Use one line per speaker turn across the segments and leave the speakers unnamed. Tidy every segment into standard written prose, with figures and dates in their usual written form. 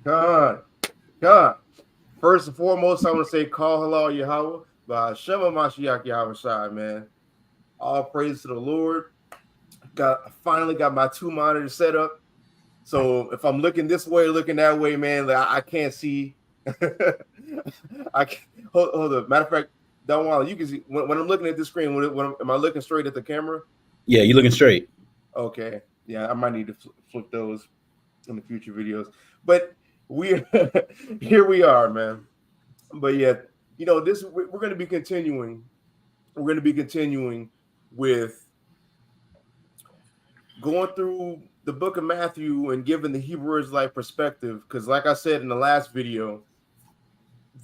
God, God. First and foremost, I want to say, call hello Yahweh, by Shema Mashiach Yahweh Shai, man. All praise to the Lord. Finally got my two monitors set up. So if I'm looking this way, looking that way, man, like I can't see. I can't, hold up. Matter of fact, don't want you can see when I'm looking at the screen. Am I looking straight at the camera?
Yeah, you're looking straight.
Okay. Yeah, I might need to flip those in the future videos. But we here we are, man. But yeah, this we're going to be continuing. We're going to be continuing with going through the book of Matthew and giving the Hebrew Israelite perspective. Because, like I said in the last video,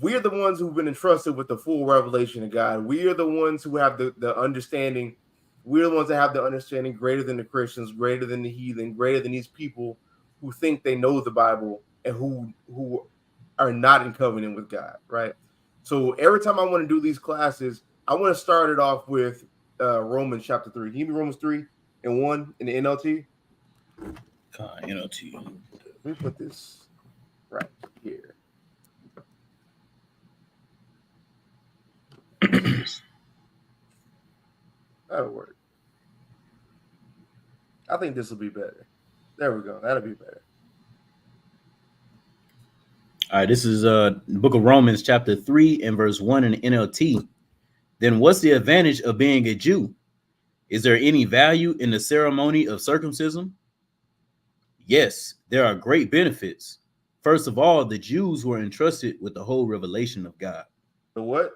we're the ones who've been entrusted with the full revelation of God. We are the ones who have the understanding. We're the ones that have the understanding greater than the Christians, greater than the heathen, greater than these people who think they know the Bible and who are not in covenant with God, right? So every time I want to do these classes, I want to start it off with Romans chapter 3. Can you give me Romans 3 and 1 in the NLT?
NLT.
Let me put this right here. That'll work. I think this will be better. There we go. That'll be better.
All right, this is the book of Romans, chapter 3 and verse 1 in the NLT. Then what's the advantage of being a Jew? Is there any value in the ceremony of circumcision? Yes, there are great benefits. First of all, the Jews were entrusted with the whole revelation of God.
The what?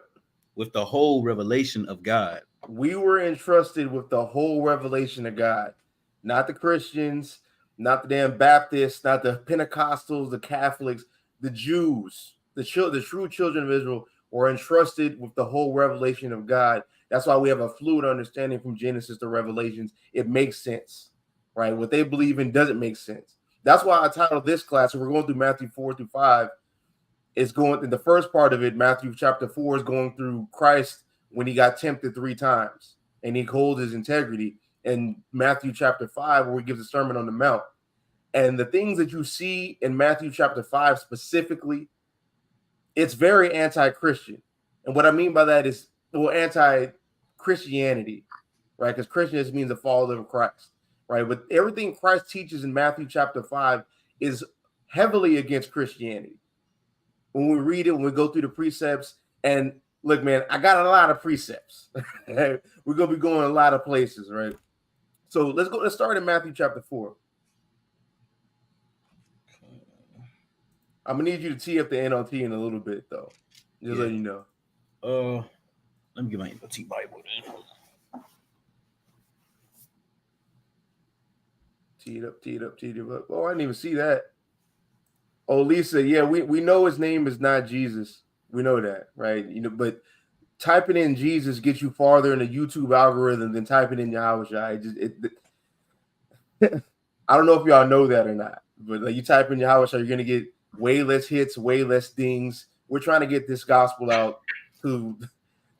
With the whole revelation of God.
We were entrusted with the whole revelation of God, not the Christians, not the damn Baptists, not the Pentecostals, the Catholics, the Jews, the true children of Israel were entrusted with the whole revelation of God. That's why we have a fluid understanding from Genesis to Revelations. It makes sense, right? What they believe in doesn't make sense. That's why I titled this class, and we're going through Matthew 4 through 5. It's going in the first part of it, Matthew chapter 4 is going through Christ when he got tempted 3 times and he holds his integrity. And Matthew chapter 5, where he gives a sermon on the mount. And the things that you see in Matthew chapter 5 specifically, it's very anti-Christian. And what I mean by that is, well, anti-Christianity, right? Because Christian means the follower of Christ, right? But everything Christ teaches in Matthew chapter 5 is heavily against Christianity. When we read it, when we go through the precepts, and look, man, I got a lot of precepts. We're going to be going a lot of places, right? So let's start in Matthew chapter 4. I'm going to need you to tee up the NLT in a little bit, though. Just letting you know.
Let me get my NLT Bible then.
Tee it up. Oh, I didn't even see that. Oh, Lisa, yeah, we know his name is not Jesus. We know that, right? But typing in Jesus gets you farther in the YouTube algorithm than typing in Yahushua. I don't know if y'all know that or not, but like you type in Yahushua, you're gonna get way less hits, way less dings. We're trying to get this gospel out to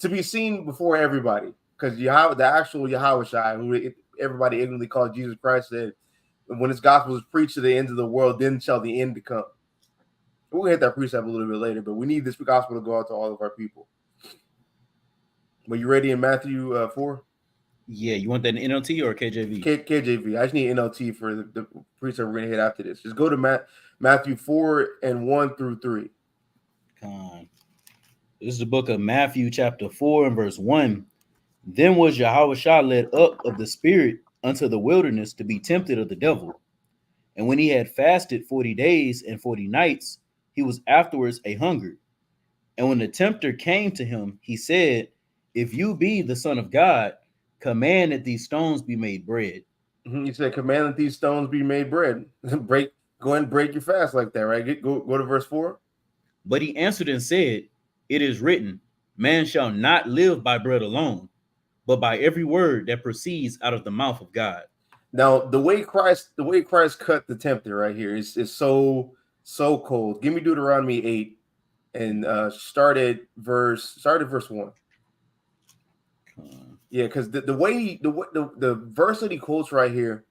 be seen before everybody, because the actual Yahushua, who everybody ignorantly calls Jesus Christ, said, "When his gospel is preached to the end of the world, then shall the end come." We'll hit that precept a little bit later, but we need this gospel to go out to all of our people. Were you ready in Matthew 4?
Yeah, you want that in NLT or KJV?
KJV. I just need NLT for the precept we're going to hit after this. Just go to Matthew 4 and 1 through 3.
This is the book of Matthew chapter 4 and verse 1. Then was Yahushua led up of the Spirit unto the wilderness to be tempted of the devil. And when he had fasted 40 days and 40 nights, he was afterwards a hungered. And when the tempter came to him, he said, If you be the Son of God, command that these stones be made bread.
He said, command that these stones be made bread. Go ahead and break your fast like that, right? Go to verse 4.
But he answered and said, It is written, man shall not live by bread alone, but by every word that proceeds out of the mouth of God.
Now, the way Christ cut the tempter right here is so cold. Give me Deuteronomy 8 and start at verse 1. Yeah, because the verse that he quotes right here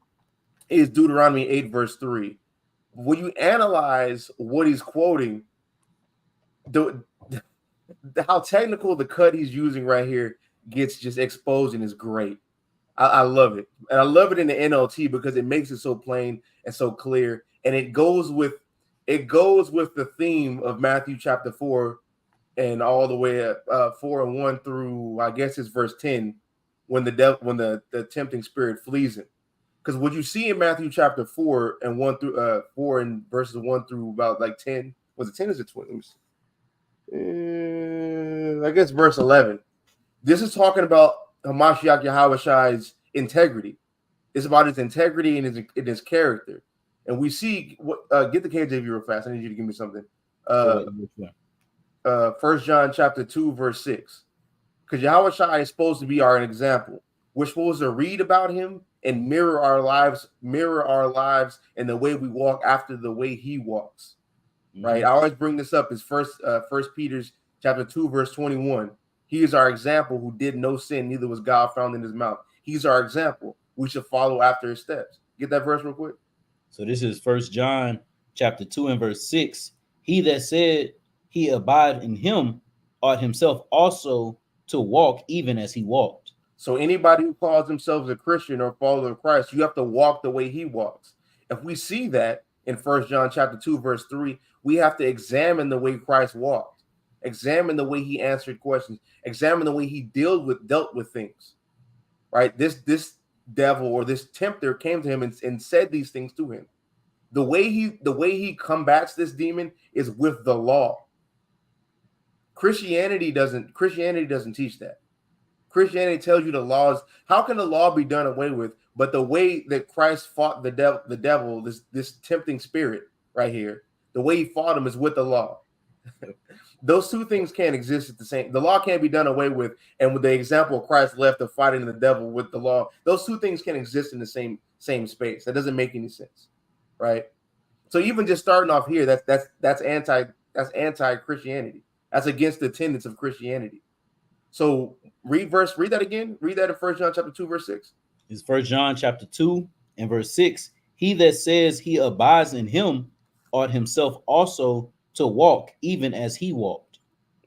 is Deuteronomy 8 verse 3. When you analyze what he's quoting, how technical the cut he's using right here gets just exposed and is great. I love it. And I love it in the NLT because it makes it so plain and so clear. And it goes with the theme of Matthew chapter 4 and all the way up 4 and 1 through, I guess it's verse 10, when the tempting spirit flees him. Because what you see in Matthew chapter 4 and 1 through 4 and verses 1 through about like 10, was it 10 or is it 20? I guess verse 11. This is talking about Hamashiach Yahweh's integrity. It's about his integrity and his character. And we see get the KJV real fast. I need you to give me something. 1 John chapter 2, verse 6. Because Yahweh Shai is supposed to be our example. We're supposed to read about him and mirror our lives and the way we walk after the way he walks. Right? I always bring this up. Is first Peter's chapter 2, verse 21. He is our example who did no sin, neither was God found in his mouth. He's our example. We should follow after his steps. Get that verse real quick.
So this is 1 John chapter 2 and verse 6. He that said he abide in him ought himself also to walk even as he walked.
So anybody who calls themselves a Christian or follower of Christ, you have to walk the way he walks. If we see that in 1 John chapter 2, verse 3, we have to examine the way Christ walked, examine the way he answered questions, examine the way he dealt with things. Right? This devil or this tempter came to him and said these things to him. The way he combats this demon is with the law. Christianity doesn't teach that. Christianity tells you the laws. How can the law be done away with? But the way that Christ fought the devil, this tempting spirit right here, the way he fought him is with the law. Those two things can't exist at the same. The law can't be done away with, and with the example of Christ left of fighting the devil with the law, those two things can't exist in the same space. That doesn't make any sense, right? So even just starting off here, that's anti-Christianity. That's against the tenets of Christianity. So read that again. Read that in 1 John chapter 2, verse 6.
It's 1 John chapter 2 and verse 6. He that says he abides in him ought himself also to walk even as he walked.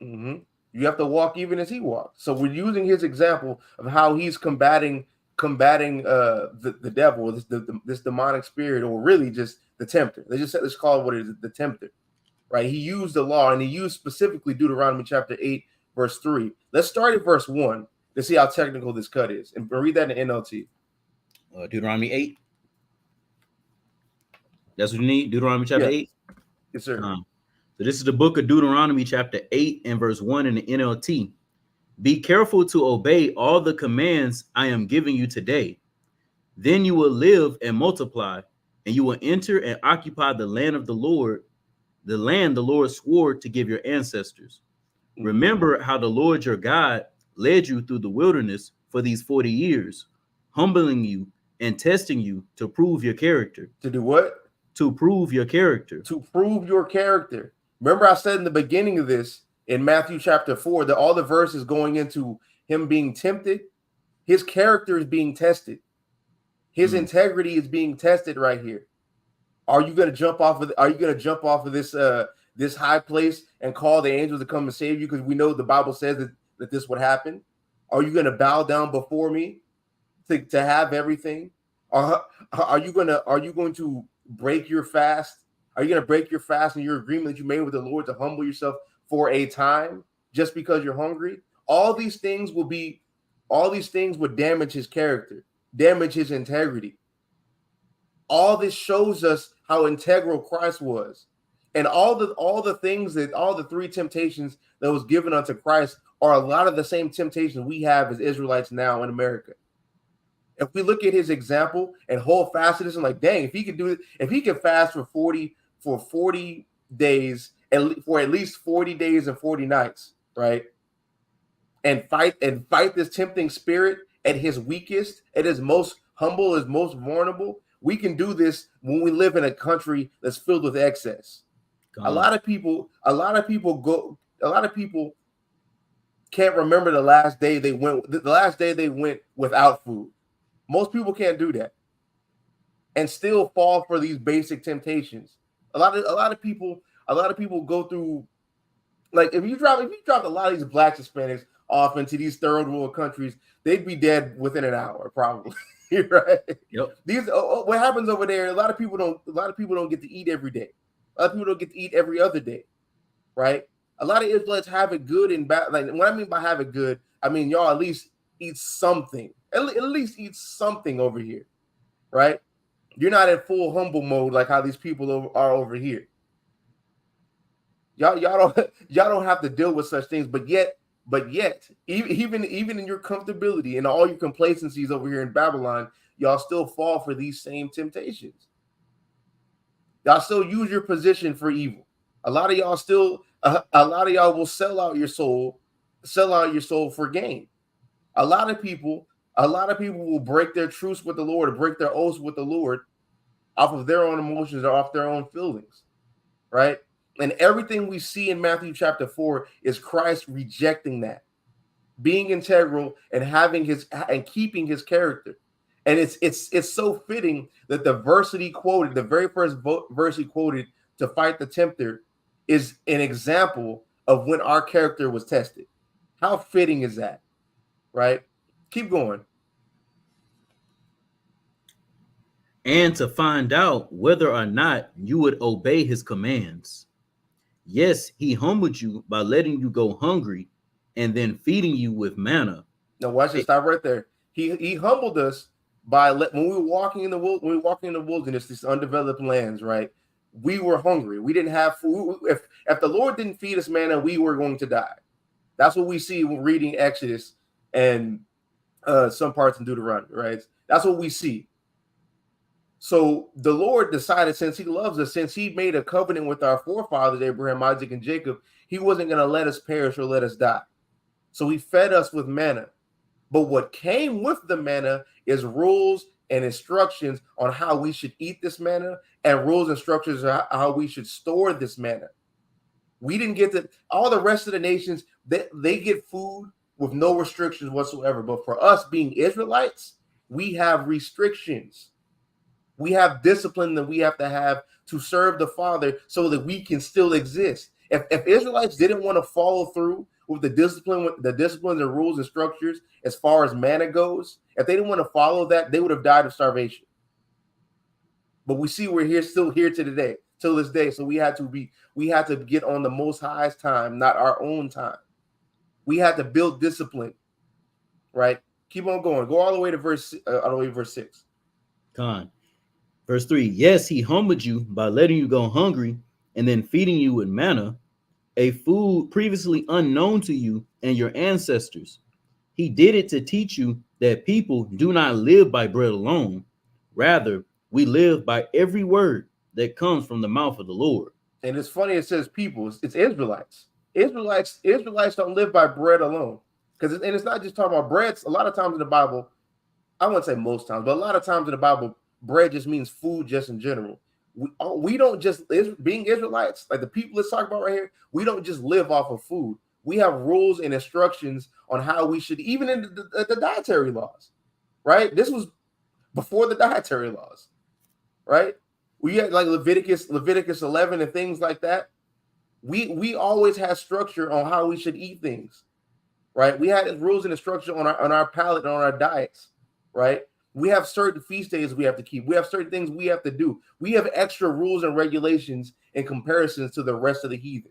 Mm-hmm. You have to walk even as he walked. So we're using his example of how he's combating the devil, this demonic spirit, or really just the tempter. Let's call it what it is, the tempter. Right? He used the law, and he used specifically Deuteronomy chapter 8, verse 3. Let's start at verse 1 to see how technical this cut is. And read that in NLT.
Deuteronomy 8. That's what you need? Deuteronomy chapter 8?
Yes, sir.
So this is the book of Deuteronomy chapter 8 and verse 1 in the NLT. Be careful to obey all the commands I am giving you today. Then you will live and multiply, and you will enter and occupy the land of the Lord, the land the Lord swore to give your ancestors. Remember how the Lord your God led you through the wilderness for these 40 years, humbling you and testing you to prove your character.
To do what?
To prove your character.
To prove your character. Remember I said in the beginning of this, in Matthew chapter 4, that all the verses going into him being tempted, his character is being tested. His integrity is being tested right here. Are you going to jump off of this high place and call the angels to come and save you? Because we know the Bible says that this would happen. Are you going to bow down before me to have everything? Are you going to break your fast? Are you going to break your fast and your agreement that you made with the Lord to humble yourself for a time just because you're hungry? All these things would damage his character, damage his integrity. All this shows us how integral Christ was. And all the three temptations that was given unto Christ are a lot of the same temptations we have as Israelites now in America. If we look at his example and hold fast to this, I'm like, dang, if he could do it, if he could fast for 40 days and for at least 40 days and 40 nights, right? And fight this tempting spirit at his weakest, at his most humble, his most vulnerable. We can do this when we live in a country that's filled with excess. A lot of people can't remember the last day they went without food. Most people can't do that and still fall for these basic temptations. A lot of people go through, like, if you drop a lot of these black Hispanics off into these third world countries, they'd be dead within an hour, probably. Right?
Yep.
What happens over there? A lot of people don't get to eat every day. A lot of people don't get to eat every other day, right? A lot of Israelites have it good and bad. Like, what I mean by have it good, I mean y'all at least eat something. At least eat something over here, right? You're not in full humble mode like how these people are over here. Y'all don't have to deal with such things, but yet, even in your comfortability and all your complacencies over here in Babylon, y'all still fall for these same temptations. Y'all still use your position for evil. A lot of y'all still A lot of y'all will sell out your soul for gain. A lot of people will break their truce with the Lord or break their oaths with the Lord off of their own emotions or off their own feelings, right? And everything we see in Matthew chapter 4 is Christ rejecting that, being integral and having his and keeping his character. And it's so fitting that the verse that he quoted, the very first verse he quoted to fight the tempter, is an example of when our character was tested. How fitting is that, right? Keep going.
And to find out whether or not you would obey his commands. Yes, he humbled you by letting you go hungry and then feeding you with manna.
Now watch this. Stop right there. He humbled us by when we were walking in the wilderness, these undeveloped lands, right? We were hungry. We didn't have food. If the Lord didn't feed us manna, we were going to die. That's what we see when reading Exodus and some parts in Deuteronomy, right? That's what we see. So the Lord decided, since he loves us, since he made a covenant with our forefathers, Abraham, Isaac, and Jacob, he wasn't going to let us perish or let us die. So he fed us with manna. But what came with the manna is rules and instructions on how we should eat this manna, and rules and instructions on how we should store this manna. We didn't get to all the rest of the nations, they get food with no restrictions whatsoever. But for us being Israelites, we have restrictions. We have discipline that we have to serve the Father so that we can still exist. If Israelites didn't want to follow through with the disciplines and rules and structures as far as manna goes, if they didn't want to follow that, they would have died of starvation. But we see we're still here till this day. So we had to get on the Most High's time, not our own time. We had to build discipline, right? Keep on going. Go all the way to verse 6.
Con. Verse 3, yes, he humbled you by letting you go hungry and then feeding you with manna, a food previously unknown to you and your ancestors. He did it to teach you that people do not live by bread alone. Rather, we live by every word that comes from the mouth of the Lord.
And it's funny, it says people, it's Israelites. Israelites don't live by bread alone. And it's not just talking about bread. A lot of times in the Bible, I wouldn't say most times, but a lot of times in the Bible, bread just means food just in general. We don't just, being Israelites, like the people let's talk about right here, we don't just live off of food. We have rules and instructions on how we should, even in the dietary laws, right? This was before the dietary laws, right? We had like Leviticus 11 and things like that. We always had structure on how we should eat things, right? We had rules and instruction on our palate and on our diets, right? We have certain feast days we have to keep. We have certain things we have to do. We have extra rules and regulations in comparisons to the rest of the heathen.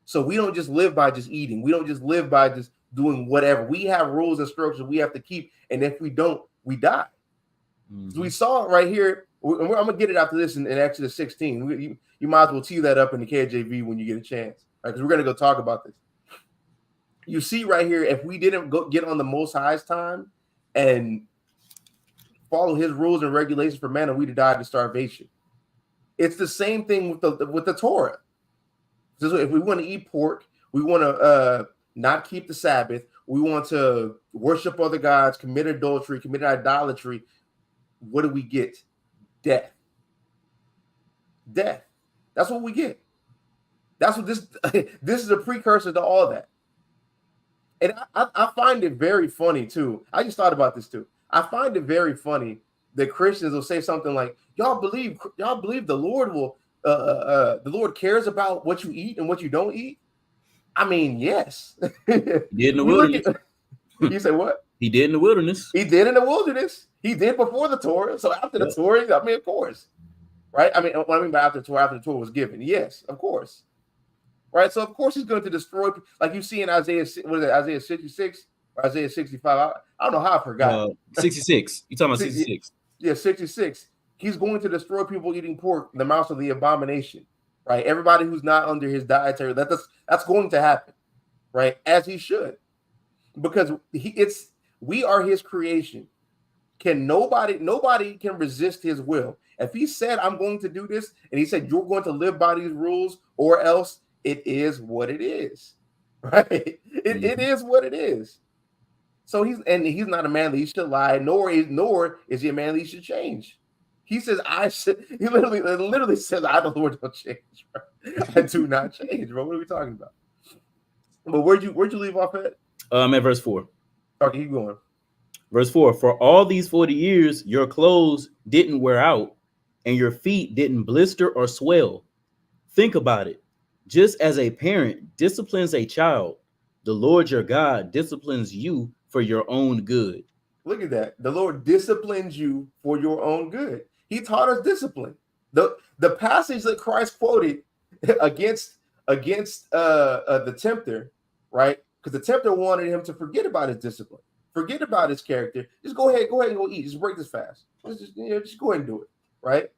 So we don't just live by just eating. We don't just live by just doing whatever. We have rules and structures we have to keep. And if we don't, we die. Mm-hmm. So we saw it right here. I'm going to get it after this in Exodus 16. You might as well tee that up in the KJV when you get a chance. Right? Because we're going to go talk about this. You see right here, if we didn't get on the Most High's time and follow his rules and regulations for manna, we'd have died of starvation. It's the same thing with the Torah. So if we want to eat pork, we want to not keep the Sabbath, we want to worship other gods, commit adultery, commit idolatry, what do we get? Death. That's what we get. That's what this is a precursor to all that. And I find it very funny too. I just thought about this too. I find it very funny that Christians will say something like, y'all believe the Lord will the Lord cares about what you eat and what you don't eat? I mean, yes.
He did in the wilderness.
You say what?
He did in the wilderness.
He did in the wilderness. He did before the Torah. So after the Torah, I mean, of course. Right? I mean, what I mean by after the Torah was given. Yes, of course. Right? So of course he's going to destroy, like you see in Isaiah 66 or Isaiah 65. I don't know how I forgot.
66. You talking about 66?
Yeah, 66. He's going to destroy people eating pork, the mouse of the abomination. Right? Everybody who's not under his dietary, that's going to happen. Right? As he should. Because we are his creation. Nobody can resist his will. If he said, I'm going to do this, and he said, you're going to live by these rules, or else it is what it is, right? It is what it is. So he's not a man that he should lie, nor is he a man that he should change. He says, "I should." He literally says, "I, the Lord, don't change. Bro. I do not change, bro." What are we talking about? But where'd you leave off at?
At verse 4.
Okay, keep going.
Verse 4, for all these 40 years, your clothes didn't wear out and your feet didn't blister or swell. Think about it. Just as a parent disciplines a child, the Lord your God disciplines you for your own good.
Look at that. The Lord disciplines you for your own good. He taught us discipline. The passage that Christ quoted against the tempter, right? Because the tempter wanted him to forget about his discipline, forget about his character. Just go ahead and go eat. Just break this fast. Just go ahead and do it, right?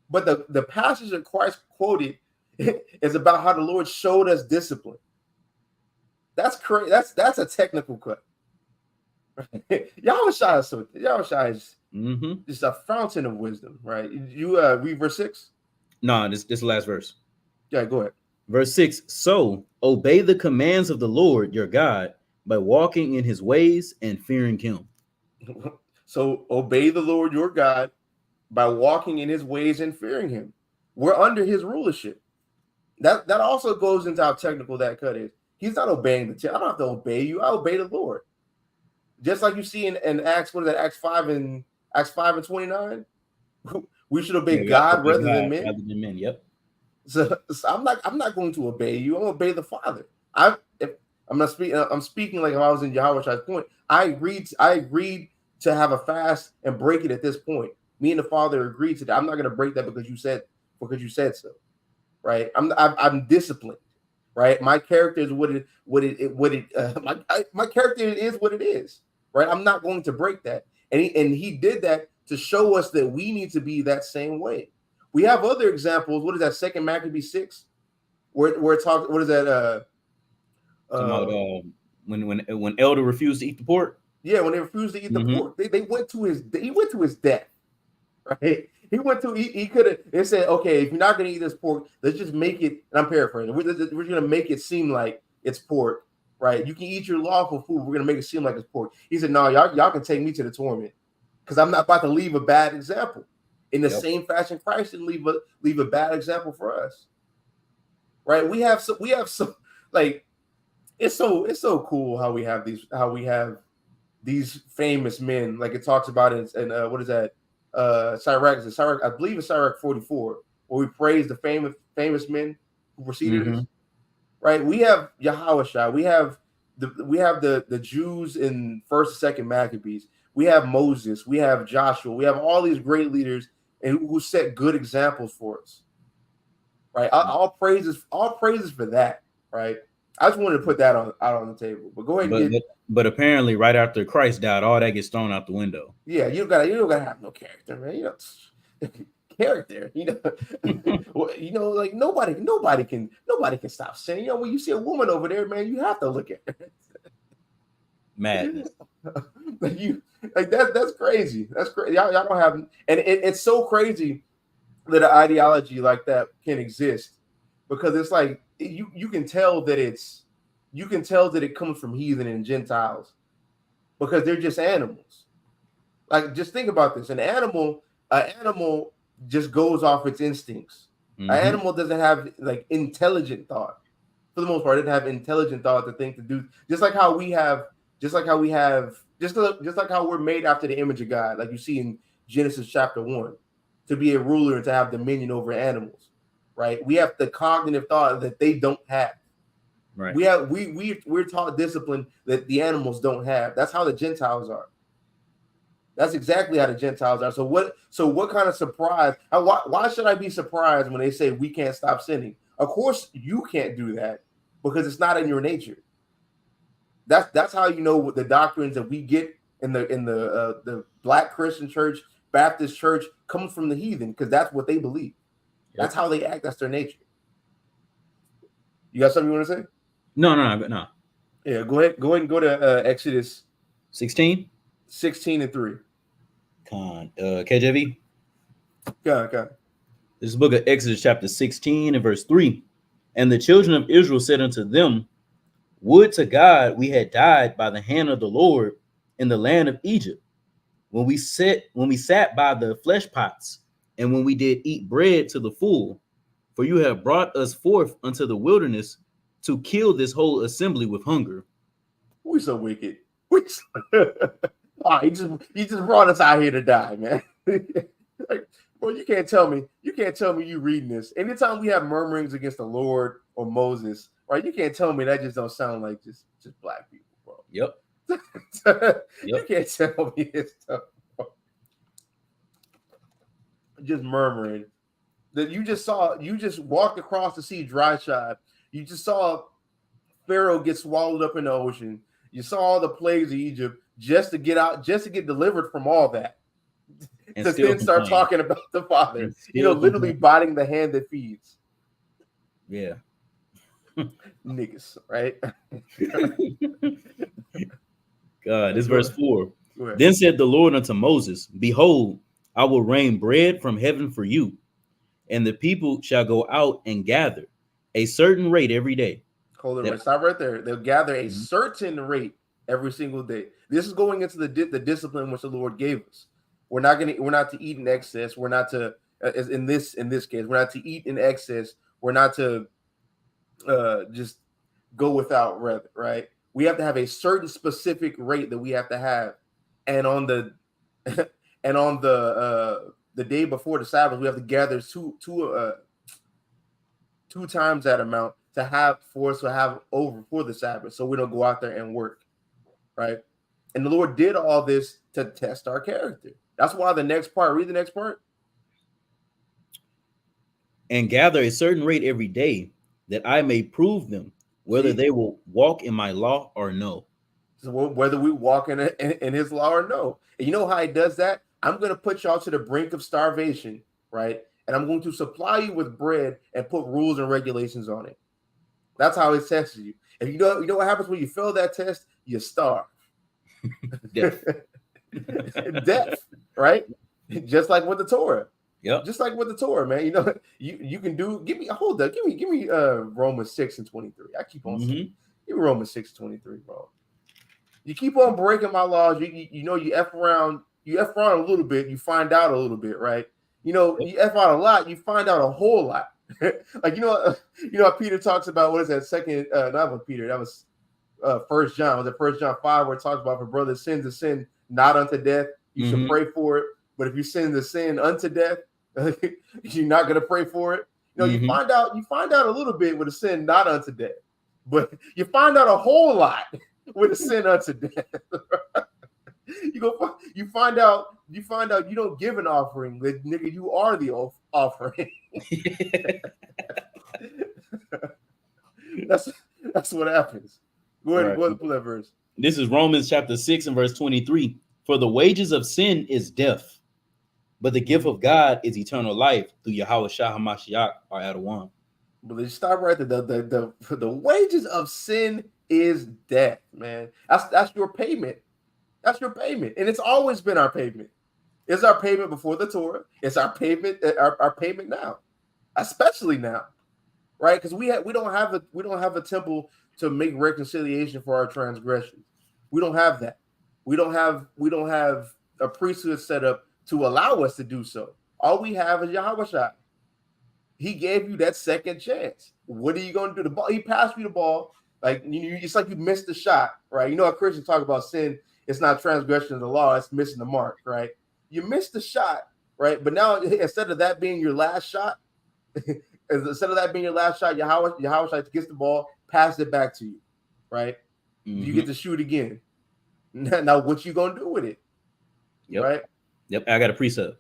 But the passage that Christ quoted is about how the Lord showed us discipline. That's crazy. That's a technical cut. Yahushua is just a fountain of wisdom, right? You read verse 6?
No, this is the last verse.
Yeah, go ahead.
Verse 6, so obey the commands of the Lord your God by walking in his ways and fearing him.
So obey the Lord your God by walking in his ways and fearing him. We're under his rulership. That also goes into how technical that cut is. He's not obeying I don't have to obey you. I obey the Lord. Just like you see in Acts, what is that? Acts 5 and 29. We should obey God rather than men.
Rather than men, yep.
So I'm not going to obey you. I'm going to obey the Father. I'm speaking like if I was in Yahweh's point. I agreed to have a fast and break it at this point. Me and the Father agreed to that. I'm not going to break that because you said so, right? I'm disciplined, right? My character is my character is what it is, right? I'm not going to break that, and he did that to show us that we need to be that same way. We have other examples. What is that? 2 Maccabees 6, where it talks. What is that?
When Elder refused to eat the pork.
Yeah, when they refused to eat the pork, he went to his death, right? He could have. They said, okay, if you're not going to eat this pork, let's just make it. And I'm paraphrasing. We're going to make it seem like it's pork, right? You can eat your lawful food. We're going to make it seem like it's pork. He said, no, y'all can take me to the torment because I'm not about to leave a bad example. In the same fashion, Christ didn't leave a bad example for us, right? We have some like it's so cool how we have these famous men, like it talks about in what is that? Sirach, I believe it's Sirach 44, where we praise the famous men who preceded us. Right? We have Yahushua, we have the Jews in 1st and 2nd Maccabees, we have Moses, we have Joshua, we have all these great leaders and who set good examples for us. Right? All praises for that, right? I just wanted to put that out on the table. But go ahead.
But apparently, right after Christ died, all that gets thrown out the window.
Yeah, you don't gotta have no character, man. You know, character. Like nobody can stop saying. You know, when you see a woman over there, man, you have to look at her.
Madness.
That's crazy. That's crazy. Y'all don't have, and it's so crazy that an ideology like that can exist, because it's like you can tell that it comes from heathen and Gentiles, because they're just animals. Like, just think about this: an animal just goes off its instincts. An animal doesn't have like intelligent thought. For the most part, it doesn't have intelligent thought to think, to do. Just like how we're made after the image of God, like you see in Genesis chapter 1, to be a ruler and to have dominion over animals, right? We have the cognitive thought that they don't have.
Right.
We're taught discipline that the animals don't have. That's how the Gentiles are. That's exactly how the Gentiles are. So what kind of surprise? Why should I be surprised when they say we can't stop sinning? Of course you can't do that, because it's not in your nature. That's how you know what the doctrines that we get in the Black Christian church, Baptist church, comes from the heathen, because that's what they believe. Yep. That's how they act. That's their nature. You got something you want to say?
No.
Yeah, go ahead and go to Exodus
16
and 3.
KJV.
Go.
This is the book of Exodus chapter 16 and verse 3. And the children of Israel said unto them, would to God we had died by the hand of the Lord in the land of Egypt, when we sat by the flesh pots, and when we did eat bread to the full. For you have brought us forth unto the wilderness to kill this whole assembly with hunger.
We so wicked. Oh, he just brought us out here to die, man. Like, bro, you can't tell me you reading this. Anytime we have murmurings against the Lord or Moses, right? You can't tell me that just don't sound like just black people, bro.
Yep.
You can't tell me this stuff, bro. Just murmuring. That you just walked across the sea dry shod. You just saw Pharaoh get swallowed up in the ocean. You saw all the plagues of Egypt just to get delivered from all that. And to then start talking about the Father, literally biting the hand that feeds.
Yeah.
Niggas, right?
God, this verse 4. Then said the Lord unto Moses, behold, I will rain bread from heaven for you, and the people shall go out and gather a certain rate every day.
Hold it, stop right there. They'll gather a certain rate every single day. This is going into the discipline which the Lord gave us. We're not to eat in excess. We're not to, in this case, we're not to eat in excess. We're not to just go without, rather, right? We have to have a certain specific rate that we have to have, and on the the day before the Sabbath, we have to gather two times that amount to have over for the Sabbath, so we don't go out there and work, right? And the Lord did all this to test our character. That's why the next part, read the next part.
And gather a certain rate every day, that I may prove them whether they will walk in my law or no.
So whether we walk in his law or no. And you know how he does that? I'm going to put y'all to the brink of starvation, right? And I'm going to supply you with bread and put rules and regulations on it. That's how he tests you. And you know what happens when you fail that test? You starve.
Death.
Death, right? Just like with the Torah.
Yep.
Just like with the Torah, man. You can do. Give me Romans 6:23. I keep on saying, give me Romans 6:23, bro. You keep on breaking my laws. You F around a little bit. You find out a little bit, right? You F out a lot. You find out a whole lot. Like how Peter talks about, what is that second? Not with Peter. That was 1 John. Was it 1 John 5 where it talks about, if a brother sins a sin not unto death, you should pray for it. But if you sin the sin unto death, you're not going to pray for it. You find out a little bit with a sin not unto death, but you find out a whole lot with a sin unto death. You find out you don't give an offering, that nigga, you are the offering. That's what happens. Go ahead and pull that verse.
This is Romans chapter 6 and verse 23. For the wages of sin is death, but the gift of God is eternal life through Yahweh Shah HaMashiach, our Adawan.
But let's stop right there. The wages of sin is death, man. That's your payment. That's your payment, and it's always been our payment. It's our payment before the Torah. It's our payment. Our payment now, especially now, right? Because we don't have a temple to make reconciliation for our transgressions. We don't have that. We don't have a priesthood set up to allow us to do so. All we have is Yahweh Shai. He gave you that second chance. What are you going to do? The ball. He passed you the ball. Like it's like you missed the shot, right? You know how Christians talk about sin. It's not transgression of the law. It's missing the mark, right? You missed the shot, right? But now, instead of that being your last shot, Yahweh Shai gets the ball, pass it back to you, right? You get to shoot again. Now, what you gonna do with it?
Yep.
Right?
Yep. I got a precept.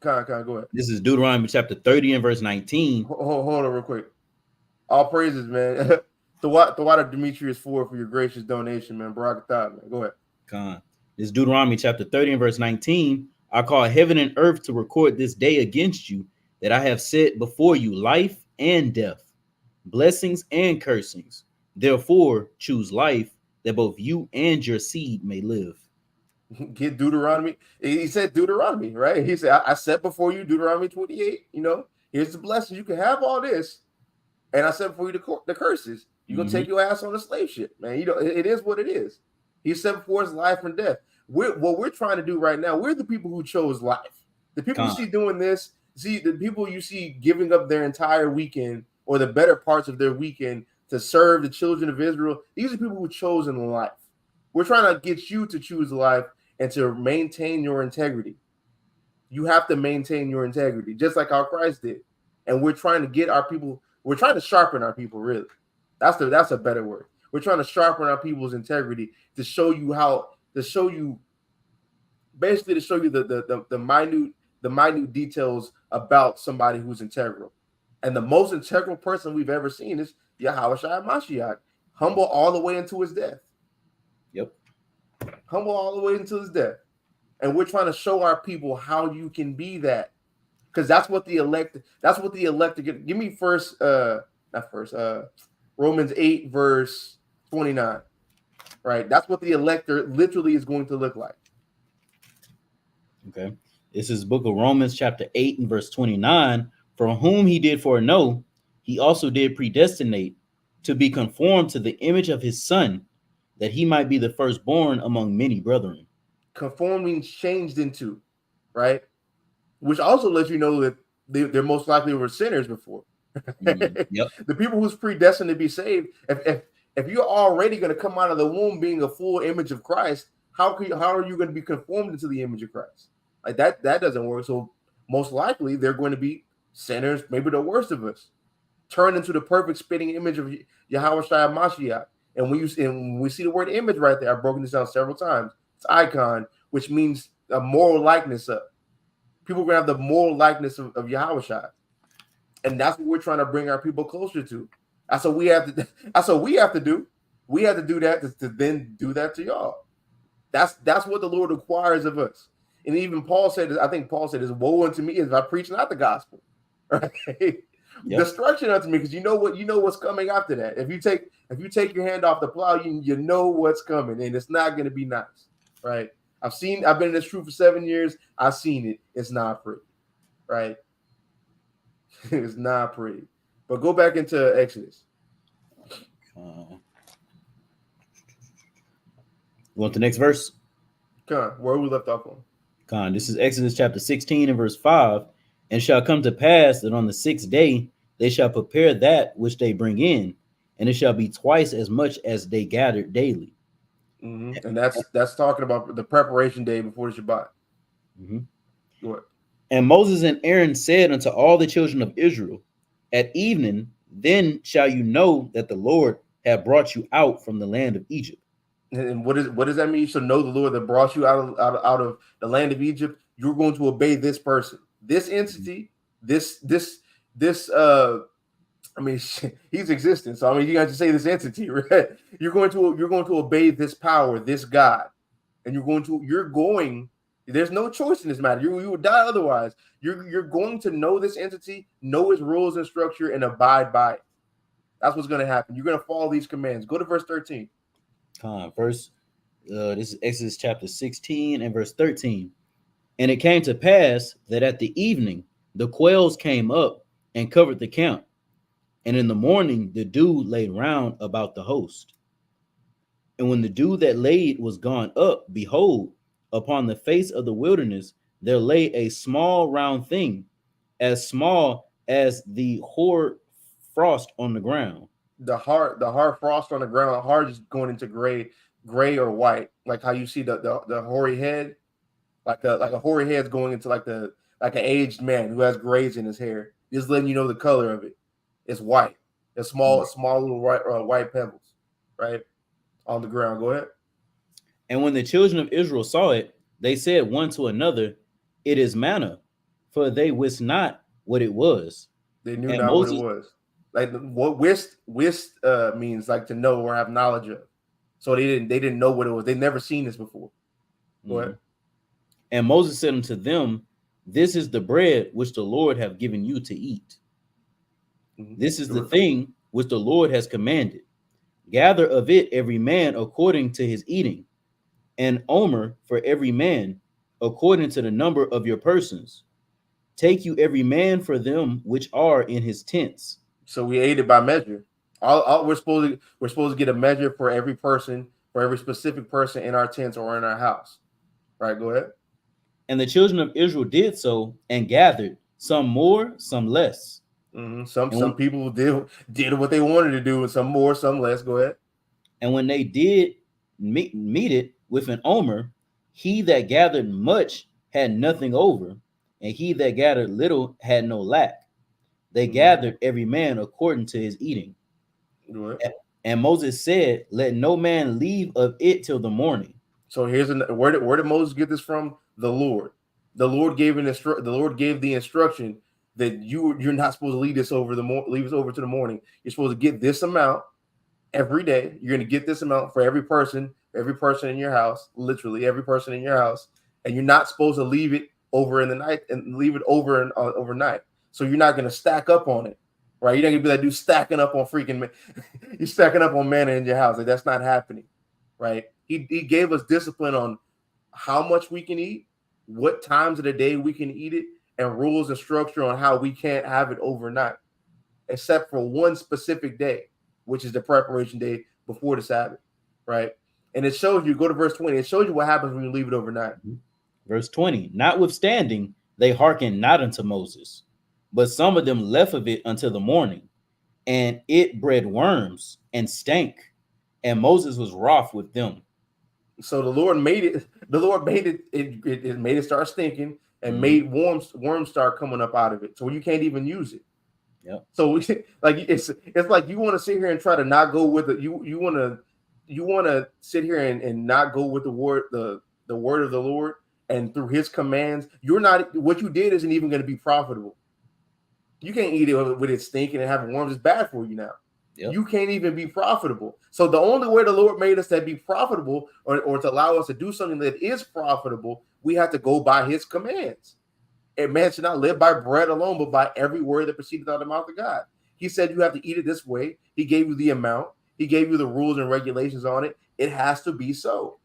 Go ahead.
This is Deuteronomy chapter 30 and verse 19.
Hold on real quick. All praises, man. The water Demetrius for your gracious donation, man. Barakatah, man. Go ahead.
This is Deuteronomy chapter 30 and verse 19. I call heaven and earth to record this day against you, that I have set before you life and death, blessings and cursings. Therefore, choose life, that both you and your seed may live.
Get Deuteronomy. He said Deuteronomy, right? He said, I set before you Deuteronomy 28. Here's the blessing. You can have all this, And I said before you the curses, you're gonna take your ass on the slave ship, man. You know, it is what it is. He said before it's life and death. What we're trying to do right now, we're the people who chose life. The people you
Con.
see doing this, see the people you see giving up their entire weekend or the better parts of their weekend to serve the children of Israel. These are people who chosen life. We're trying to get you to choose life and to maintain your integrity. You have to maintain your integrity, just like how Christ did. And we're trying to get our people, we're trying to sharpen our people, really. That's a better word. We're trying to sharpen our people's integrity to show you how, to show you, basically to show you the minute details about somebody who's integral. And the most integral person we've ever seen is Yahweh Shai Mashiach, humble all the way into his death.
Yep.
Humble all the way into his death. And we're trying to show our people how you can be that. Because that's what the elect give me first Romans 8 verse 29. Right? That's what the elector literally is going to look like.
Okay. This is book of Romans chapter 8 and verse 29. From whom he did foreknow, he also did predestinate to be conformed to the image of his son, that he might be the firstborn among many brethren.
Conform means changed into, right? Which also lets you know that they're most likely were sinners before.
Yep.
The people who's predestined to be saved, if you're already going to come out of the womb being a full image of Christ, how are you going to be conformed into the image of Christ? Like that doesn't work. So most likely they're going to be sinners, maybe the worst of us, turned into the perfect spitting image of Yahweh Shai Mashiach. And when we see the word image right there, I've broken this down several times. It's icon, which means a moral likeness of. People are going to have the moral likeness of Yahweh Shai. And that's what we're trying to bring our people closer to. That's what we have to do. We have to do that to then do that to y'all. That's what the Lord requires of us. And even Paul said, I think Paul said, "It's woe unto me if I preach not the gospel." Right? Yep. Destruction unto me, because you know what's coming after that. If you take your hand off the plow, you know what's coming, and it's not going to be nice, right? I've been in this truth for 7 years. I've seen it. It's not pretty, right? It's not pretty. But go back into Exodus.
You want the next verse?
Where we left off on.
This is Exodus chapter 16 and verse 5. And shall come to pass that on the 6th day they shall prepare that which they bring in, and it shall be twice as much as they gathered daily.
Mm-hmm. And that's talking about the preparation day before the Shabbat.
Mm-hmm.
Go ahead.
And Moses and Aaron said unto all the children of Israel, at evening then shall you know that the Lord hath brought you out from the land of Egypt.
And what does that mean? You shall know the Lord that brought you out of the land of Egypt. You're going to obey this person, this entity, this I mean, he's existing. So I mean, you got to say this entity, right? You're going to obey this power, this God, and you're going. There's no choice in this matter. You will die otherwise. You're going to know this entity, know its rules and structure, and abide by it. That's what's going to happen. You're going to follow these commands. Go to verse 13.
This is Exodus chapter 16 and verse 13. And it came to pass that at the evening the quails came up and covered the camp, and in the morning the dew lay round about the host. And when the dew that laid was gone up, behold, upon the face of the wilderness there lay a small round thing, as small as the hoar frost on the ground.
The hard frost on the ground, hard just going into gray or white, like how you see the hoary head, like a hoary head's going into like an aged man who has grays in his hair. Just letting you know the color of it. It's white. It's small little white pebbles, right, on the ground. Go ahead.
And when the children of Israel saw it, they said one to another, it is manna, for they wist not what it was.
They knew not what it was. Like what wist means, like to know or have knowledge of. So they didn't know what it was. They'd never seen this before. Go ahead.
And Moses said unto them, this is the bread which the Lord hath given you to eat. This is the thing which the Lord has commanded. Gather of it every man according to his eating, an omer for every man according to the number of your persons. Take you every man for them which are in his tents.
So we ate it by measure. We're supposed to get a measure for every person, for every specific person in our tents or in our house. Right? Go ahead.
And the children of Israel did so and gathered, some more, some less.
Some
And
some
when,
people did what they wanted to do, and some more, some less. Go ahead.
and when they did meet it with an omer, he that gathered much had nothing over, and he that gathered little had no lack. They
Mm-hmm.
gathered every man according to his eating.
Go ahead.
And Moses said, let no man leave of it till the morning.
So where did Moses get this from? The Lord. The Lord gave the instruction that you're not supposed to leave this over to the morning. You're supposed to get this amount every day. You're going to get this amount for every person in your house, literally every person in your house, and you're not supposed to leave it over in the night and leave it overnight. So you're not going to stack up on it, right? You're not going to be that dude stacking up on you're stacking up on manna in your house. Like, that's not happening, right? He gave us discipline on how much we can eat, what times of the day we can eat it, and rules and structure on how we can't have it overnight, except for one specific day, which is the preparation day before the Sabbath, right? And it shows you, go to verse 20, it shows you what happens when you leave it overnight.
Verse 20, notwithstanding, they hearkened not unto Moses, but some of them left of it until the morning, and it bred worms and stank, and Moses was wroth with them.
So the Lord made it made it start stinking and made worms start coming up out of it. So you can't even use it.
Yep.
So like it's like you want to sit here and try to not go with it. You want to sit here and not go with the word of the Lord and through his commands. You're not, what you did isn't even going to be profitable. You can't eat it with it stinking and having worms. It's bad for you now. Yep. You can't even be profitable. So the only way the Lord made us to be profitable or to allow us to do something that is profitable, we have to go by his commands. And man should not live by bread alone, but by every word that proceeded out of the mouth of God. He said you have to eat it this way. He gave you the amount. He gave you the rules and regulations on it. It has to be so.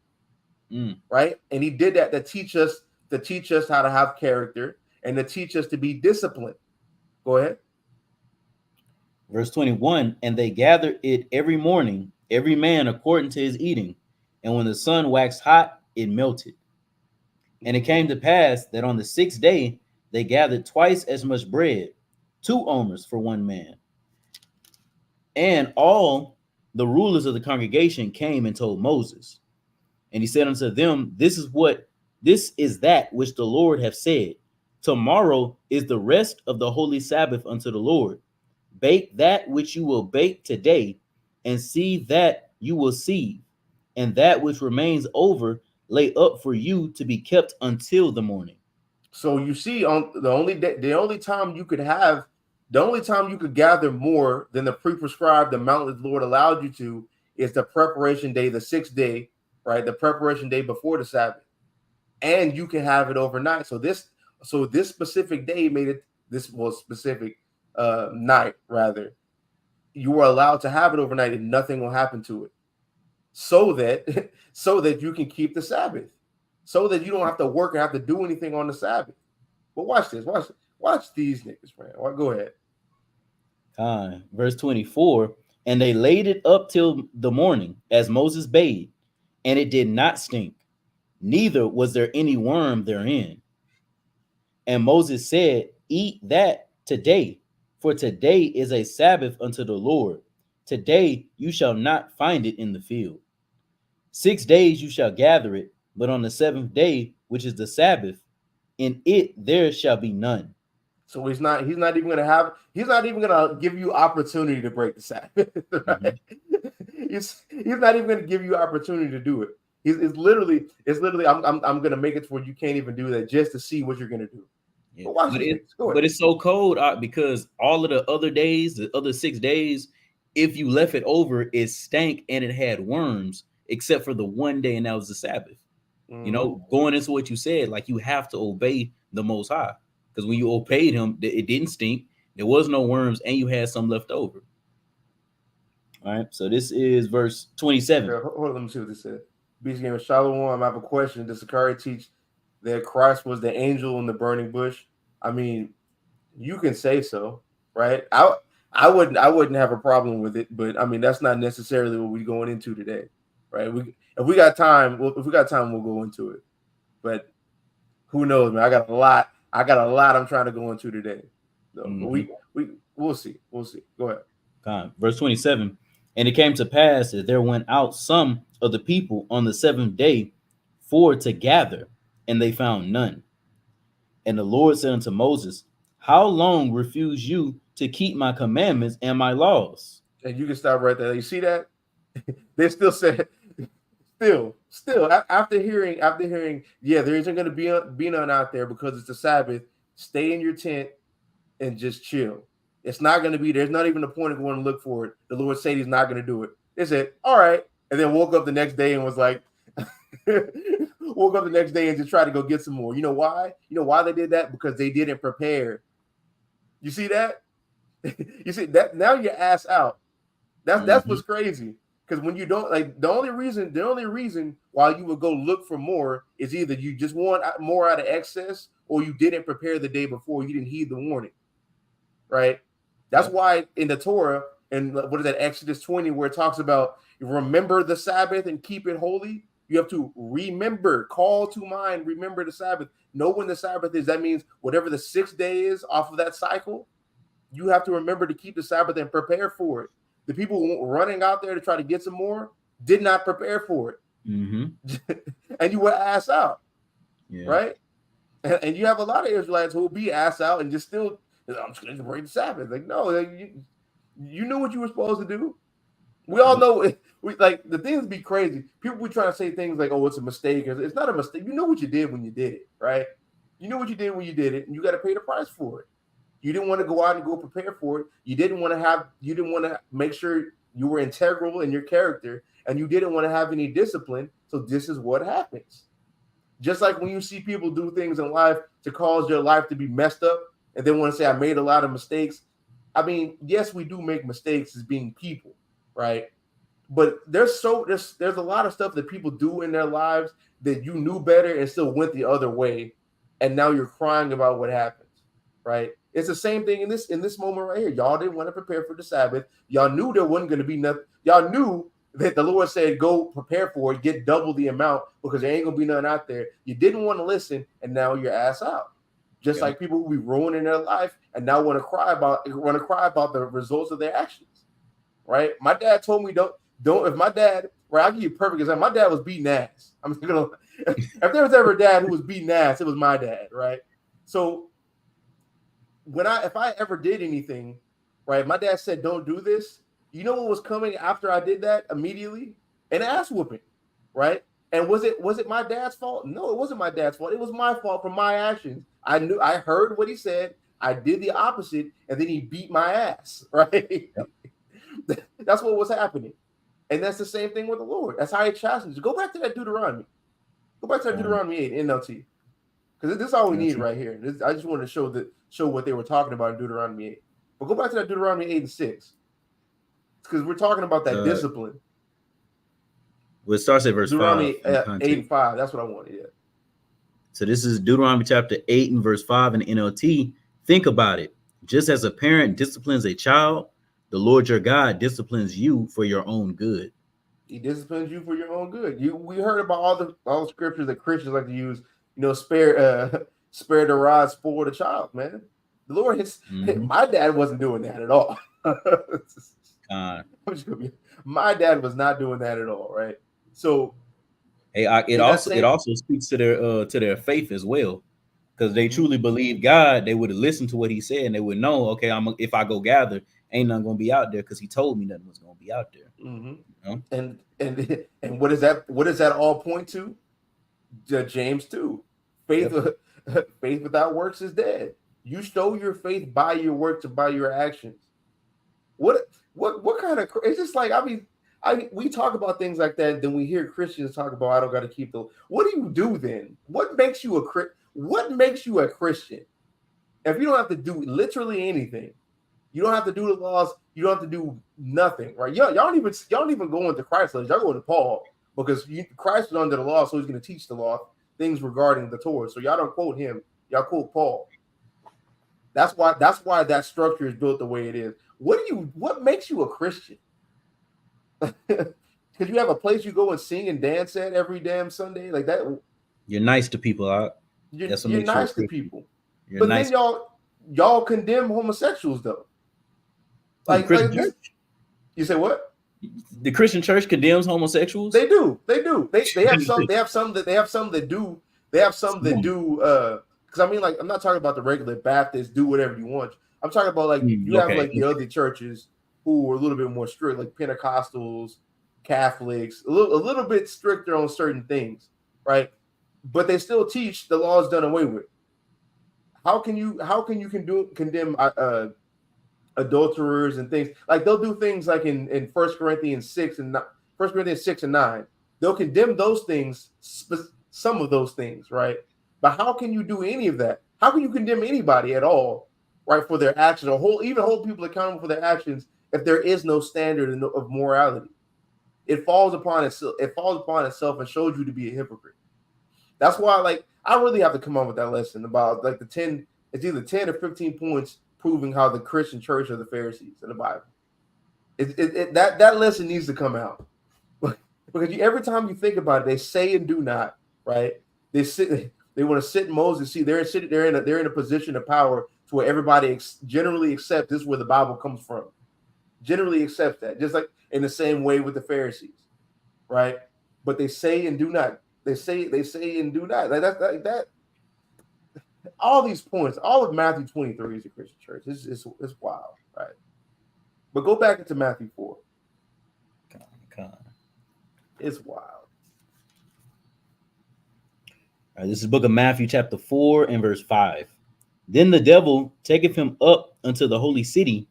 Right? And he did that to teach us how to have character and to teach us to be disciplined. Go ahead.
Verse 21, and they gathered it every morning, every man according to his eating. And when the sun waxed hot, it melted. And it came to pass that on the 6th day, they gathered twice as much bread, 2 omers for one man. And all the rulers of the congregation came and told Moses. And he said unto them, this is that which the Lord hath said. Tomorrow is the rest of the holy Sabbath unto the Lord. Bake that which you will bake today, and see that you will see, and that which remains over lay up for you to be kept until the morning.
So you see, on the only time you could gather more than the pre-prescribed amount that the Lord allowed you to is the preparation day, the 6th day, right? The preparation day before the Sabbath, and you can have it overnight. So this specific day made it specific night rather. You were allowed to have it overnight, and nothing will happen to it, so that you can keep the Sabbath, so that you don't have to work and have to do anything on the Sabbath. But watch this. Watch these niggas, man. Go ahead.
Verse 24, and they laid it up till the morning, as Moses bade, and it did not stink, neither was there any worm therein. And Moses said, eat that today, for today is a Sabbath unto the Lord. Today you shall not find it in the field. 6 days you shall gather it, but on the 7th day, which is the Sabbath, in it there shall be none.
So he's not even gonna give you opportunity to break the Sabbath, right? He's not even gonna give you opportunity to do it. It's literally I'm gonna make it to where you can't even do that just to see what you're gonna do.
Yeah. But it's so cold because all of the other days, the other 6 days, if you left it over, it stank and it had worms, except for the one day, and that was the Sabbath. Going into what you said, like you have to obey the Most High, because when you obeyed him, it didn't stink, there was no worms, and you had some left over. All right, so this is verse 27.
Okay, hold on, let me see what this said. Beast Game of Shalom. I have a question. Does Sakari teach that Christ was the angel in the burning bush? I mean, you can say so, right? I wouldn't have a problem with it, but I mean that's not necessarily what we're going into today, right? If we got time, we'll go into it. But who knows, man? I got a lot I'm trying to go into today. No, but
Mm-hmm.
we'll see. We'll see. Go ahead.
Verse 27. And it came to pass that there went out some of the people on the seventh day for to gather, and they found none. And the Lord said unto Moses, how long refuse you to keep my commandments and my laws?
And you can stop right there. You see that? They still said, after hearing, yeah, there isn't going to be none out there because it's the Sabbath. Stay in your tent and just chill. It's not going to be. There's not even a point of going to look for it. The Lord said He's not going to do it. They said, all right, and then woke up the next day and was like, woke up the next day and just tried to go get some more. You know why? You know why they did that? Because they didn't prepare. You see that? You see that? Now you're ass out. That's what's crazy. Because when you don't like the only reason why you would go look for more is either you just want more out of excess or you didn't prepare the day before, you didn't heed the warning, right? That's why in the Torah, and what is that, Exodus 20, where it talks about remember the Sabbath and keep it holy. You have to remember, call to mind, remember the Sabbath. Know when the Sabbath is. That means whatever the 6th day is off of that cycle, you have to remember to keep the Sabbath and prepare for it. The people running out there to try to get some more did not prepare for it. And you were ass out, right? And you have a lot of Israelites who will be ass out and just still, I'm just going to break the Sabbath. Like, no, you knew what you were supposed to do. We all know, like, the things be crazy. People be trying to say things like, oh, it's a mistake. It's not a mistake. You know what you did when you did it, right? You know what you did when you did it, and you got to pay the price for it. You didn't want to go out and go prepare for it. You didn't want to make sure you were integral in your character, and you didn't want to have any discipline. So this is what happens. Just like when you see people do things in life to cause your life to be messed up, and they want to say, I made a lot of mistakes. I mean, yes, we do make mistakes as being people, right? But there's a lot of stuff that people do in their lives that you knew better and still went the other way, and now you're crying about what happens, right? It's the same thing in this moment right here. Y'all didn't want to prepare for the Sabbath. Y'all knew there wasn't going to be nothing. Y'all knew that the Lord said, go prepare for it, get double the amount because there ain't going to be nothing out there. You didn't want to listen, and now you're ass out. Just like people who be ruining their life and now want to cry about the results of their actions, right? My dad told me don't. If my dad, right, I'll give you a perfect example. My dad was beating ass. I'm gonna, if there was ever a dad who was beating ass, it was my dad, right? So if I ever did anything, right, my dad said, don't do this. You know what was coming after I did that immediately? An ass whooping, right? And was it my dad's fault? No, it wasn't my dad's fault. It was my fault for my actions. I heard what he said. I did the opposite, and then he beat my ass, right? That's what was happening. And that's the same thing with the Lord. That's how he chastened. Go back to that Deuteronomy. Go back to that Deuteronomy 8 NLT. Because this is all we need right here. I just wanted to show what they were talking about in Deuteronomy 8. But go back to that Deuteronomy 8 and 6. Because we're talking about that discipline.
Well, it starts at verse
Deuteronomy
5.
8 and 5. That's what I wanted, yeah.
So this is Deuteronomy chapter 8 and verse 5 in the NLT. Think about it. Just as a parent disciplines a child, the Lord your God disciplines you for your own good.
He disciplines you for your own good. We heard about all the scriptures that Christians like to use. Spare the rod, spoil the child, man. The Lord my dad wasn't doing that at all. My dad was not doing that at all, right? So
it also speaks to their faith as well. Because they truly believe God, they would have listened to what he said and they would know, okay, if I go gather, ain't nothing gonna be out there because he told me nothing was gonna be out there.
And what does that all point to? James 2. Faith without works is dead. You show your faith by your works and by your actions. What kind of, it's just like, we talk about things like that, then we hear Christians talk about I don't got to keep the. What do you do then? What makes you a Christian? If you don't have to do literally anything, you don't have to do the laws, you don't have to do nothing, right? Y'all don't even go into Christ. Y'all go into Paul because Christ was under the law, so he's going to teach the law things regarding the Torah. So y'all don't quote him, y'all quote Paul. That's why that structure is built the way it is. what makes you a Christian? Because you have a place you go and sing and dance at every damn Sunday, like that.
You're nice to people. That's what
You're
makes you a
nice to
Christian.
people,
You're
but then
nice.
y'all condemn homosexuals though.
Who, the Christian
This.
church?
You say what?
The Christian church condemns homosexuals.
They do. They have some. They have some that do. They have some that do. Because I mean, like, I'm not talking about the regular Baptists do whatever you want. I'm talking about like you have
Okay.
like the other churches who are a little bit more strict, like Pentecostals, Catholics, a little bit stricter on certain things, right? But they still teach the law is done away with. How can you condemn adulterers and things? Like they'll do things like in 1 Corinthians 6 and 9. They'll condemn those things, some of those things, right? But how can you do any of that? How can you condemn anybody at all, right, for their actions, or even hold people accountable for their actions if there is no standard of morality? It falls upon itself. It falls upon itself and shows you to be a hypocrite. That's why, like, I really have to come up with that lesson about like the 10. It's either 10 or 15 points proving how the Christian church are the Pharisees in the Bible. That lesson needs to come out because every time you think about it, they say and do not, right? They want to sit in Moses' seat. They're in a position of power to where everybody generally accepts this is where the Bible comes from. Generally accepts that, just like in the same way with the Pharisees, right? But they say and do not. They say and do not. Like that. All these points, all of Matthew 23 is a Christian church. It's wild, right? But go back into Matthew 4. It's wild.
All right, this is the book of Matthew, chapter 4, and verse 5. Then the devil taketh him up unto the holy city,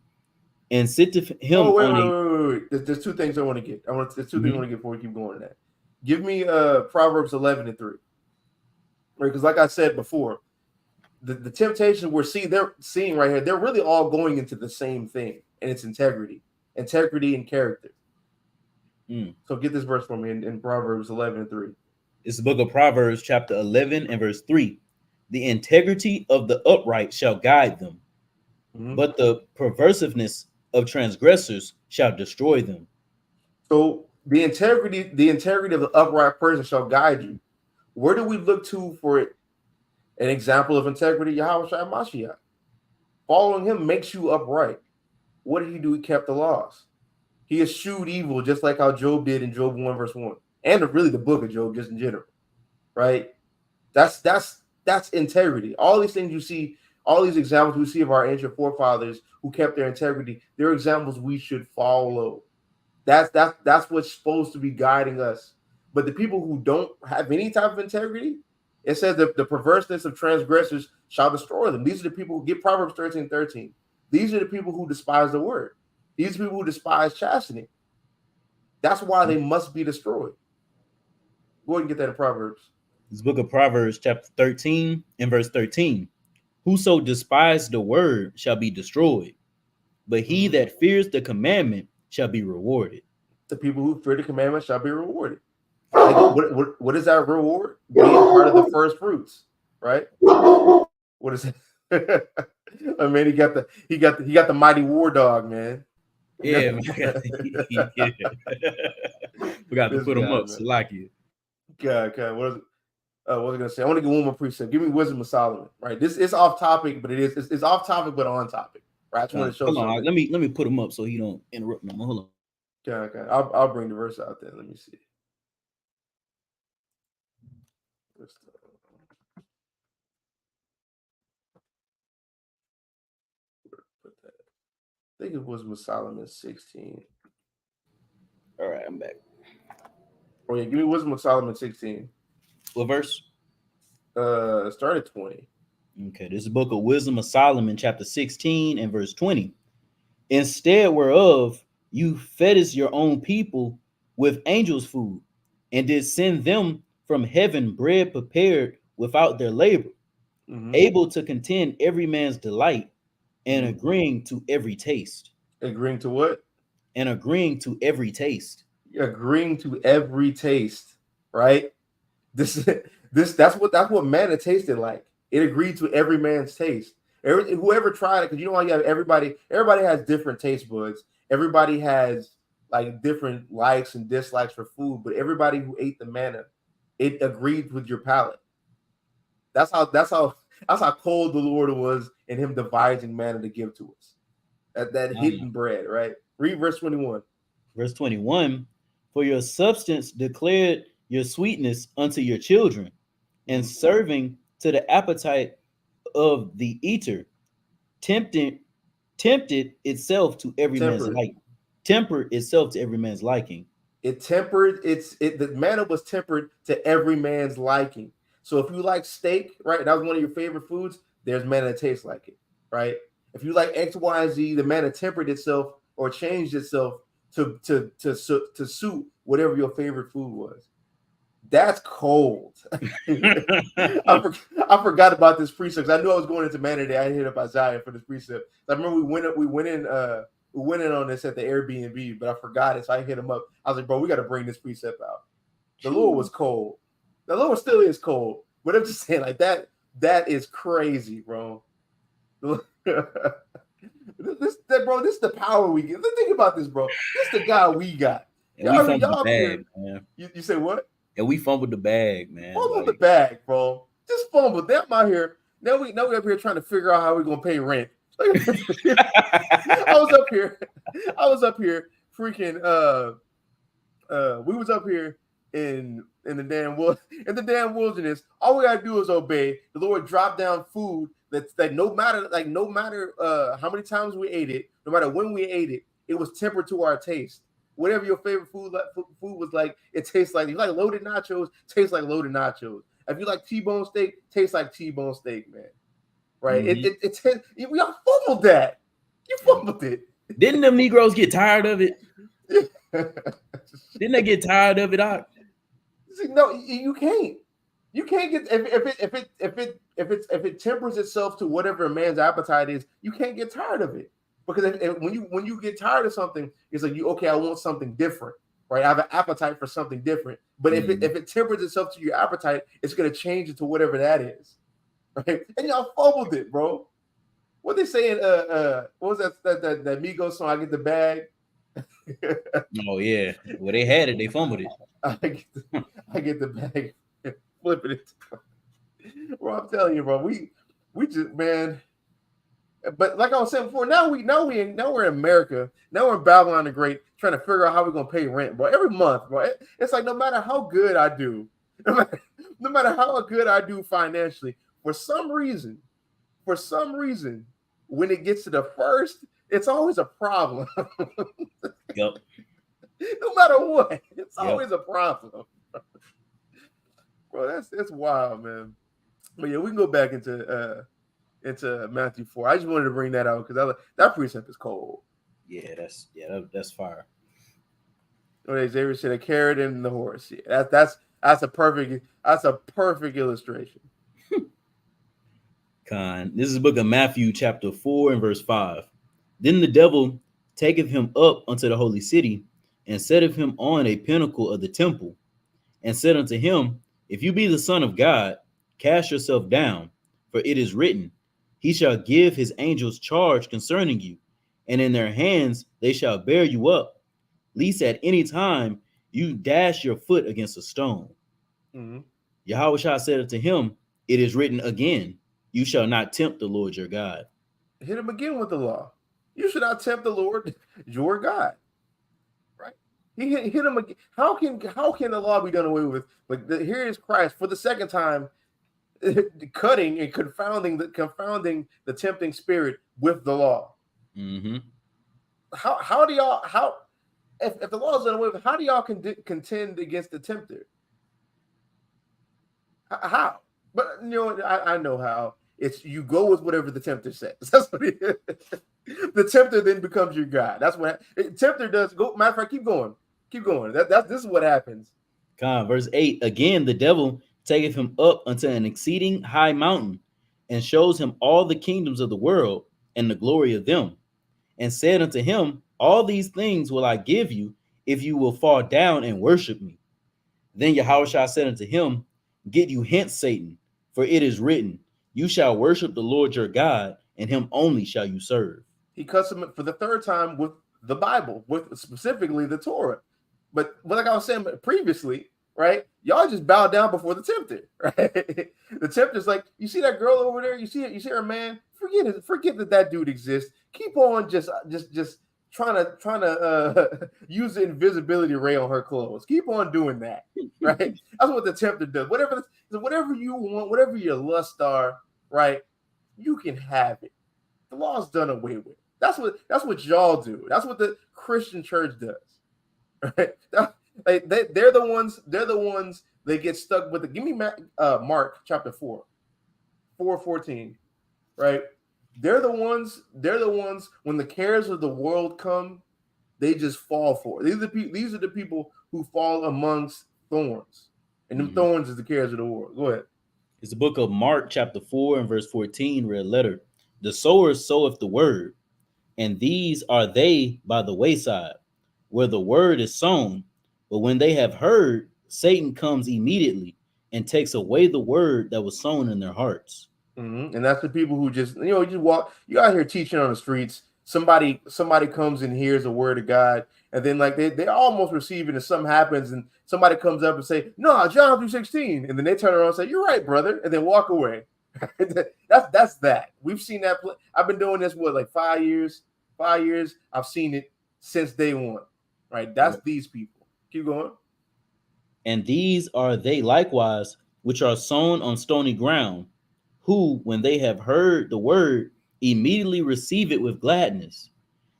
and sitteth him
wait. There's two things I want to get. There's two things I want to get before we keep going to that. Give me Proverbs 11 and 3. Right, because like I said before, the temptation they're seeing right here, they're really all going into the same thing, and it's integrity and character. So get this verse for me in Proverbs 11 and 3.
It's the book of Proverbs, chapter 11 and verse 3. The integrity of the upright shall guide them, but the perversiveness of transgressors shall destroy them.
So the integrity of the upright person shall guide you. Where do we look to for it? An example of integrity, Yahweh Shai Mashiach. Following him makes you upright. What did he do? He kept the laws. He eschewed evil, just like how Job did in Job 1 verse 1. And really the book of Job, just in general. Right? That's integrity. All these things you see, all these examples we see of our ancient forefathers who kept their integrity, they're examples we should follow. That's what's supposed to be guiding us. But the people who don't have any type of integrity, it says that the perverseness of transgressors shall destroy them. These are the people who get Proverbs 13:13. These are the people who despise the word. These are people who despise chastening. That's why they must be destroyed. Go ahead and get that in Proverbs.
This book of Proverbs, chapter 13 and verse 13. Whoso despised the word shall be destroyed, but he that fears the commandment shall be rewarded.
The people who fear the commandment shall be rewarded. Like, what is that reward? Being part of the first fruits, right? What is it? I mean, he got the mighty war dog, man.
Yeah, man. We got to put him up. Salakia.
God. What was I gonna say? I want to get one more precept. Give me wisdom of Solomon. Right. This is off topic, but it's off topic but on topic. Right. I just want to show.
Hold on. Let me put him up so he don't interrupt no more. Hold on.
Okay. I'll bring the verse out there. Let me see. I think it was with Solomon 16.
All right, I'm back.
Oh yeah, give me wisdom of Solomon 16.
What verse?
Start at 20.
Okay, this is the book of Wisdom of Solomon, chapter 16 and verse 20. Instead whereof you fettest your own people with angels' food, and did send them from heaven bread prepared without their labor, able to contend every man's delight, and agreeing to every taste.
Agreeing to what?
And agreeing to every taste.
Agreeing to every taste, right? That's what manna tasted like. It agreed to every man's taste. Whoever tried it, because you know how you have everybody has different taste buds. Everybody has like different likes and dislikes for food, but everybody who ate the manna, it agreed with your palate. That's how cold the Lord was in him devising manna to give to us. That hidden bread, right? Read verse 21.
Verse 21, for your substance declared your sweetness unto your children, and
Mhm.
serving to the appetite of the eater, tempting tempted itself to every man's
Tempered.
like tempered itself to every man's liking.
The manna was tempered to every man's liking. So if you like steak, right, that was one of your favorite foods, there's manna that tastes like it, right? If you like X, Y, and Z, the manna tempered itself or changed itself to suit whatever your favorite food was. That's cold. I forgot about this precept. I knew I was going into manna today. I hit up Isaiah for this precept. I remember we went in on this at the Airbnb, but I forgot it. So I hit him up. I was like, bro, we got to bring this precept out. The Lord was cold. The Lord still is cold. But I'm just saying, like that is crazy, bro. This is the power we get. Let's think about this, bro. This is the God we got.
And we fumbled
Y'all
the
up here.
bag, man.
You say what?
And we fumbled the bag, man.
Fumble the
Like,
bag, bro. Just fumble them out here. Now we up here trying to figure out how we're gonna pay rent. I was up here. I was up here freaking we was up here in the damn wilderness. All we gotta do is obey. The Lord dropped down food that no matter how many times we ate it, no matter when we ate it, it was tempered to our taste. Whatever your favorite food was like, it tastes like. If you like loaded nachos, tastes like loaded nachos. If you like T-bone steak, tastes like T-bone steak, man. Right? We all fumbled that. You fumbled it.
Didn't them Negroes get tired of it? Didn't they get tired of it?
No, you can't. You can't get if it tempers itself to whatever a man's appetite is. You can't get tired of it because when you get tired of something, it's like I want something different, right? I have an appetite for something different. But if it tempers itself to your appetite, it's gonna change it to whatever that is, right? And y'all fumbled it, bro. What they saying? What was that Migos song? I get the bag.
Oh yeah, well they had it, they fumbled it.
I get the bag, flipping it. Bro, I'm telling you, bro, we just man. But like I was saying before, now we're in America. Now we're in Babylon the Great, trying to figure out how we're gonna pay rent, bro. Every month, bro. It's like no matter how good I do, no matter how good I do financially, for some reason, when it gets to the first, it's always a problem.
Yep.
No matter what, it's always a problem. Bro, that's wild, man. But yeah, we can go back into Matthew 4. I just wanted to bring that out because that precept is cold.
Yeah, that's fire.
Okay, Xavier said a carrot and the horse. Yeah, that's a perfect illustration.
This is the book of Matthew, chapter 4 and verse 5. Then the devil taketh him up unto the holy city, and setteth him on a pinnacle of the temple, and said unto him, If you be the Son of God, cast yourself down, for it is written, He shall give his angels charge concerning you, and in their hands they shall bear you up, lest at any time you dash your foot against a stone.
Mm-hmm.
Yahweh said unto him, It is written again, You shall not tempt the Lord your God.
Hit him again with the law. You should not tempt the Lord your God. Right? He hit him again. How can the law be done away with? But here is Christ for the second time, cutting and confounding the tempting spirit with the law.
Mm-hmm.
How do y'all if the law is done away with, how do y'all contend against the tempter? How? But you know, I know how. It's you go with whatever the tempter says. That's what it is. The tempter then becomes your God. That's what tempter does. Go. Matter of fact, keep going. This is what happens.
Verse 8. Again, the devil taketh him up unto an exceeding high mountain, and shows him all the kingdoms of the world and the glory of them, and said unto him, All these things will I give you, if you will fall down and worship me. Then Yahushua said unto him, Get you hence, Satan, for it is written, You shall worship the Lord your God, and him only shall you serve.
He cuts him for the third time with the Bible, with specifically the Torah. But like I was saying previously, right? Y'all just bow down before the tempter, right? The tempter's like, you see that girl over there? You see it? You see her man? Forget it. Forget that dude exists. Keep on just trying to use the invisibility ray on her clothes. Keep on doing that, right? That's what the tempter does. Whatever you want, whatever your lusts are, right? You can have it. The law's done away with. That's what y'all do. That's what the Christian church does. Right? They're the ones they get stuck with. Give me Mark chapter 4:14, right? They're the ones when the cares of the world come, they just fall for it. These are the people who fall amongst thorns. And them thorns is the cares of the world. Go ahead.
It's the book of Mark, chapter 4, and verse 14, red letter. The sower soweth the word, and these are they by the wayside, where the word is sown. But when they have heard, Satan comes immediately and takes away the word that was sown in their hearts.
And that's the people who just, you walk, you're out here teaching on the streets. Somebody comes and hears a word of God, and then like they almost receive it, and something happens, and somebody comes up and say, "No, John 3:16," and then they turn around and say, "You're right, brother," and then walk away. that's that. We've seen that. I've been doing this like 5 years. 5 years. I've seen it since day one. Right. That's these people. Keep going.
And these are they likewise, which are sown on stony ground, who, when they have heard the word, immediately receive it with gladness,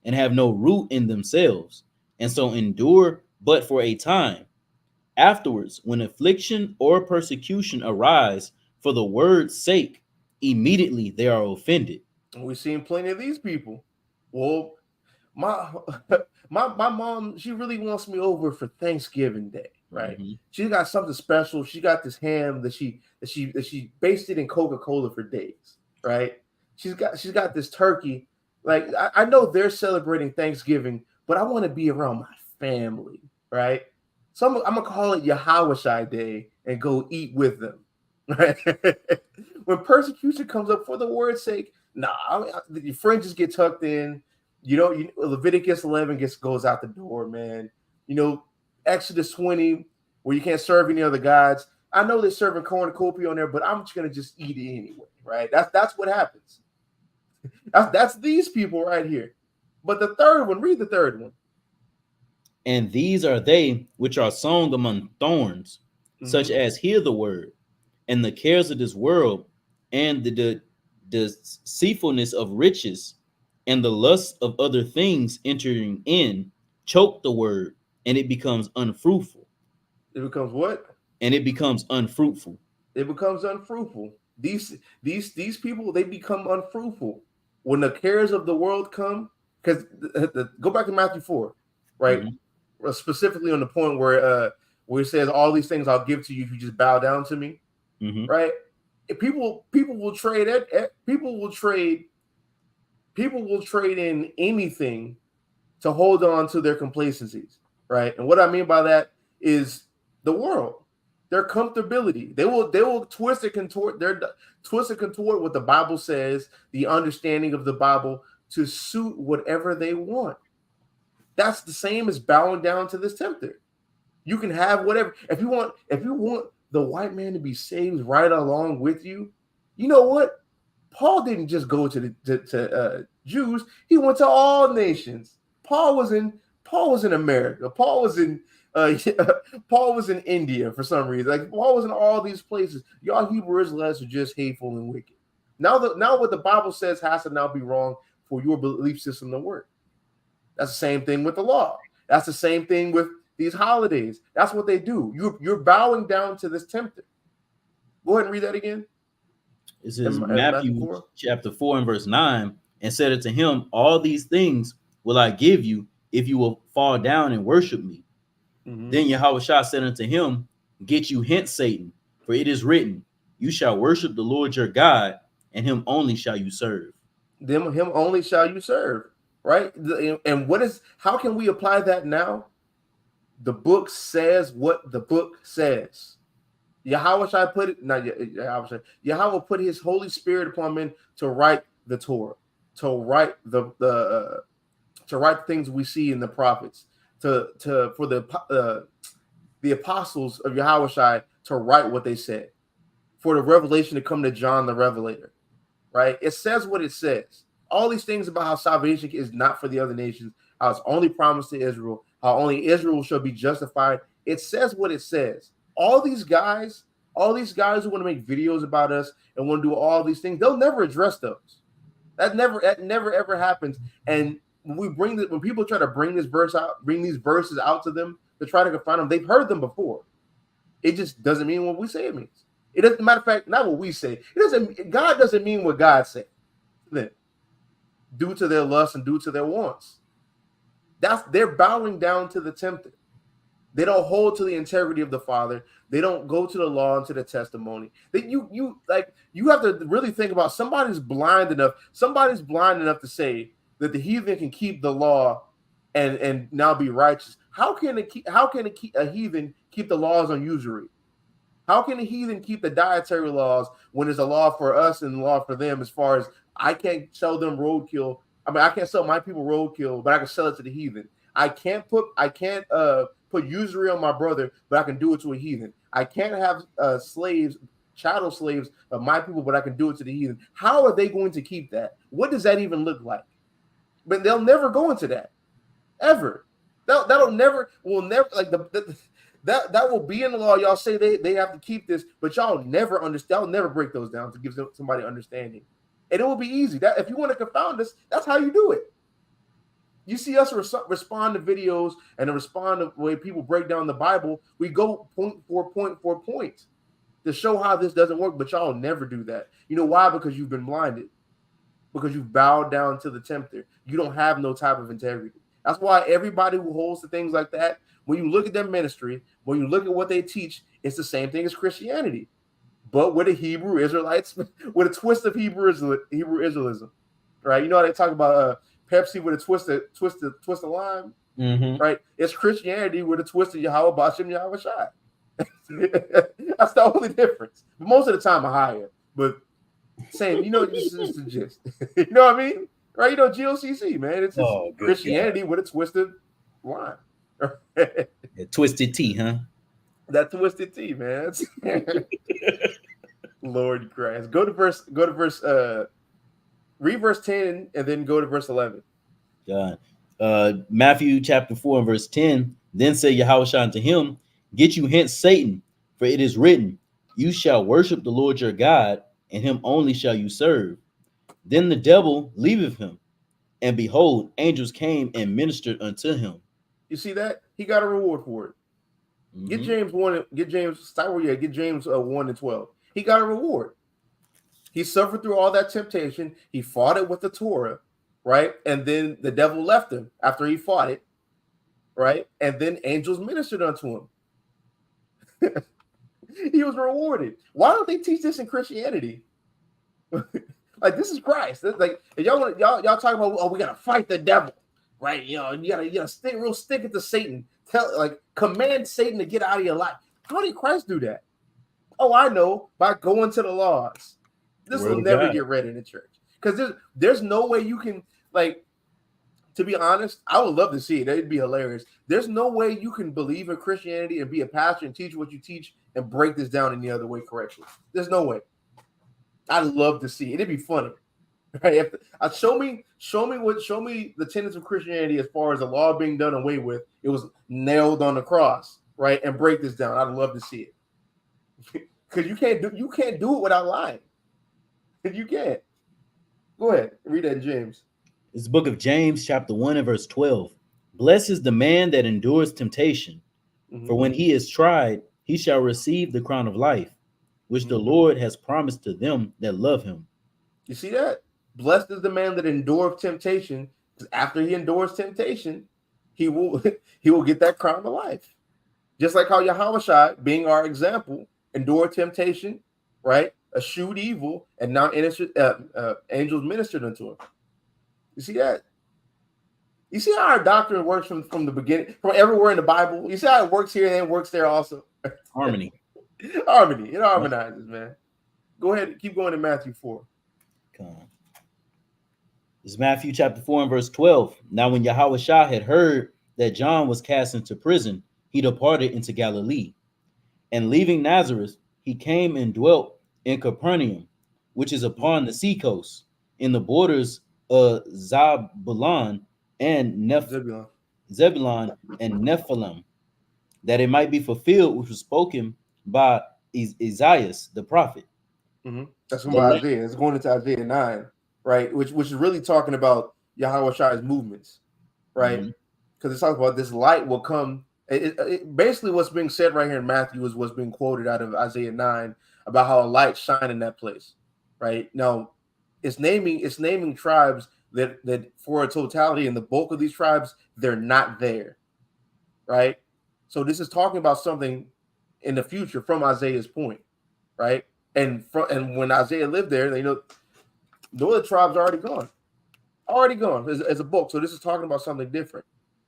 and have no root in themselves, and so endure but for a time. Afterwards, when affliction or persecution arise for the word's sake, immediately they are offended.
We've seen plenty of these people. Well, my my mom, she really wants me over for Thanksgiving Day, right? She got something special. She got this ham that she basted in Coca-Cola for days, right? She's got this turkey. Like I know they're celebrating Thanksgiving, but I want to be around my family, right? So I'm gonna call it Yahweh Day and go eat with them, right? When persecution comes up for the word's sake, your fringes get tucked in. Leviticus 11 goes out the door, man. Exodus 20, where you can't serve any other gods. I know they're serving cornucopia on there, but I'm just gonna just eat it anyway, right? That's what happens. That's these people right here. But the third one, read the third one.
And these are they which are sown among thorns, such as hear the word, and the cares of this world, and the deceitfulness of riches, and the lust of other things entering in, choke the word, and it becomes unfruitful.
It becomes what?
And it becomes unfruitful.
It becomes unfruitful. These people, they become unfruitful when the cares of the world come. Because go back to Matthew 4, right? Specifically on the point where it says, "All these things I'll give to you if you just bow down to me," right? People will trade it. People will trade in anything to hold on to their complacencies, right? And what I mean by that is the world, their comfortability. They will twist and contort what the Bible says, the understanding of the Bible, to suit whatever they want. That's the same as bowing down to this tempter. You can have whatever. If you want the white man to be saved right along with you, you know what? Paul didn't just go to Jews. He went to all nations. Paul was in America. Paul was in India for some reason. Like Paul was in all these places. Y'all Hebrew Israelites are just hateful and wicked. Now what the Bible says has to now be wrong for your belief system to work. That's the same thing with the law. That's the same thing with these holidays. That's what they do. You're bowing down to this tempter. Go ahead and read that again.
It says Matthew chapter 4 and verse 9, and said unto him, "All these things will I give you if you will fall down and worship me." Then Yahweh said unto him, "Get you hence, Satan, for it is written, you shall worship the Lord your God, and him only shall you serve."
Him only shall you serve, right? And how can we apply that now? The book says what the book says. Yahweh put his Holy Spirit upon men to write the Torah, to write to write things we see in the prophets, for the apostles of Yahushua to write what they said, for the revelation to come to John the Revelator, right? It says what it says. All these things about how salvation is not for the other nations, how it's only promised to Israel, how only Israel shall be justified. It says what it says. All these guys who want to make videos about us and want to do all these things, they'll never address those. That never ever happens. And when people try to bring these verses out to them to try to confine them, they've heard them before. It just doesn't mean what we say it means. It doesn't. Matter of fact, not what we say. It doesn't. God doesn't mean what God said. Then, due to their lust and due to their wants, they're bowing down to the tempter. They don't hold to the integrity of the Father. They don't go to the law and to the testimony. That you have to really think about. Somebody's blind enough to say that the heathen can keep the law and now be righteous. How can a heathen keep the laws on usury? How can a heathen keep the dietary laws when there's a law for us and a law for them? As far as I can't sell them roadkill. I mean, I can't sell my people roadkill, but I can sell it to the heathen. I can't put usury on my brother, but I can do it to a heathen. I can't have slaves, chattel slaves of my people, but I can do it to the heathen. How are they going to keep that? What does that even look like? But they'll never go into that ever. Will never like that will be in the law. Y'all say they have to keep this, but y'all never understand. Y'all never break those down to give somebody understanding. And it will be easy. That if you want to confound us, that's how you do it. You see us respond to videos and to respond to the way people break down the Bible. We go point for point to show how this doesn't work, but y'all never do that. You know why? Because you've been blinded. Because you've bowed down to the tempter. You don't have no type of integrity. That's why everybody who holds to things like that, when you look at their ministry, when you look at what they teach, it's the same thing as Christianity, but with a Hebrew Israelites, with a twist of Hebrew Israelism, right? You know how they talk about Pepsi with a twist of lime, right? It's Christianity with a twist of Yahweh Bashem Yahweh Shai. That's the only difference. But most of the time, are higher, but same. You know, this is the gist. You know what I mean? Right? You know, GOCC, man. It's Christianity with a twisted line.
Twisted T, huh?
That twisted T, man. Lord Christ. Go to verse. Read verse 10 and then go to verse 11.
Matthew chapter 4 and verse 10. Then said Yahushua unto him, Get you hence, Satan, for it is written, You shall worship the Lord your God, and him only shall you serve. Then the devil leaveth him, and behold, angels came and ministered unto him.
You see that? He got a reward for it. Get James 1. Get James 1 and 12. He got a reward. He suffered through all that temptation. He fought it with the Torah, right? And then the devil left him after he fought it, right? And then angels ministered unto him. He was rewarded. Why don't they teach this in Christianity? Like, this is Christ. Like, if y'all talking about, we gotta fight the devil, right? You know, you gotta stick it to Satan. Command Satan to get out of your life. How did Christ do that? Oh, I know, by going to the laws. This will never get read in the church, because there's no way you can, like, to be honest, I would love to see it. It'd be hilarious. There's no way you can believe in Christianity and be a pastor and teach what you teach and break this down any other way correctly. There's no way. I'd love to see it. It'd be funny, right? Show me the tenets of Christianity as far as the law being done away with. It was nailed on the cross, right? And break this down. I'd love to see it, because you can't do it without lying. You can't. Go ahead, read that in James.
It's the book of James, chapter 1 and verse 12. Blessed is the man that endures temptation, for when he is tried, he shall receive the crown of life, which the Lord has promised to them that love him.
You see that? Blessed is the man that endures temptation, because after he endures temptation, he will get that crown of life. Just like how Yahushua, being our example, endured temptation, right? Eschewed evil, and now angels ministered unto him. You see that? You see how our doctrine works from the beginning, from everywhere in the Bible? You see how it works here and then works there also?
Harmony.
Harmony. It harmonizes, man. Go ahead. Keep going to Matthew 4.
Come on. It's Matthew chapter 4 and verse 12. Now, when Yahweh Shah had heard that John was cast into prison, he departed into Galilee. And leaving Nazareth, he came and dwelt in Capernaum, which is upon the seacoast, in the borders of Zabulon and
Zebulon.
Zebulon and Nephilim, that it might be fulfilled which was spoken by Isaiah the prophet.
That's from
The land,
Isaiah. It's going into Isaiah 9, right? Which is really talking about Yahweh Shai's movements, right?
Mhm.
Because it talks about this light will come. Basically, what's being said right here in Matthew is what's being quoted out of Isaiah 9 about how a light shine in that place, right? Now, it's naming tribes that for a totality, and the bulk of these tribes, they're not there, right? So this is talking about something in the future from Isaiah's point, right? And when Isaiah lived there, the other tribes are already gone as a book. So this is talking about something different.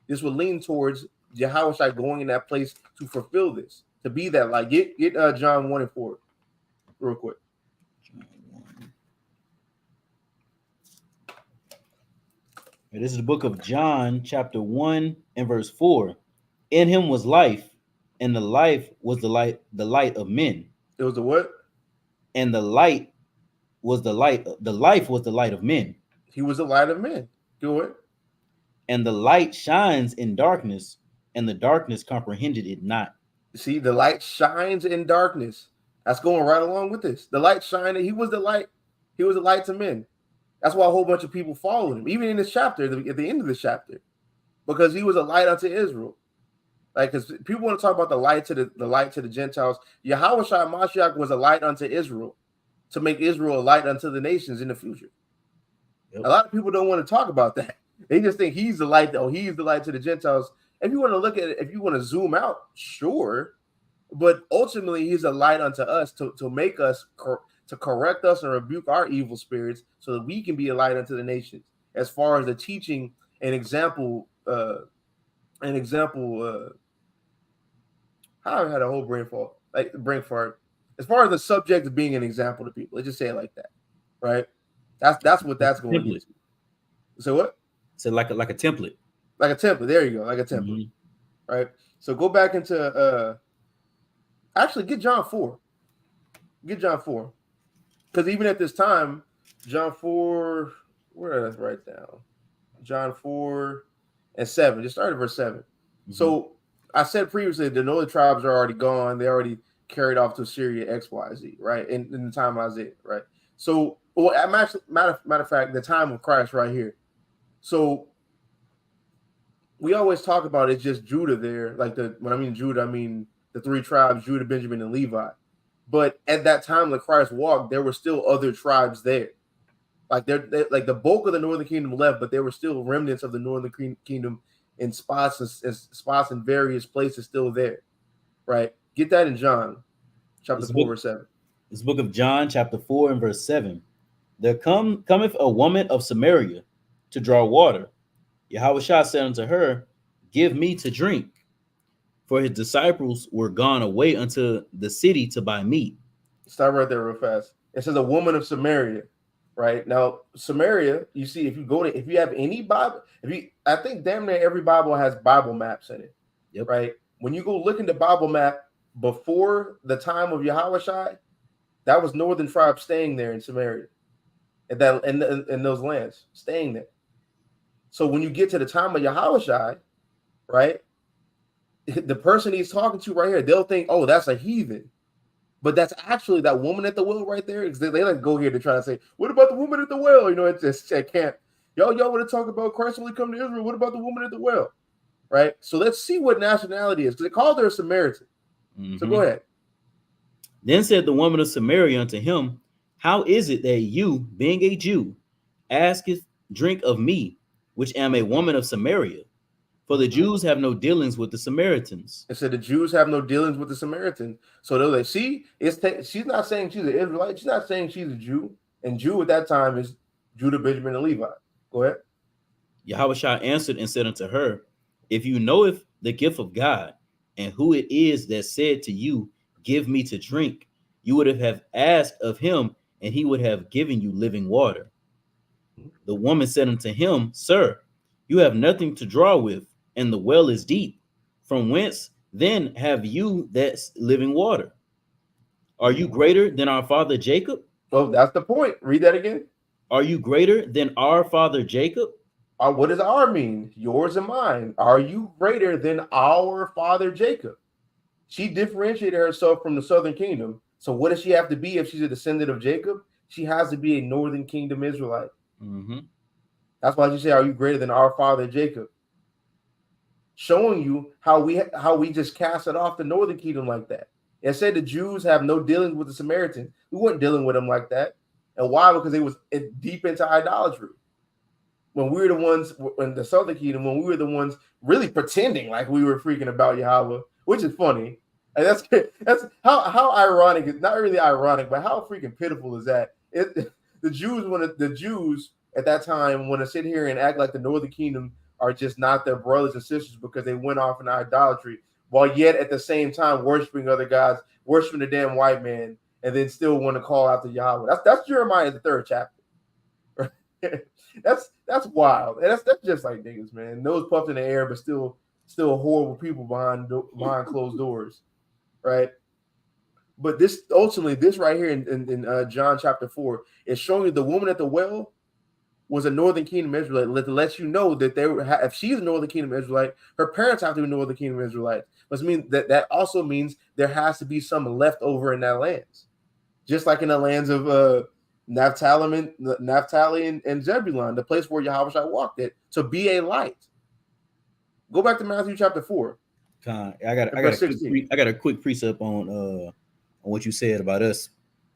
This would lean towards Yahweh going in that place to fulfill this, to be that light. Get John 1 and 4 real quick.
This is the book of John, chapter 1 and verse 4. In him was life, and the life was the light of men.
It was the what?
And the light was the life was the light of men.
He was the light of men. Do it.
And the light shines in darkness, and the darkness comprehended it not.
See, the light shines in darkness. That's going right along with this. The light shining. He was the light. He was the light to men. That's why a whole bunch of people followed him, even in this chapter, at the end of this chapter, because he was a light unto Israel. Like, because people want to talk about the light to the Gentiles. Yahweh Shai Mashiach was a light unto Israel, to make Israel a light unto the nations in the future. Yep. A lot of people don't want to talk about that. They just think he's the light. Oh, he's the light to the Gentiles. If you want to look at it, if you want to zoom out, sure, but ultimately he's a light unto us to make us to correct us and rebuke our evil spirits, so that we can be a light unto the nations. As far as the teaching and example, I had a whole brain fart. As far as the subject of being an example to people, let's just say it like that, right? That's what that's going into. So what?
So like a template.
Like a template. There you go. Like a template. Mm-hmm. Right. So go back into actually get John 4. Get John 4. Because even at this time, John 4, where did I write down? John 4 and 7. Just start at verse 7. Mm-hmm. So I said previously the northern tribes are already gone. They already carried off to Syria, XYZ, right? In the time of Isaiah, right? So, well, matter of fact, the time of Christ right here. So we always talk about it's just Judah there. Like when I mean Judah, I mean the three tribes, Judah, Benjamin, and Levi. But at that time that Christ walked, there were still other tribes there. Like they're like the bulk of the northern kingdom left, but there were still remnants of the northern kingdom in spots in various places still there. Right? Get that in John chapter 4, verse 7.
This book of John, chapter 4 and verse 7. There cometh a woman of Samaria to draw water. Yahweh Shah said unto her, give me to drink. For his disciples were gone away unto the city to buy meat.
Stop right there real fast. It says a woman of Samaria, right? Now, Samaria, you see, if you have any Bible, I think damn near every Bible has Bible maps in it.
Yep.
Right? When you go look in the Bible map before the time of Yahweh Shai, that was northern tribes staying there in Samaria. In those lands, staying there. So when you get to the time of Yahweh Shai, right? The person he's talking to right here, they'll think, oh, that's a heathen. But that's actually that woman at the well right there. Because they like go here to try to say, what about the woman at the well? You know, it's just I can't. Y'all want to talk about Christ when he come to Israel. What about the woman at the well? Right? So let's see what nationality is. Because they called her a Samaritan. Mm-hmm. So go ahead.
Then said the woman of Samaria unto him, how is it that you, being a Jew, asketh drink of me, which am a woman of Samaria? For the Jews have no dealings with the Samaritans.
It said the Jews have no dealings with the Samaritans. So they're like, see, she's not saying she's an Israelite. She's not saying she's a Jew. And Jew at that time is Judah, Benjamin, and Levi. Go ahead.
Yahweh Shah answered and said unto her, if you knoweth the gift of God, and who it is that said to you, give me to drink, you would have asked of him, and he would have given you living water. The woman said unto him, Sir, you have nothing to draw with, and the well is deep. From whence then have you that living water? Are you
Mhm.
greater than our father Jacob?
Well, that's the point. Read that again.
Are you greater than our father Jacob?
What does our mean? Yours and mine. Are you greater than our father Jacob? She differentiated herself from the southern kingdom. So what does she have to be if she's a descendant of Jacob? She has to be a northern kingdom Israelite.
Mm-hmm.
That's why she say, "Are you greater than our father Jacob?" Showing you how we just casted off the northern kingdom like that. And said the Jews have no dealings with the Samaritans. We weren't dealing with them like that. And why? Because they was deep into idolatry. When we were the ones in the southern kingdom, when we were the ones really pretending like we were freaking about Yahweh, which is funny. And that's how ironic. It's not really ironic, but how freaking pitiful is that? The Jews at that time want to sit here and act like the northern kingdom are just not their brothers and sisters because they went off in idolatry, while yet at the same time worshiping other gods, worshiping the damn white man, and then still want to call out to Yahweh. That's Jeremiah the 3rd chapter. That's wild. And that's just like niggas, man. Nose puffed in the air, but still horrible people behind closed doors, right? But this ultimately, this right here in John chapter 4 is showing you the woman at the well was a Northern Kingdom Israelite. To let you know that if she's a Northern Kingdom Israelite, her parents have to be Northern Kingdom Israelites. Must mean that also means there has to be some left over in that lands, just like in the lands of Naphtali and Zebulun, the place where Yahweh walked it, to be a light. Go back to Matthew chapter 4.
I
Verse 16.
got a quick precept on what you said about us,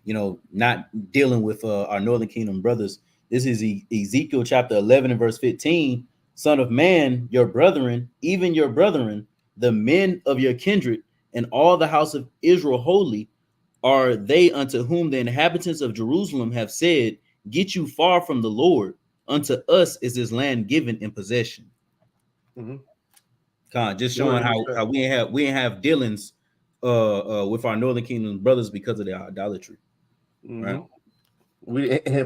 not dealing with our Northern Kingdom brothers. This is Ezekiel chapter 11 and verse 15. Son of man, your brethren, even your brethren, the men of your kindred, and all the house of Israel holy, are they unto whom the inhabitants of Jerusalem have said, Get you far from the Lord. Unto us is this land given in possession.
Mm-hmm.
Just showing how we ain't have dealings with our Northern Kingdom brothers because of their idolatry.
Mm-hmm.
Right.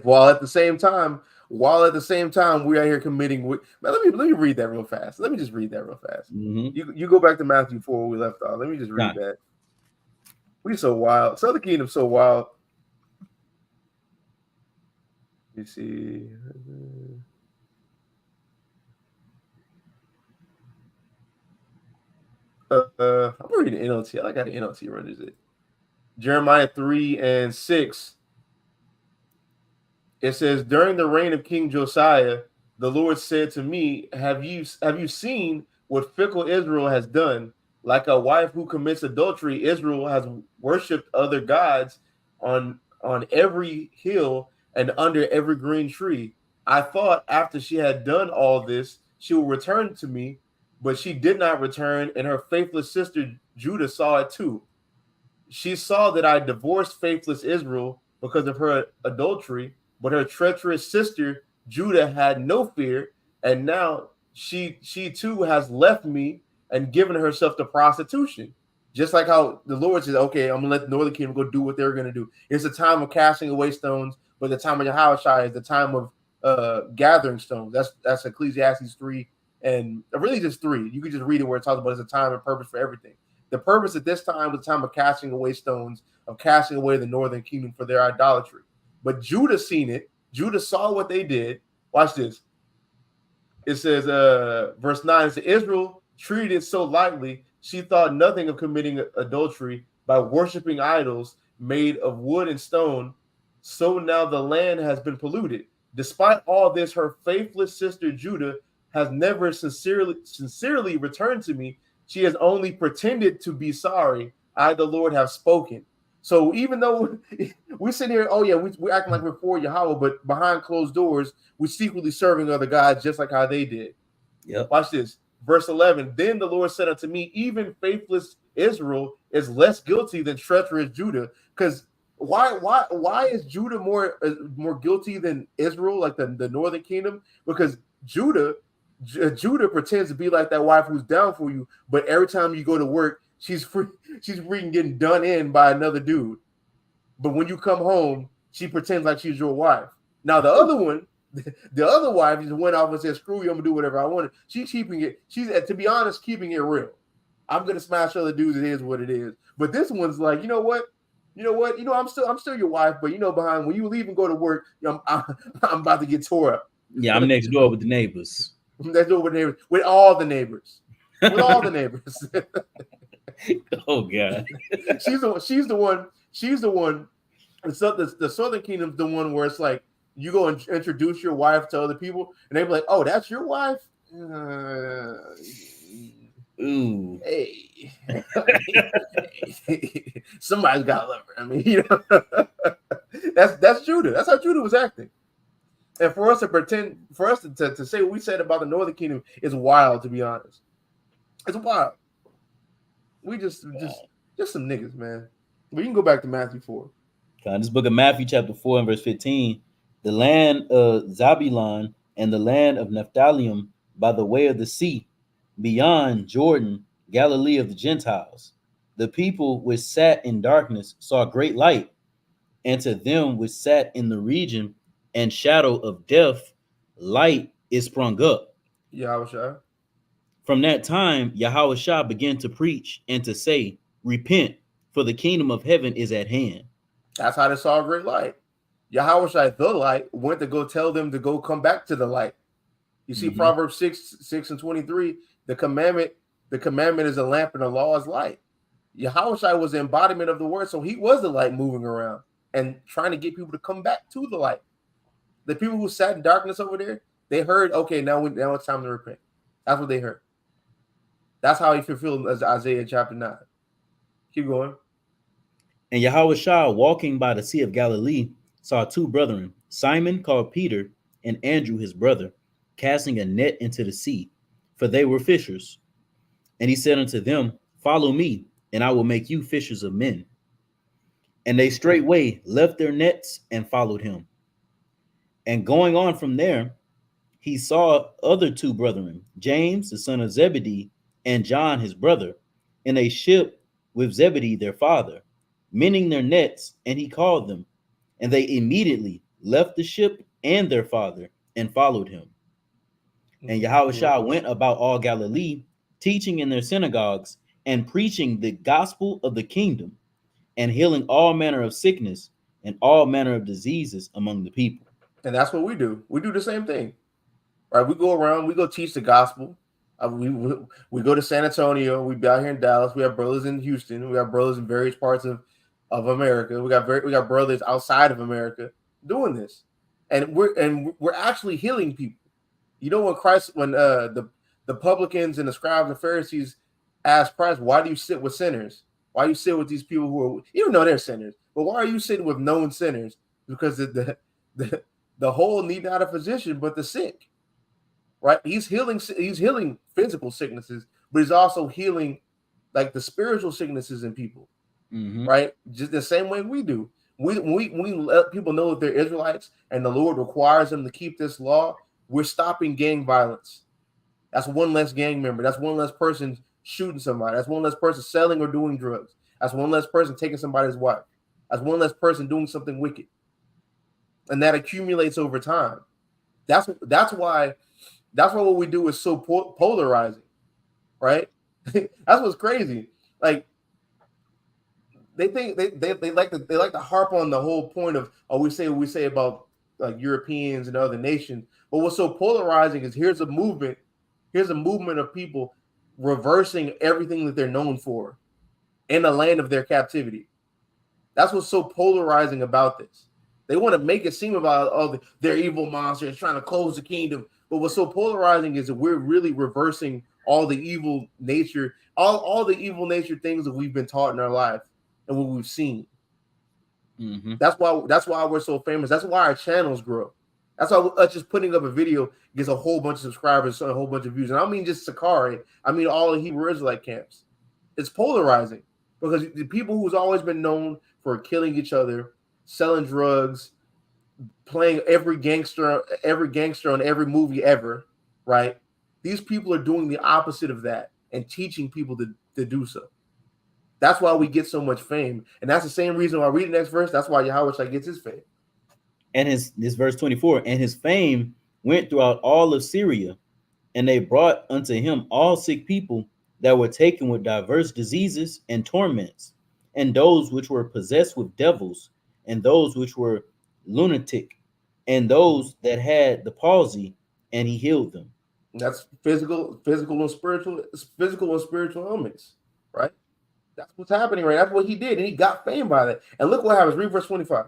While at the same time we are here committing. Let me read that real fast. Let me just read that real fast.
Mm-hmm.
You go back to Matthew 4 where we left off. Let me just read that. We so wild. Southern Kingdom so wild. You see. I'm reading NLT. I got an NLT. What is it? Jeremiah 3 and 6. It says, during the reign of King Josiah, the Lord said to me, Have you seen what fickle Israel has done? Like a wife who commits adultery, Israel has worshipped other gods on every hill and under every green tree. I thought after she had done all this, she would return to me, but she did not return, and her faithless sister Judah saw it too. She saw that I divorced faithless Israel because of her adultery, but her treacherous sister Judah had no fear, and now she too has left me and given herself to prostitution. Just like how the Lord says, okay, I'm gonna let the northern kingdom go do what they're gonna do. It's a time of casting away stones, but the time of Yahushua is the time of gathering stones. That's Ecclesiastes 3, and really just 3. You can just read it where it talks about it's a time and purpose for everything. The purpose at this time was the time of casting away stones, of casting away the northern kingdom for their idolatry. But Judah seen it. Judah saw what they did. Watch this. It says, verse 9, it says, Israel treated it so lightly, she thought nothing of committing adultery by worshiping idols made of wood and stone. So now the land has been polluted. Despite all this, her faithless sister Judah has never sincerely returned to me. She has only pretended to be sorry. I, the Lord, have spoken. So even though we sit here, oh yeah, we're acting like we're for Yahweh, but behind closed doors, we're secretly serving other gods just like how they did.
Yep.
Watch this. Verse 11. Then the Lord said unto me, even faithless Israel is less guilty than treacherous Judah. Because why is Judah more guilty than Israel, like the northern kingdom? Because Judah pretends to be like that wife who's down for you, but every time you go to work, she's freaking getting done in by another dude. But when you come home, she pretends like she's your wife. Now the other one, The other wife just went off and said, "Screw you, I'm gonna do whatever I want." She's keeping it. She's, to be honest, keeping it real. I'm gonna smash other dudes. It is what it is. But this one's like, you know what? You know what? I'm still your wife, but behind when you leave and go to work, I'm about to get tore up.
Yeah, I'm next door with the neighbors.
That's over neighbors, with all the neighbors, with all the neighbors.
Oh God.
She's the one. The Southern Kingdom's the one where it's like you go and introduce your wife to other people, and they be like, "Oh, that's your wife."
Ooh.
Hey, somebody's got to love her. I mean, that's Judah. That's how Judah was acting. And for us to pretend, for us to say what we said about the Northern Kingdom is wild. To be honest, it's wild. We just some niggas, man. But you can go back to Matthew 4.
This book of Matthew, chapter 4 and verse 15. The land of Zabulon and the land of Naphtali by the way of the sea, beyond Jordan, Galilee of the Gentiles. The people which sat in darkness saw great light, and to them which sat in the region and shadow of death, light is sprung up.
Yahushua.
From that time, Yahushua began to preach and to say, "Repent, for the kingdom of heaven is at hand."
That's how they saw a great light. Yahushua, the light, went to go tell them to go come back to the light. You see, Proverbs 6:23, the commandment is a lamp and the law is light. Yahushua was the embodiment of the word, so he was the light moving around and trying to get people to come back to the light. The people who sat in darkness over there, they heard, okay, now it's time to repent. That's what they heard. That's how he fulfilled Isaiah chapter 9. Keep going.
And Yahushua, walking by the sea of Galilee, saw two brethren, Simon called Peter, and Andrew his brother, casting a net into the sea, for they were fishers. And he said unto them, "Follow me, and I will make you fishers of men." And they straightway left their nets and followed him. And going on from there, he saw other two brethren, James the son of Zebedee, and John his brother, in a ship with Zebedee their father, mending their nets, and he called them. And they immediately left the ship and their father and followed him. And Yahushua went about all Galilee, teaching in their synagogues and preaching the gospel of the kingdom, and healing all manner of sickness and all manner of diseases among the people.
And that's what we do. We do the same thing, right? We go around, we go teach the gospel. We go to San Antonio. We be out here in Dallas. We have brothers in Houston. We have brothers in various parts of America. We got brothers outside of America doing this, and we're actually healing people. You know, when the publicans and the scribes and Pharisees asked Christ, "Why do you sit with sinners? Why do you sit with these people who are, even though they're sinners, but why are you sitting with known sinners?" Because the whole need not a physician, but the sick. Right? He's healing physical sicknesses, but he's also healing like the spiritual sicknesses in people. Right? Just the same way we do. We let people know that they're Israelites and the Lord requires them to keep this law. We're stopping gang violence. That's one less gang member. That's one less person shooting somebody. That's one less person selling or doing drugs. That's one less person taking somebody's wife. That's one less person doing something wicked. And that accumulates over time. That's why what we do is so polarizing, right? That's what's crazy. Like they think they like to harp on the whole point of we say what we say about like Europeans and other nations. But what's so polarizing is here's a movement of people reversing everything that they're known for in the land of their captivity. That's what's so polarizing about this. They want to make it seem about they're evil monsters trying to close the kingdom. But what's so polarizing is that we're really reversing all the evil nature, all the evil nature things that we've been taught in our life and what we've seen. That's why we're so famous. That's why our channels grow. That's why us just putting up a video gets a whole bunch of subscribers and a whole bunch of views. And I don't mean just Sakari. I mean all the Hebrew Israelite camps. It's polarizing because the people who's always been known for killing each other, selling drugs, playing every gangster on every movie ever, right? These people are doing the opposite of that and teaching people to do so. That's why we get so much fame. And that's the same reason why I read the next verse. That's why Yahushua gets his fame.
And this verse 24, and his fame went throughout all of Syria, and they brought unto him all sick people that were taken with diverse diseases and torments, and those which were possessed with devils, and those which were lunatic, and those that had the palsy, and he healed them.
That's physical and spiritual ailments, right? That's what's happening, right? That's what he did, and he got fame by that. And look what happens. Read verse 25.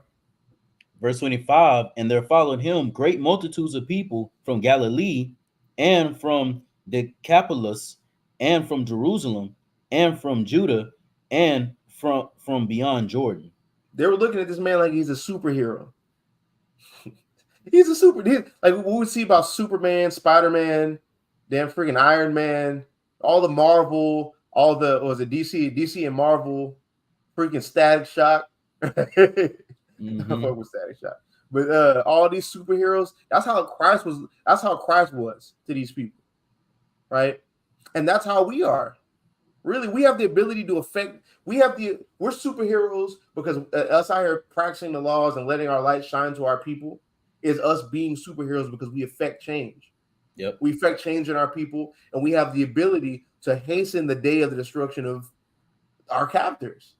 Verse 25, and there followed him great multitudes of people from Galilee, and from Decapolis, and from Jerusalem, and from Judah, and from beyond Jordan.
They were looking at this man like he's a superhero. He's a like what we see about Superman, Spider-Man, damn freaking Iron Man, all the Marvel, all the what was it DC and Marvel, freaking Static Shock. I fuck with Static Shock. But all these superheroes, that's how Christ was. That's how Christ was to these people, right? And that's how we are. Really, we have the ability to affect. We're superheroes because us out here practicing the laws and letting our light shine to our people is us being superheroes because we affect change.
Yep.
We affect change in our people, and we have the ability to hasten the day of the destruction of our captors.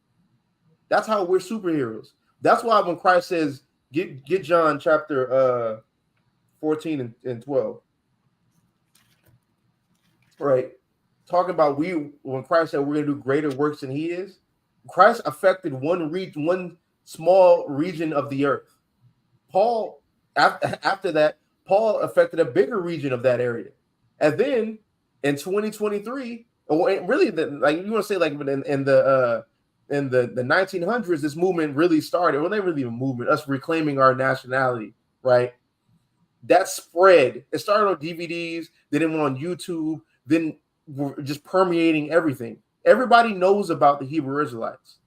That's how we're superheroes. That's why when Christ says, get John chapter 14 and 12, right? Talking about when Christ said we're going to do greater works than he is, Christ affected one small region of the earth. Paul, after that, Paul affected a bigger region of that area. And then in 2023, or really, like you want to say, like in the 1900s, this movement really started. Well, not really a movement, us reclaiming our nationality, right? That spread. It started on DVDs, then it went on YouTube, then we're just permeating everything. Everybody knows about the Hebrew Israelites,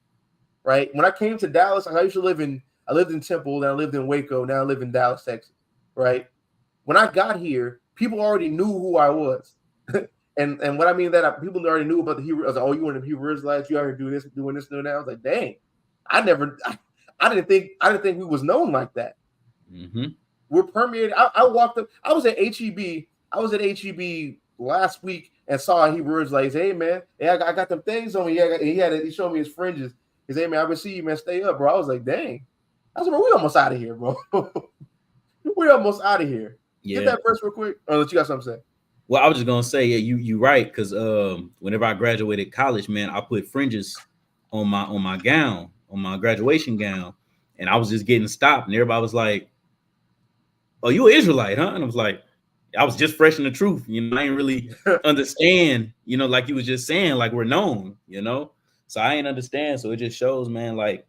right? When I came to Dallas, I lived in Temple, then I lived in Waco, now I live in Dallas, Texas, right? When I got here, people already knew who I was. and what I mean that people already knew about the Hebrew. I was like, oh, you were the Hebrew Israelites, you out here doing this, doing that. I was like, dang, I didn't think we was known like that.
Mm-hmm.
We're permeated. I walked up, I was at HEB last week and saw a Hebrew Israelite. Hey man, hey, I got them things on me. He showed me his fringes. He said, hey man, I've been seeing you, man. Stay up, bro. I was like, dang. I was like, we almost out of here, bro. We're almost out of here.
Yeah.
Get that verse real quick. Unless you got something to say.
Well, I was just gonna say, yeah, you right, because whenever I graduated college, man, I put fringes on my gown, on my graduation gown, and I was just getting stopped, and everybody was like, "Oh, you an Israelite, huh?" And I was like, I was just fresh in the truth, I didn't really understand, like you was just saying, like we're known, so I ain't understand. So it just shows, man, like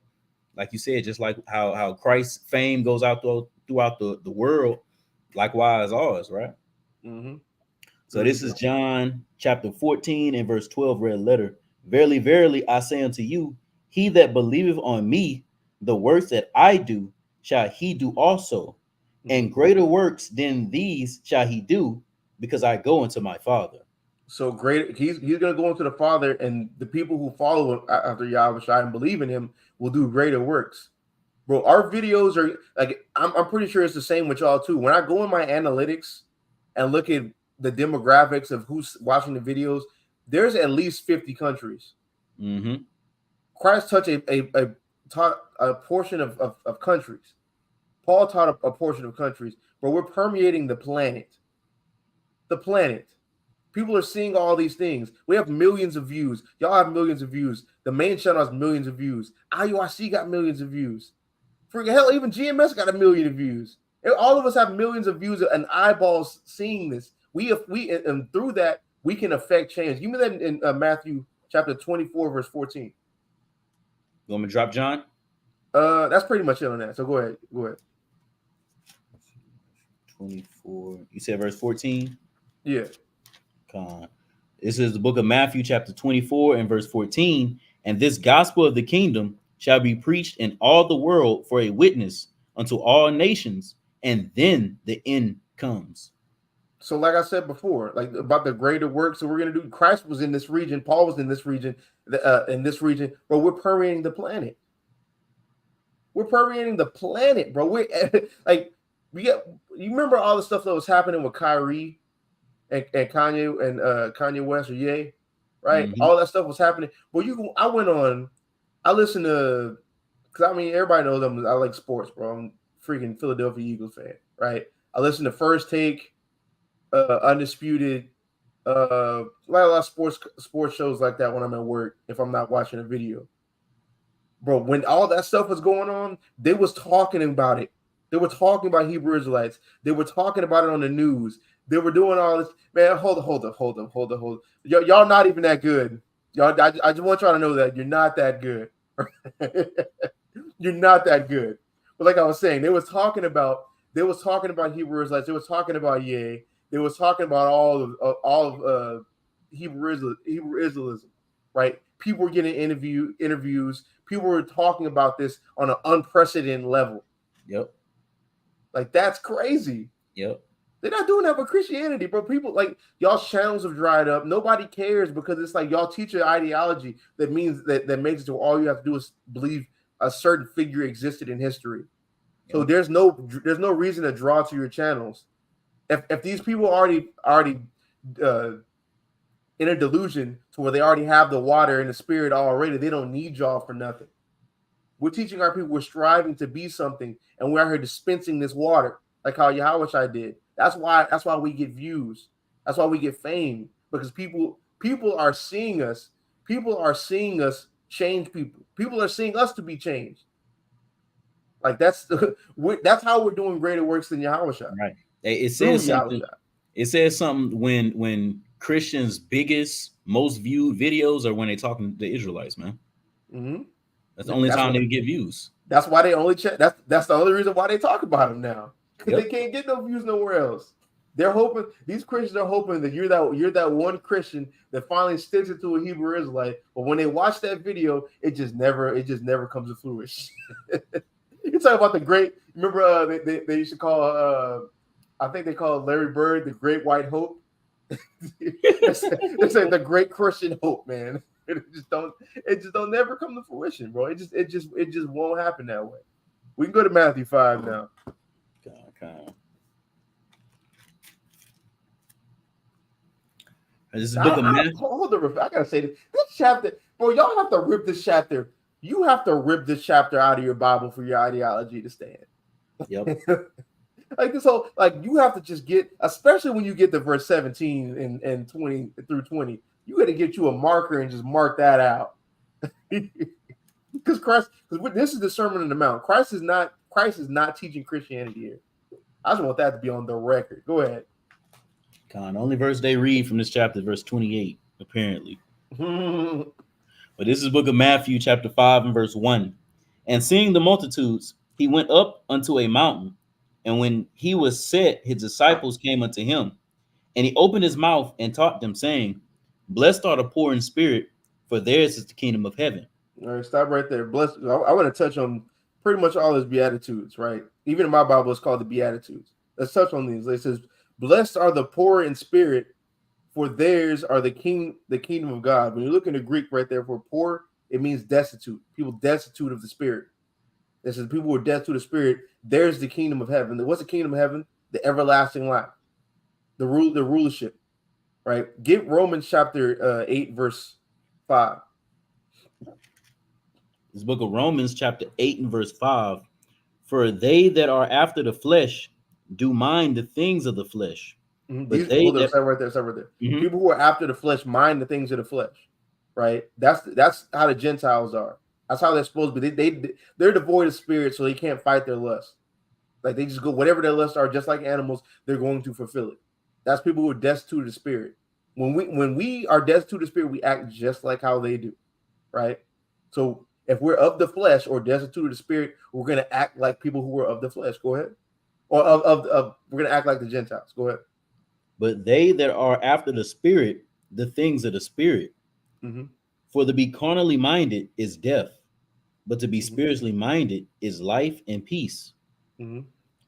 you said, just like how Christ's fame goes out throughout the world, likewise ours, right?
Mm-hmm.
So this is John chapter 14 and verse 12, red letter. Verily, verily, I say unto you, he that believeth on me, the works that I do, shall he do also. And greater works than these shall he do, because I go unto my Father.
So great, he's going to go into the Father, and the people who follow him after Yahushua and believe in him will do greater works. Bro, our videos are like, I'm pretty sure it's the same with y'all too. When I go in my analytics and look at the demographics of who's watching the videos, there's at least 50 countries.
Mm-hmm.
Christ touched taught a portion of countries. Paul taught a portion of countries, but we're permeating the planet. The planet. People are seeing all these things. We have millions of views. Y'all have millions of views. The main channel has millions of views. IUIC got millions of views. Freaking hell, even GMS got 1 million of views. All of us have millions of views and eyeballs seeing this. And through that, we can affect change. Give me that in Matthew chapter 24, verse 14.
You want me to drop John?
That's pretty much it on that. So go ahead.
24. You said verse 14?
Yeah.
This is the book of Matthew, chapter 24, and verse 14. And this gospel of the kingdom shall be preached in all the world for a witness unto all nations, and then the end comes.
So, like I said before, like about the greater works that we're going to do, Christ was in this region, Paul was in this region, but we're permeating the planet. We're permeating the planet, bro. We're like we get. You remember all the stuff that was happening with Kyrie and Kanye West or Ye, right?
Mm-hmm.
All that stuff was happening. But I went on. I listened to, because I mean everybody knows I like sports, bro. I'm freaking Philadelphia Eagles fan, right? I listened to First Take, Undisputed, a lot of sports shows like that when I'm at work if I'm not watching a video. Bro, when all that stuff was going on, they was talking about it. They were talking about Hebrew Israelites. They were talking about it on the news. They were doing all this. Man, hold up. Y'all not even that good. Y'all, I just want y'all to know that you're not that good. You're not that good. But like I was saying, they was talking about Hebrew Israelites. They was talking about Yeh. They was talking about all of Hebrew Israelism, right? People were getting interviews. People were talking about this on an unprecedented level.
Yep.
Like, that's crazy.
Yep.
They're not doing that for Christianity, bro. People, like, y'all's channels have dried up. Nobody cares because it's like y'all teach an ideology that means that makes it to all you have to do is believe a certain figure existed in history.
Yep.
So there's no reason to draw to your channels. If these people already in a delusion to where they already have the water and the spirit already, they don't need y'all for nothing. We're teaching our people, we're striving to be something, and we're out here dispensing this water, like how Yahushua did. That's why we get views. That's why we get fame, because people are seeing us. People are seeing us change people. People are seeing us to be changed. Like that's how we're doing greater works than Yahushua.
Right. It says something.
Yahushua.
It says something when Christians' biggest, most viewed videos are when they talking to the Israelites, man.
Mm-hmm.
That's the only time they get views.
That's why they only check. That's the only reason why they talk about them now, because
Yep.
they can't get no views nowhere else. They're hoping, these Christians are hoping that you're that one Christian that finally sticks it to a Hebrew Israelite. But when they watch that video, it just never comes to fruition. You talk about the great. Remember, they used to call. I think they call Larry Bird the Great White Hope. They say the Great Christian Hope, man. It just don't never come to fruition, bro. It just won't happen that way. We can go to Matthew 5 now.
Okay. This is the book of Matthew.
Hold on, I gotta say this chapter, bro. Y'all have to rip this chapter. You have to rip this chapter out of your Bible for your ideology to stand.
Yep.
Like this whole, like, you have to just get, especially when you get to verse 17 and 20 through 20, you got to get you a marker and just mark that out. Because this is the Sermon on the Mount. Christ is not teaching Christianity here. I just want that to be on the record. Go ahead.
Con, the only verse they read from this chapter is verse 28, apparently. But this is the book of Matthew, chapter 5, and verse 1. And seeing the multitudes, he went up unto a mountain. And when he was set, his disciples came unto him. And he opened his mouth and taught them, saying, Blessed are the poor in spirit, for theirs is the kingdom of heaven.
All right, stop right there. Blessed. I want to touch on pretty much all his beatitudes, right? Even in my Bible, it's called the Beatitudes. Let's touch on these. It says, Blessed are the poor in spirit, for theirs are the kingdom of God. When you look in the Greek right there for poor, it means destitute. People destitute of the spirit. It says people who are destitute of spirit, there's the kingdom of heaven. What's the kingdom of heaven? The everlasting life. The rulership. Right? Get Romans chapter 8, verse 5.
This book of Romans, chapter 8 and verse 5. For they that are after the flesh do mind the things of the flesh. But
Stop right there. Mm-hmm. People who are after the flesh mind the things of the flesh. Right? That's how the Gentiles are. That's how they're supposed to be. They're devoid of spirit, so they can't fight their lust. Like, they just go, whatever their lusts are, just like animals, they're going to fulfill it. That's people who are destitute of spirit. When we are destitute of spirit, we act just like how they do. Right? So if we're of the flesh or destitute of the spirit, we're going to act like people who are of the flesh. Go ahead. Or we're going to act like the Gentiles. Go ahead.
But they that are after the spirit, the things of the spirit.
Mm-hmm.
For to be carnally minded is death, but to be spiritually minded is life and peace.
Mm-hmm.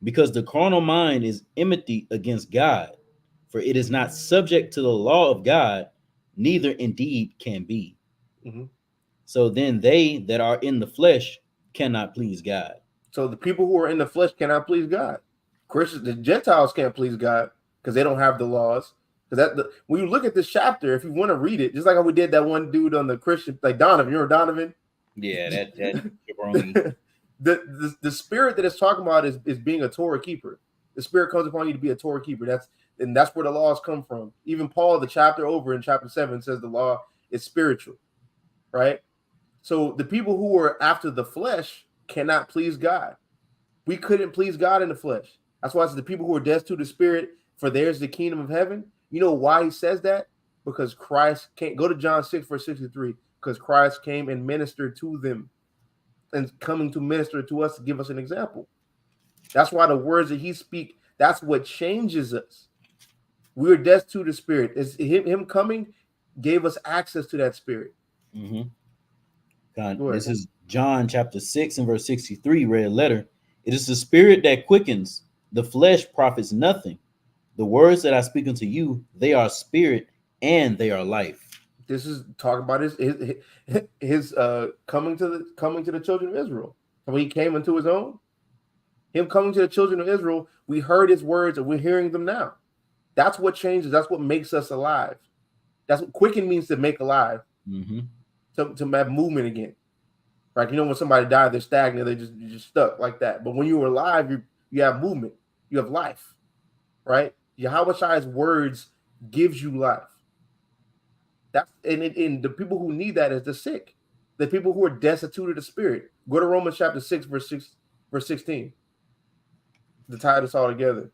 Because the carnal mind is enmity against God, for it is not subject to the law of God, neither indeed can be.
Mm-hmm.
So then they that are in the flesh cannot please God.
So the people who are in the flesh cannot please God. Christians, the Gentiles can't please God because they don't have the laws. Because when you look at this chapter, if you want to read it, just like how we did that one dude on the Christian, like Donovan, you remember Donovan?
Yeah, that jabroni.
The spirit that it's talking about is being a Torah keeper. The spirit comes upon you to be a Torah keeper. That's where the laws come from. Even Paul, the chapter over in chapter 7, says the law is spiritual, right? So the people who are after the flesh cannot please God. We couldn't please God in the flesh. That's why it's the people who are dead to the spirit, for theirs the kingdom of heaven. You know why he says that? Because Christ can't go to John 6, verse 63, because Christ came and ministered to them and coming to minister to us to give us an example. That's why the words that he speaks, that's what changes us. We are dead to the spirit. It's him coming gave us access to that spirit.
Mm-hmm. God, this is John chapter 6 and verse 63, red letter. It is the spirit that quickens, the flesh profits nothing. The words that I speak unto you, they are spirit and they are life.
This is talking about his coming to the children of Israel. When he came into his own, him coming to the children of Israel, we heard his words and we're hearing them now. That's what changes. That's what makes us alive. That's what quicken means, to make alive.
Mm-hmm.
To have movement again. Right? You know, when somebody died, they're stagnant, they're just stuck like that. But when you're alive, you have movement, you have life. Right? Yahweh Shai's words gives you life. That's and the people who need that is the sick, the people who are destitute of the spirit. Go to Romans chapter 6, verse 16. To tie this all together.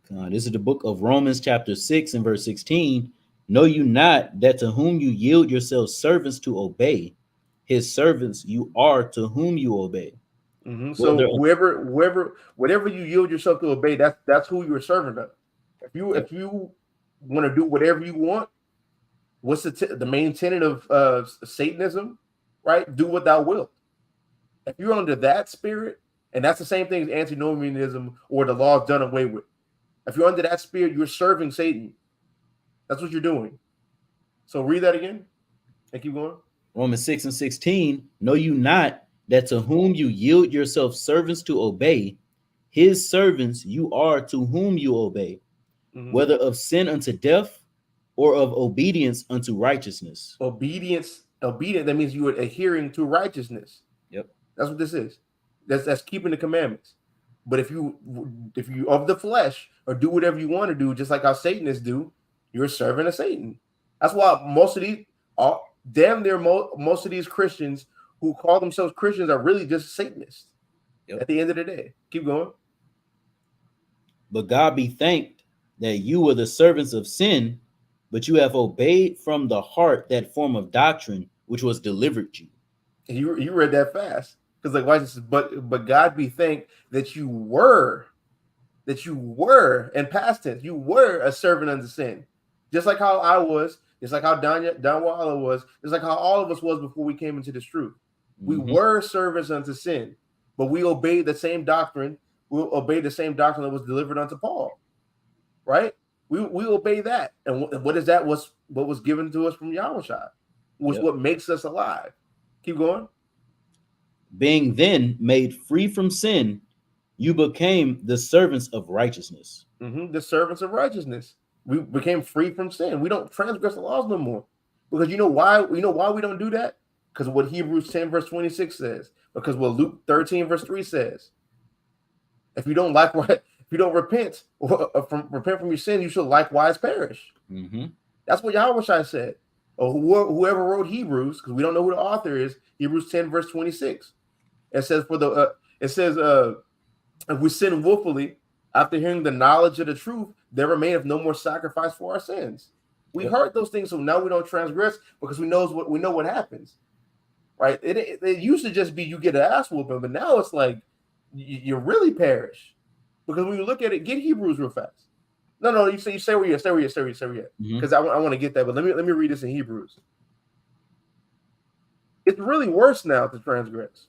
This is the book of Romans chapter 6 and verse 16. Know you not that to whom you yield yourselves servants to obey, his servants you are to whom you obey.
Mm-hmm. So whatever you yield yourself to obey, that's who you're serving of. If you want to do whatever you want, what's the main tenet of Satanism? Right? Do what thou wilt. If you're under that spirit, and that's the same thing as antinomianism or the law is done away with. If you're under that spirit, you're serving Satan. That's what you're doing. So read that again and keep going.
Romans 6 and 16. Know you not that to whom you yield yourself servants to obey, his servants you are to whom you obey, whether of sin unto death or of obedience unto righteousness.
Obedient, that means you are adhering to righteousness.
Yep.
That's what this is. That's keeping the commandments. But if you of the flesh or do whatever you want to do, just like how Satanists do, you're serving a Satan. That's why most of these Christians who call themselves Christians are really just Satanists. Yep. At the end of the day. Keep going.
But God be thanked that you were the servants of sin, but you have obeyed from the heart that form of doctrine which was delivered you.
You read that fast. Because like, why this is, but God be thanked that you were in past tense, you were a servant unto sin. Just like how I was, just like how Don Waller was, just like how all of us was before we came into this truth. We were servants unto sin, but we obeyed the same doctrine. We obeyed the same doctrine that was delivered unto Paul. Right? We obey that. And what is that? What was given to us from Yahweh Shai was what makes us alive. Keep going.
Being then made free from sin, you became the servants of righteousness.
The servants of righteousness. We became free from sin. We don't transgress the laws no more. Because you know why? We don't do that? Because of what Hebrews 10 verse 26 says. Because what Luke 13 verse 3 says. If you don't repent from your sin, you shall likewise perish. That's what Yahweh Shai said. Or whoever wrote Hebrews, because we don't know who the author is. Hebrews 10 verse 26. It says if we sin willfully after hearing the knowledge of the truth, there remaineth no more sacrifice for our sins. We heard those things, so now we don't transgress because we know what happens. Right? It used to just be you get an ass whooping, but now it's like you really perish. Because when you look at it, get Hebrews real fast. No, you say where you're at. Because I want to get that, but let me read this in Hebrews. It's really worse now to transgress.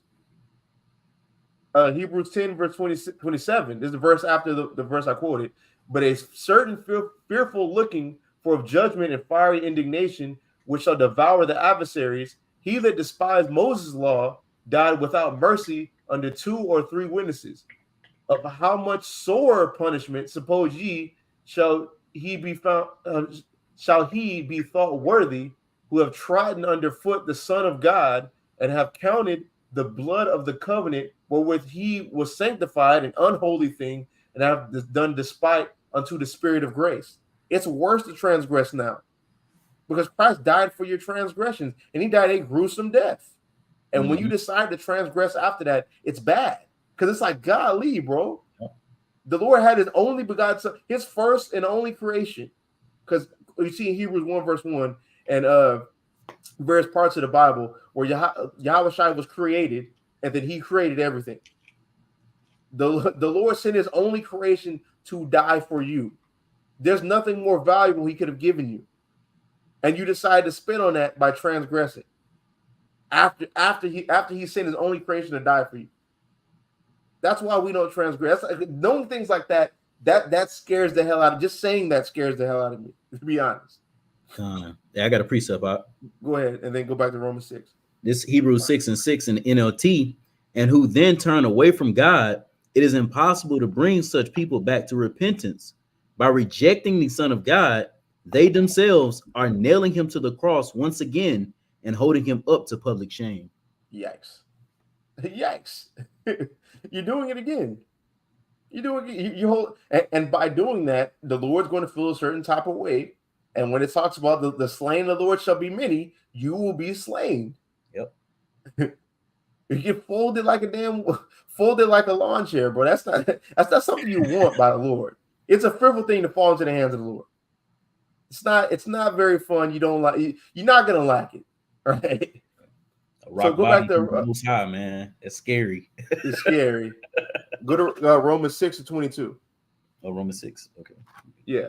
Hebrews 10 verse 27. This is the verse after the verse I quoted. But a certain fearful looking for of judgment and fiery indignation, which shall devour the adversaries, He that despised Moses' law died without mercy under 2 or 3 witnesses. Of how much sorer punishment, suppose ye, shall he be found? Shall he be thought worthy, who have trodden underfoot the Son of God, and have counted the blood of the covenant wherewith he was sanctified an unholy thing, and have done despite unto the Spirit of grace? It's worse to transgress now, because Christ died for your transgressions, and he died a gruesome death. And when you decide to transgress after that, it's bad, because it's like, golly, bro. The Lord had his only begotten son, his first and only creation. Because you see in Hebrews 1 verse 1 and various parts of the Bible where Yahweh Shai was created, and then he created everything. The Lord sent his only creation to die for you. There's nothing more valuable he could have given you. And you decide to spit on that by transgressing. After he sent his only creation to die for you. That's why we don't transgress. Knowing things like that scares the hell out of me. Just saying that scares the hell out of me, to be honest.
Yeah, I got a precept out.
Go ahead and then go back to Romans 6.
This Hebrews 6:6 in the NLT, and who then turn away from God, it is impossible to bring such people back to repentance. By rejecting the Son of God, they themselves are nailing him to the cross once again and holding him up to public shame.
Yikes. Yikes. You're doing it again. You hold, and by doing that, the Lord's going to feel a certain type of way. And when it talks about the slain of the Lord shall be many, you will be slain.
Yep.
You get folded like a lawn chair, bro. That's not something you want by the Lord. It's a fearful thing to fall into the hands of the Lord. It's not very fun. You don't like. You're not gonna like it, right?
So go back to Most High, man. It's scary.
It's scary. Go to Romans 6:22.
Oh, Romans 6. Okay.
Yeah.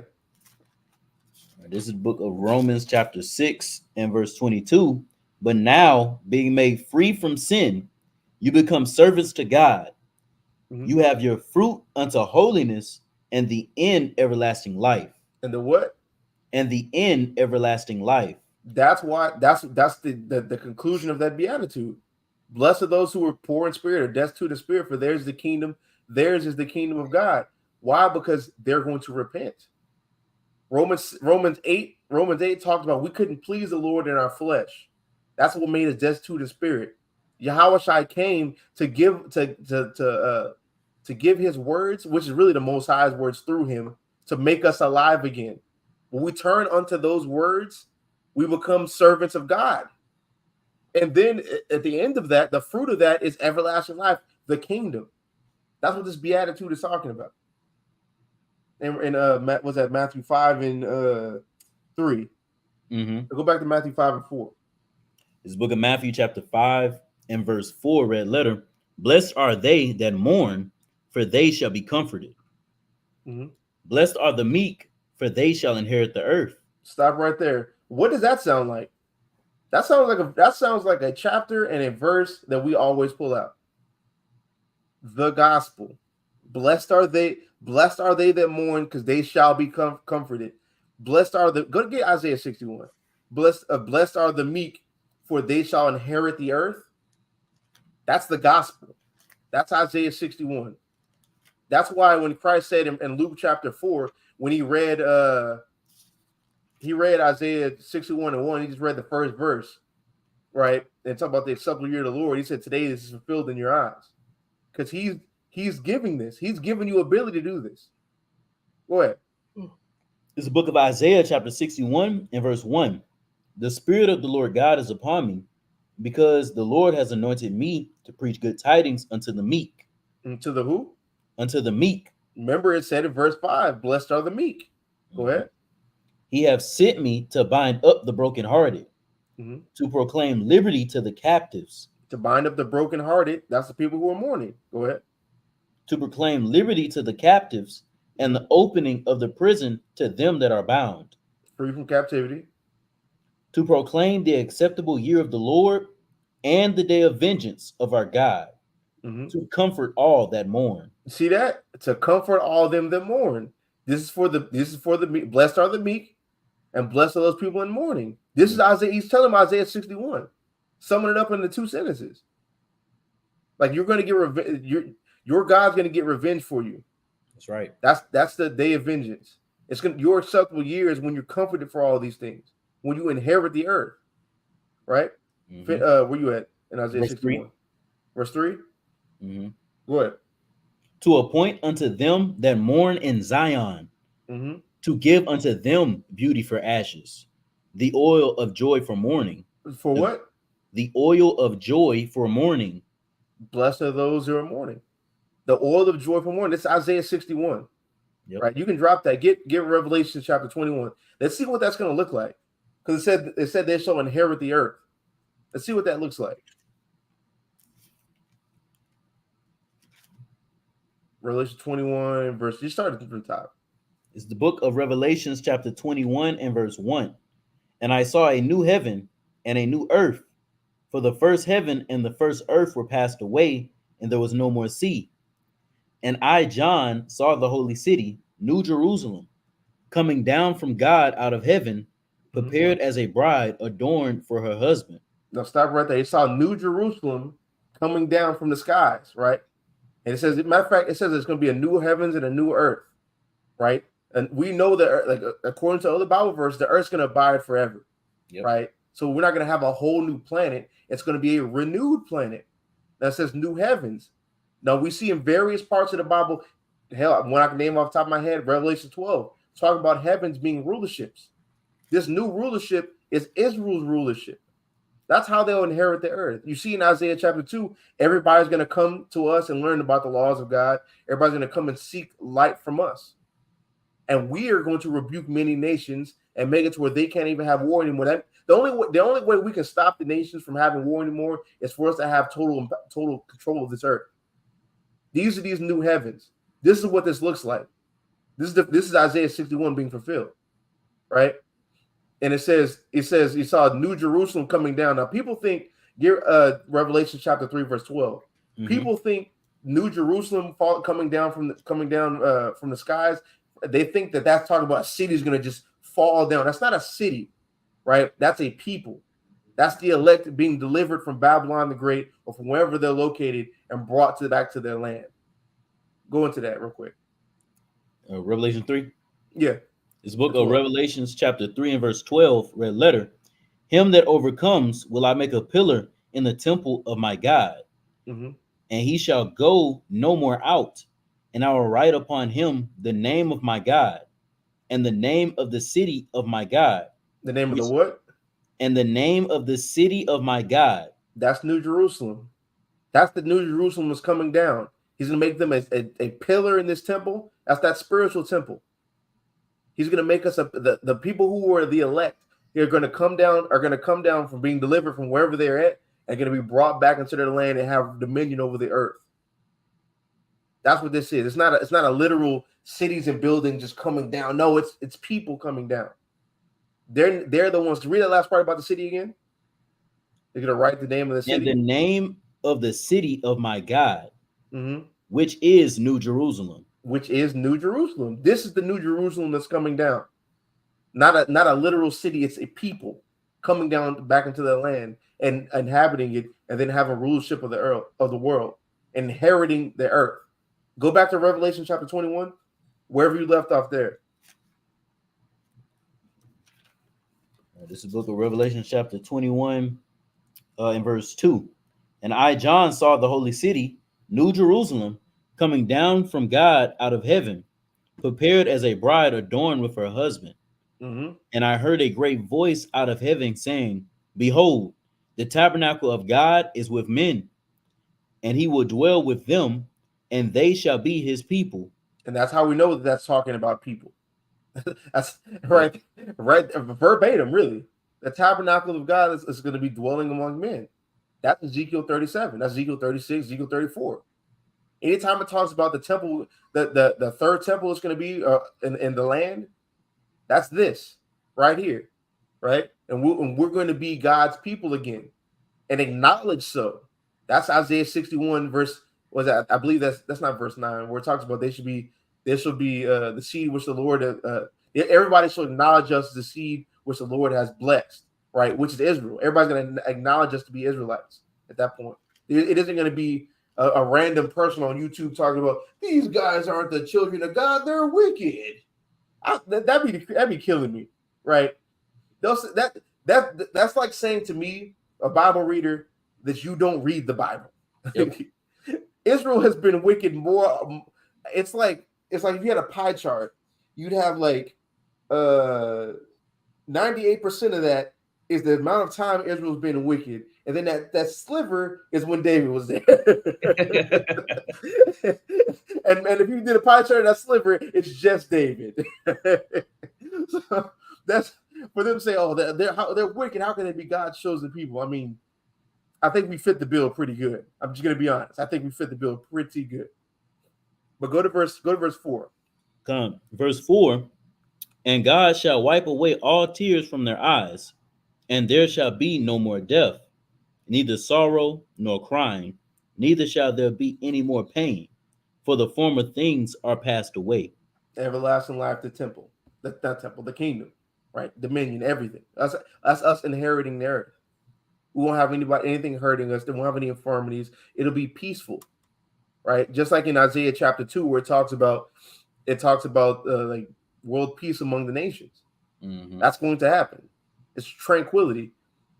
This is the book of Romans chapter 6 and verse 22. But now, being made free from sin, you become servants to God. Mm-hmm. You have your fruit unto holiness, and the end everlasting life.
And the what?
And the end everlasting life.
That's why that's the conclusion of that beatitude. Blessed are those who are poor in spirit or destitute in spirit, for theirs is the kingdom. Theirs is the kingdom of God. Why? Because they're going to repent. Romans 8 talked about we couldn't please the Lord in our flesh. That's what made us destitute in spirit. Yahweh Shai came to give his words, which is really the Most High's words through him, to make us alive again. When we turn unto those words, we become servants of God. And then at the end of that, the fruit of that is everlasting life, the kingdom. That's what this beatitude is talking about. And was that Matthew 5 and 3?
Mm-hmm.
Go back to Matthew 5 and 4.
This book of Matthew chapter 5 and verse 4, red letter. Blessed are they that mourn, for they shall be comforted.
Mm-hmm.
Blessed are the meek, for they shall inherit the earth.
Stop right there. What does that sound like? That sounds like a chapter and a verse that we always pull out. The gospel. Blessed are they that mourn, because they shall be comforted. Blessed are the, go get Isaiah 61. Blessed are the meek, for they shall inherit the earth. That's the gospel. That's Isaiah 61. That's why when Christ said in Luke chapter 4, when he read Isaiah 61 and 1, he just read the first verse, right? And talk about the acceptable year of the Lord. He said, today this is fulfilled in your eyes. Because he's giving this. He's giving you ability to do this. Go ahead.
This is the book of Isaiah chapter 61 and verse 1. The Spirit of the Lord God is upon me, because the Lord has anointed me to preach good tidings unto the meek.
And to the who?
Unto the meek.
Remember, it said in verse 5, blessed are the meek. Go ahead.
He have sent me to bind up the brokenhearted, to proclaim liberty to the captives.
To bind up the brokenhearted, that's the people who are mourning. Go ahead.
To proclaim liberty to the captives, and the opening of the prison to them that are bound.
Free from captivity.
To proclaim the acceptable year of the Lord, and the day of vengeance of our God. To comfort all that mourn.
See that? To comfort all them that mourn. This is for the meek. Blessed are the meek, and blessed are those people in mourning. This is Isaiah. He's telling them Isaiah 61. Summing it up into two sentences. Like you're going to get revenge. Your God's going to get revenge for you.
That's right.
That's the day of vengeance. It's going your acceptable year is when you're comforted for all these things, when you inherit the earth, right?
Mm-hmm.
Where you at in Isaiah
Verse
61?
3.
Verse 3?
Mm-hmm.
Go ahead.
To appoint unto them that mourn in Zion,
Mm-hmm.
to give unto them beauty for ashes, the oil of joy for mourning,
For
the,
what?
the oil of joy for mourning.
Blessed are those who are mourning. The oil of joy for mourning. This is Isaiah 61.
Yep.
Right? You can drop that. Get Revelation chapter 21. Let's see what that's going to look like. Because it said they shall inherit the earth. Let's see what that looks like. Revelation 21, verse. You started from the top.
It's the book of Revelations, chapter 21 and verse 1. And I saw a new heaven and a new earth, for the first heaven and the first earth were passed away, and there was no more sea. And I, John, saw the holy city, New Jerusalem, coming down from God out of heaven, prepared as a bride adorned for her husband.
Now stop right there. He saw New Jerusalem coming down from the skies, right? And it says, matter of fact, it says there's going to be a new heavens and a new earth, right? And we know that, like according to other Bible verses, the earth's going to abide forever, right? So we're not going to have a whole new planet. It's going to be a renewed planet that says new heavens. Now we see in various parts of the Bible, hell, when I can name off the top of my head, Revelation 12, talking about heavens being rulerships. This new rulership is Israel's rulership. That's how they'll inherit the earth. You see in Isaiah chapter 2, everybody's going to come to us and learn about the laws of God. Everybody's going to come and seek light from us. And we are going to rebuke many nations and make it to where they can't even have war anymore. The only way we can stop the nations from having war anymore is for us to have total control of this earth. These are these new heavens. This is what this looks like. This is Isaiah 61 being fulfilled, right? And it says you saw New Jerusalem coming down. Now people think Revelation chapter 3 verse 12. Mm-hmm. People think New Jerusalem coming down from the skies. They think that that's talking about a city is going to just fall down. That's not a city, right? That's a people. That's the elect being delivered from Babylon the Great or from wherever they're located and brought back to their land. Go into that real quick.
Revelation 3?
Yeah.
This book of Revelations chapter 3 and verse 12, red letter. Him that overcomes will I make a pillar in the temple of my God, and he shall go no more out. And I will write upon him the name of my God, and the name of the city of my God.
The name of the what?
And the name of the city of my God.
That's New Jerusalem. That's the New Jerusalem that's coming down. He's going to make them a pillar in this temple. That's that spiritual temple. He's going to make us the people who are the elect. They're going to come down from being delivered from wherever they're at and going to be brought back into their land and have dominion over the earth. That's what this is. It's not a literal cities and buildings just coming down. No, it's people coming down. They're the ones to read that last part about the city again. They're going to write the name of the city.
And the name of the city of my God, which is New Jerusalem.
Which is New Jerusalem. This is the New Jerusalem that's coming down. Not a literal city. It's a people coming down back into the land and inhabiting it, and then having rulership of the world, inheriting the earth. Go back to Revelation chapter 21, wherever you left off there.
This is the book of Revelation chapter 21 in verse 2. And I, John, saw the holy city, New Jerusalem, coming down from God out of heaven, prepared as a bride adorned with her husband. And I heard a great voice out of heaven saying, Behold, the tabernacle of God is with men, and he will dwell with them, and they shall be his people.
And that's how we know that that's talking about people. That's right verbatim, really. The tabernacle of God is going to be dwelling among men. That's Ezekiel 37. That's Ezekiel 36, Ezekiel 34. Anytime it talks about the temple, the third temple is going to be in the land, that's this right here, right? And we're going to be God's people again and acknowledge so. That's Isaiah 61 verse, was that? I believe that's not verse 9, where it talks about there shall be the seed which the Lord, everybody shall acknowledge us as the seed which the Lord has blessed, right? Which is Israel. Everybody's going to acknowledge us to be Israelites at that point. It isn't going to be a random person on YouTube talking about these guys aren't the children of God; they're wicked. That'd be killing me, right? That's like saying to me, a Bible reader, that you don't read the Bible.
Yep.
Israel has been wicked more. It's like if you had a pie chart, you'd have like 98% of that is the amount of time Israel's been wicked, and then that sliver is when David was there. and if you did a pie chart of that sliver, it's just David. So that's for them to say, "Oh, they're wicked. How can they be God's chosen people?" I mean, I think we fit the bill pretty good. I'm just gonna be honest. I think we fit the bill pretty good. But go to verse 4.
Come, verse 4. And God shall wipe away all tears from their eyes, and there shall be no more death, neither sorrow nor crying, neither shall there be any more pain, for the former things are passed away.
Everlasting life, the temple, the kingdom, right? Dominion, everything. That's us inheriting the earth. We won't have anything hurting us. They won't have any infirmities. It'll be peaceful, right? Just like in Isaiah chapter 2, where it talks about like world peace among the nations.
Mm-hmm.
That's going to happen. It's tranquility,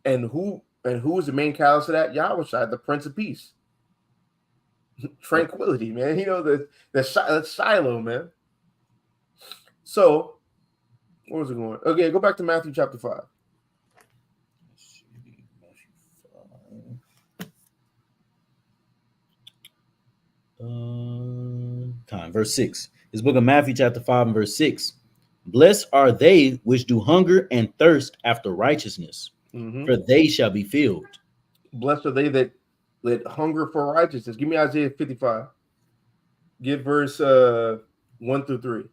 and who is the main catalyst of that? Yahweh, the Prince of Peace. Tranquility, man. You know that's Shiloh, man. So, where was it going? Okay, go back to Matthew chapter 5.
Verse 6. This book of Matthew chapter 5 and verse 6. Blessed are they which do hunger and thirst after righteousness, for they shall be filled.
Blessed are they that hunger for righteousness. Give me Isaiah 55. Give verse 1 through 3.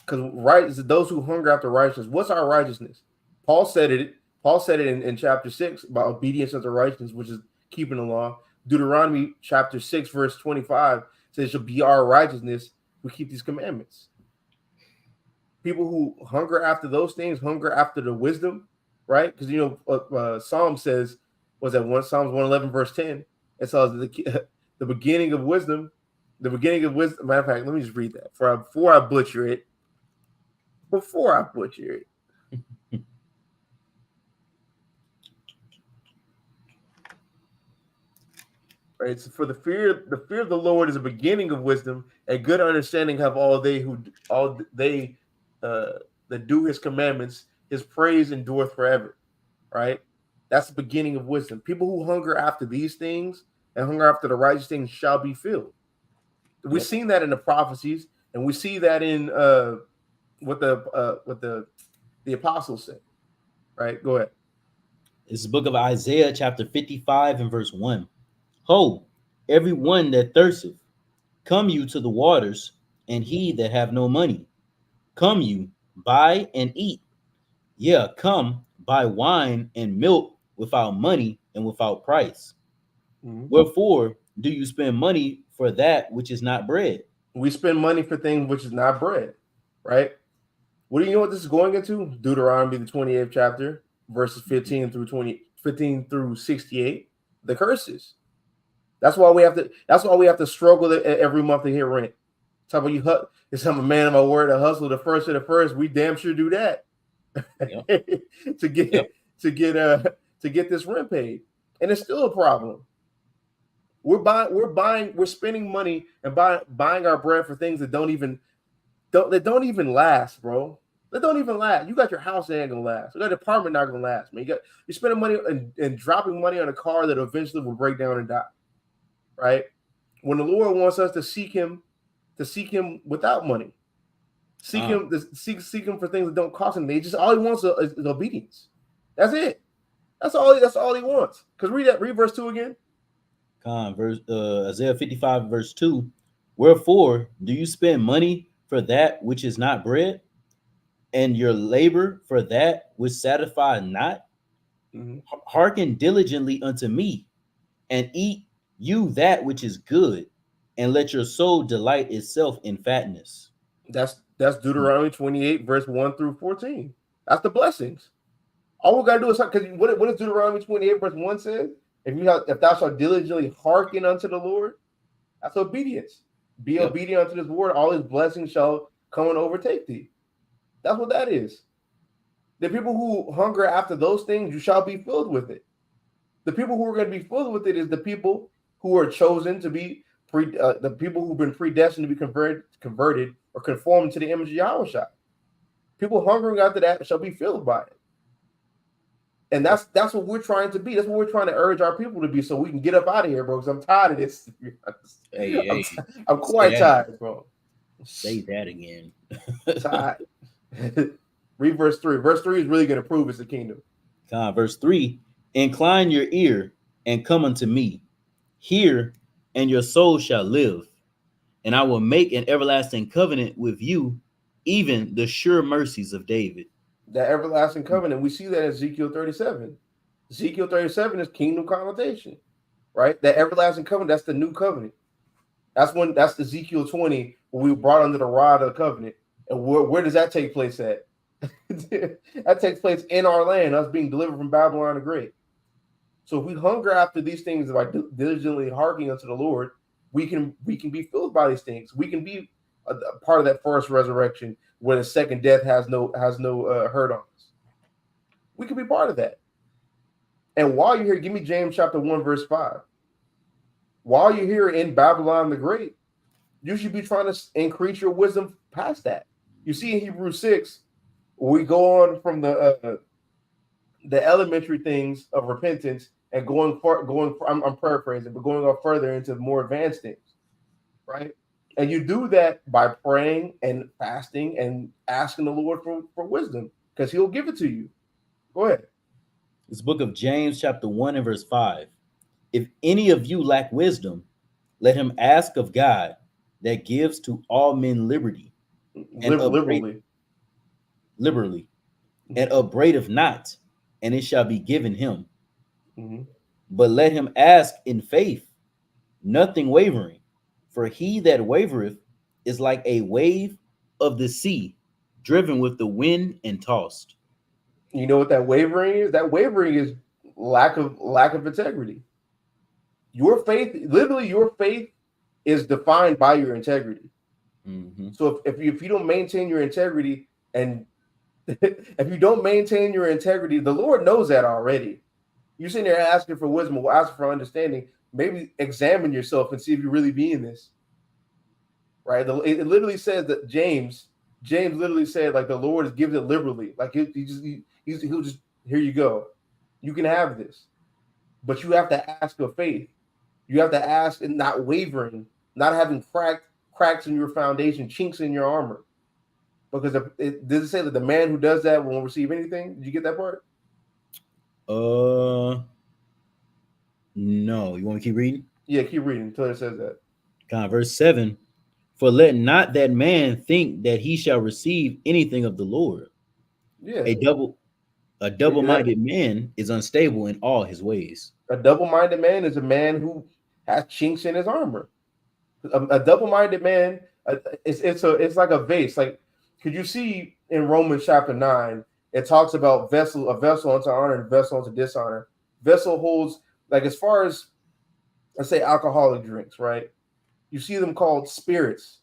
Because those who hunger after righteousness. What's our righteousness? Paul said it in chapter 6 about obedience unto righteousness, which is keeping the law. Deuteronomy chapter 6 verse 25 says it shall be our righteousness who keep these commandments. People who hunger after those things, hunger after the wisdom, right? Because Psalm says, was that Psalms 111 verse 10? It says the beginning of wisdom. The beginning of wisdom. Matter of fact, let me just read that before I butcher it. Right. So for the fear of the Lord is a beginning of wisdom, a good understanding have all they that do his commandments. His praise endureth forever. Right. That's the beginning of wisdom. People who hunger after these things and hunger after the righteous things shall be filled. We've seen that in the prophecies, and we see that in what the apostles say. Right. Go ahead.
It's the book of Isaiah chapter 55 and verse 1. Ho, every one that thirsteth, come you to the waters, and he that have no money, come you, buy and eat. Yeah, come, buy wine and milk without money and without price. Wherefore do you spend money for that which is not bread?
We spend money for things which is not bread, right? What do you know what this is going into? Deuteronomy, the 28th chapter, verses 15 through 68. The curses. That's why we have to struggle every month to hear rent. Talk about I'm a man of my word, to hustle the first of the first. We damn sure do that. Yep. to get this rent paid. And it's still a problem. We're spending money and buying our bread for things that don't even last, bro. That don't even last. You got your house that ain't gonna last. You got your apartment not gonna last, man. You're spending money and dropping money on a car that eventually will break down and die. Right? When the Lord wants us to seek him without money. Seek him for things that don't cost him. All he wants is obedience. That's it. That's all he wants. Because read verse 2 again.
Isaiah 55 verse 2. Wherefore do you spend money for that which is not bread, and your labor for that which satisfies not? Hearken diligently unto me, and eat you that which is good, and let your soul delight itself in fatness.
That's That's Deuteronomy 28, verse 1 through 14. That's the blessings. All we gotta do is because what does Deuteronomy 28, verse 1 says? If thou shalt diligently hearken unto the Lord, that's obedience. Be
Yep.
obedient unto this word, all his blessings shall come and overtake thee. That's what that is. The people who hunger after those things, you shall be filled with it. The people who are going to be filled with it is the people who are chosen to be the people who've been predestined to be converted or conformed to the image of Yahweh. People hungering after that shall be filled by it. And that's what we're trying to be. That's what we're trying to urge our people to be, so we can get up out of here, bro. Because I'm tired of this.
Hey,
I'm
say
quite
that.
tired, bro.
Say that again.
Tired. Read verse 3. Verse 3 is really going to prove it's the kingdom.
Verse 3: Incline your ear and come unto me. Hear, and your soul shall live. And I will make an everlasting covenant with you, even the sure mercies of David.
That everlasting covenant, we see that in Ezekiel 37. Ezekiel 37 is kingdom connotation, right? That everlasting covenant, that's the new covenant. That's Ezekiel 20, when we were brought under the rod of the covenant. And where does that take place at? That takes place in our land, us being delivered from Babylon the Great. So if we hunger after these things by diligently hearkening unto the Lord, we can be filled by these things. We can be a part of that first resurrection where the second death has no hurt on us. We can be part of that. And while you're here, give me James chapter 1, verse 5. While you're here in Babylon the Great, you should be trying to increase your wisdom past that. You see in Hebrews 6, we go on from the elementary things of repentance and I'm paraphrasing, but going on further into more advanced things, right? And you do that by praying and fasting and asking the Lord for wisdom, because he'll give it to you. Go ahead.
This book of James, chapter 1 and verse 5. If any of you lack wisdom, let him ask of God, that gives to all men liberty and
Liberally.
liberally, and upbraideth not, and it shall be given him.
Mm-hmm.
But let him ask in faith, nothing wavering. For he that wavereth is like a wave of the sea, driven with the wind and tossed.
You know what that wavering is? That wavering is lack of integrity. Your faith, literally, your faith is defined by your integrity.
Mm-hmm.
So if you don't maintain your integrity, and if you don't maintain your integrity, the Lord knows that already. You're sitting there asking for wisdom or asking for understanding. Maybe examine yourself and see if you really be in this. Right? It literally says that James literally said, like, the Lord gives it liberally. Like he'll just, here you go. You can have this. But you have to ask of faith. You have to ask and not wavering, not having cracks in your foundation, chinks in your armor. Because does it say that the man who does that won't receive anything? Did you get that part?
No. You want me to keep reading?
Yeah, keep reading until it says that.
Verse 7. For let not that man think that he shall receive anything of the Lord.
Yeah.
A double-minded man is unstable in all his ways.
A double-minded man is a man who has chinks in his armor. A double-minded man, it's like a vase. Like, could you see in Romans chapter 9, it talks about a vessel unto honor and vessel unto dishonor. Vessel holds, like, as far as, let's say, alcoholic drinks, right? You see them called spirits.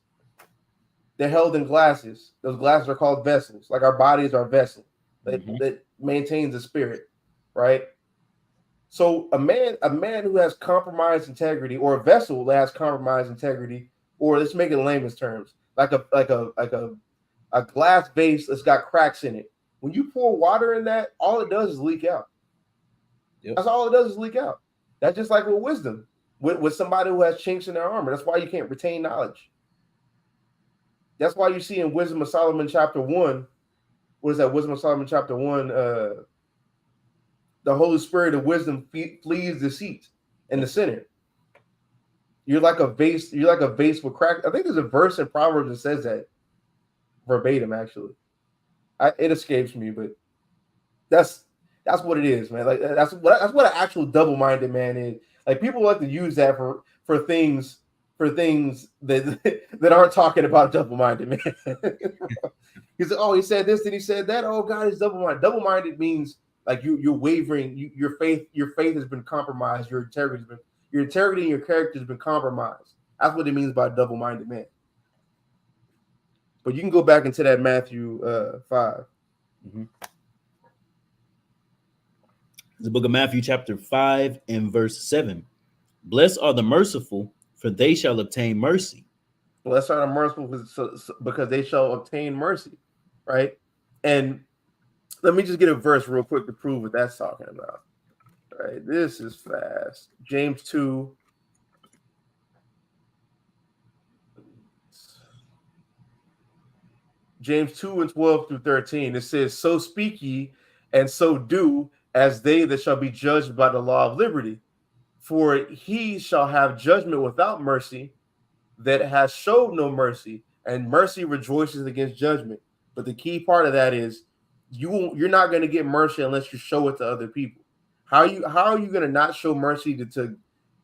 They're held in glasses. Those glasses are called vessels. Like our body is our vessel that maintains the spirit, right? So a man who has compromised integrity, or a vessel that has compromised integrity, or let's make it in layman's terms, like a glass vase that's got cracks in it. When you pour water in that, all it does is leak out.
Yep.
That's all it does is leak out. That's just like with wisdom, with somebody who has chinks in their armor. That's why you can't retain knowledge. That's why you see in Wisdom of Solomon chapter 1, what is that? Wisdom of Solomon chapter 1, the Holy Spirit of wisdom flees deceit in the center. You're like a vase with crack. I think there's a verse in Proverbs that says that verbatim, actually. It escapes me, but that's what it is, man. Like that's what an actual double-minded man is. Like, people like to use that for things for things that that aren't talking about double-minded man. He said, "Oh, he said this, then he said that. Oh, God is double-minded. Double-minded means like you're wavering. Your faith has been compromised. Your integrity and your character has been compromised. That's what it means by double-minded man. But you can go back into that Matthew 5.
Mm-hmm. The book of Matthew, chapter 5, and verse 7. Blessed are the merciful, for they shall obtain mercy.
Blessed are the merciful, because they shall obtain mercy, right? And let me just get a verse real quick to prove what that's talking about. All right, this is fast. James 2. James 2 and 12 through 13. It says, "So speak ye, and so do, as they that shall be judged by the law of liberty. For he shall have judgment without mercy, that has showed no mercy, and mercy rejoices against judgment." But the key part of that is you're not going to get mercy unless you show it to other people. How are you going to not show mercy to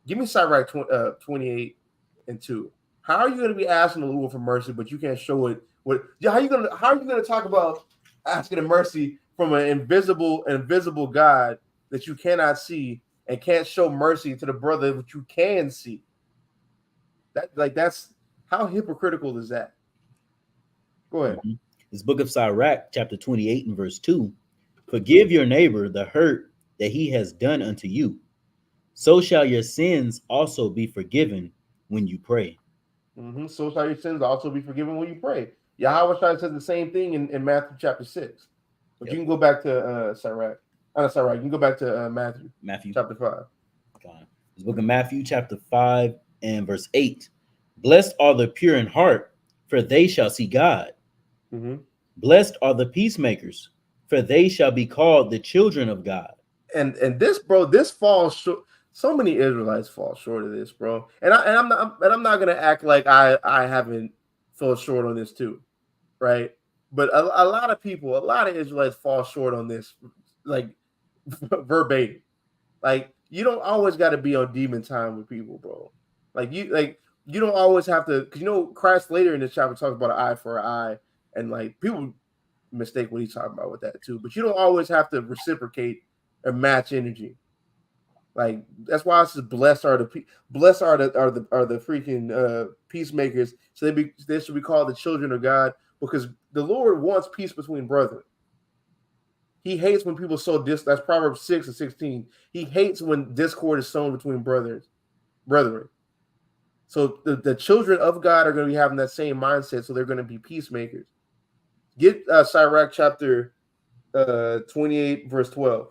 give me Sirach 28 and 2? How are you going to be asking the Lord for mercy, but you can't show it? How are you going to talk about asking the mercy from an invisible God that you cannot see, and can't show mercy to the brother that you can see? That's how hypocritical is that? Go ahead.
Mm-hmm. This book of Sirach, chapter 28, and verse 2. Forgive your neighbor the hurt that he has done unto you. So shall your sins also be forgiven when you pray.
Mm-hmm. So shall your sins also be forgiven when you pray. Yahweh says the same thing in Matthew chapter 6. But
Yep.
you can go back to Sirach. Sirach. You can go back to Matthew chapter 5.
God. This book of Matthew, chapter 5, and verse 8. Blessed are the pure in heart, for they shall see God.
Mm-hmm.
Blessed are the peacemakers, for they shall be called the children of God.
And this, bro, this falls short. So many Israelites fall short of this, bro. And I'm not gonna act like I haven't fell short on this too, right? But a lot of people, a lot of Israelites fall short on this, like verbatim. Like you don't always got to be on demon time with people, bro. You don't always have to, because Christ later in this chapter talks about an eye for an eye, and like people mistake what he's talking about with that too. But you don't always have to reciprocate or match energy. Like that's why it says blessed are the freaking peacemakers. So they should be called the children of God, because the Lord wants peace between brethren. He hates when people sow that's Proverbs 6 and 16. He hates when discord is sown between brethren. So the children of God are going to be having that same mindset, so they're going to be peacemakers. Get Sirach chapter 28, verse 12.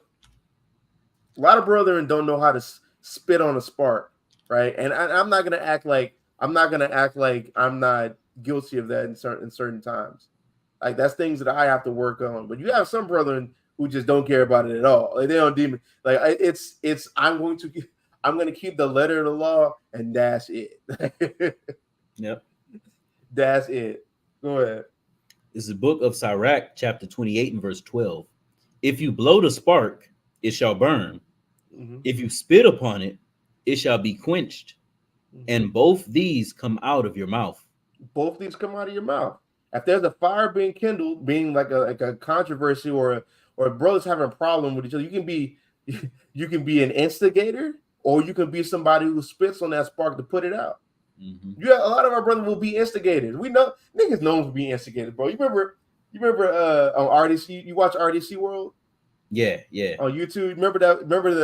A lot of brethren don't know how to spit on a spark, right? And I'm not going to act like I'm not guilty of that in certain times. Like that's things that I have to work on. But you have some brethren who just don't care about it at all. Like they don't demon. Like it's I'm going to keep the letter of the law, and that's it.
Yep.
That's it. Go ahead.
This is the book of Sirach, chapter 28, and verse 12. If you blow the spark, it shall burn. Mm-hmm. If you spit upon it, it shall be quenched. Mm-hmm. And both these come out of your mouth.
Both these come out of your mouth. If there's a fire being kindled, being like a controversy or brothers having a problem with each other, you can be an instigator, or you can be somebody who spits on that spark to put it out. Mm-hmm. A lot of our brothers will be instigators. We know niggas known for being instigators, bro. You remember on RDC? You watch RDC World?
Yeah.
On YouTube, remember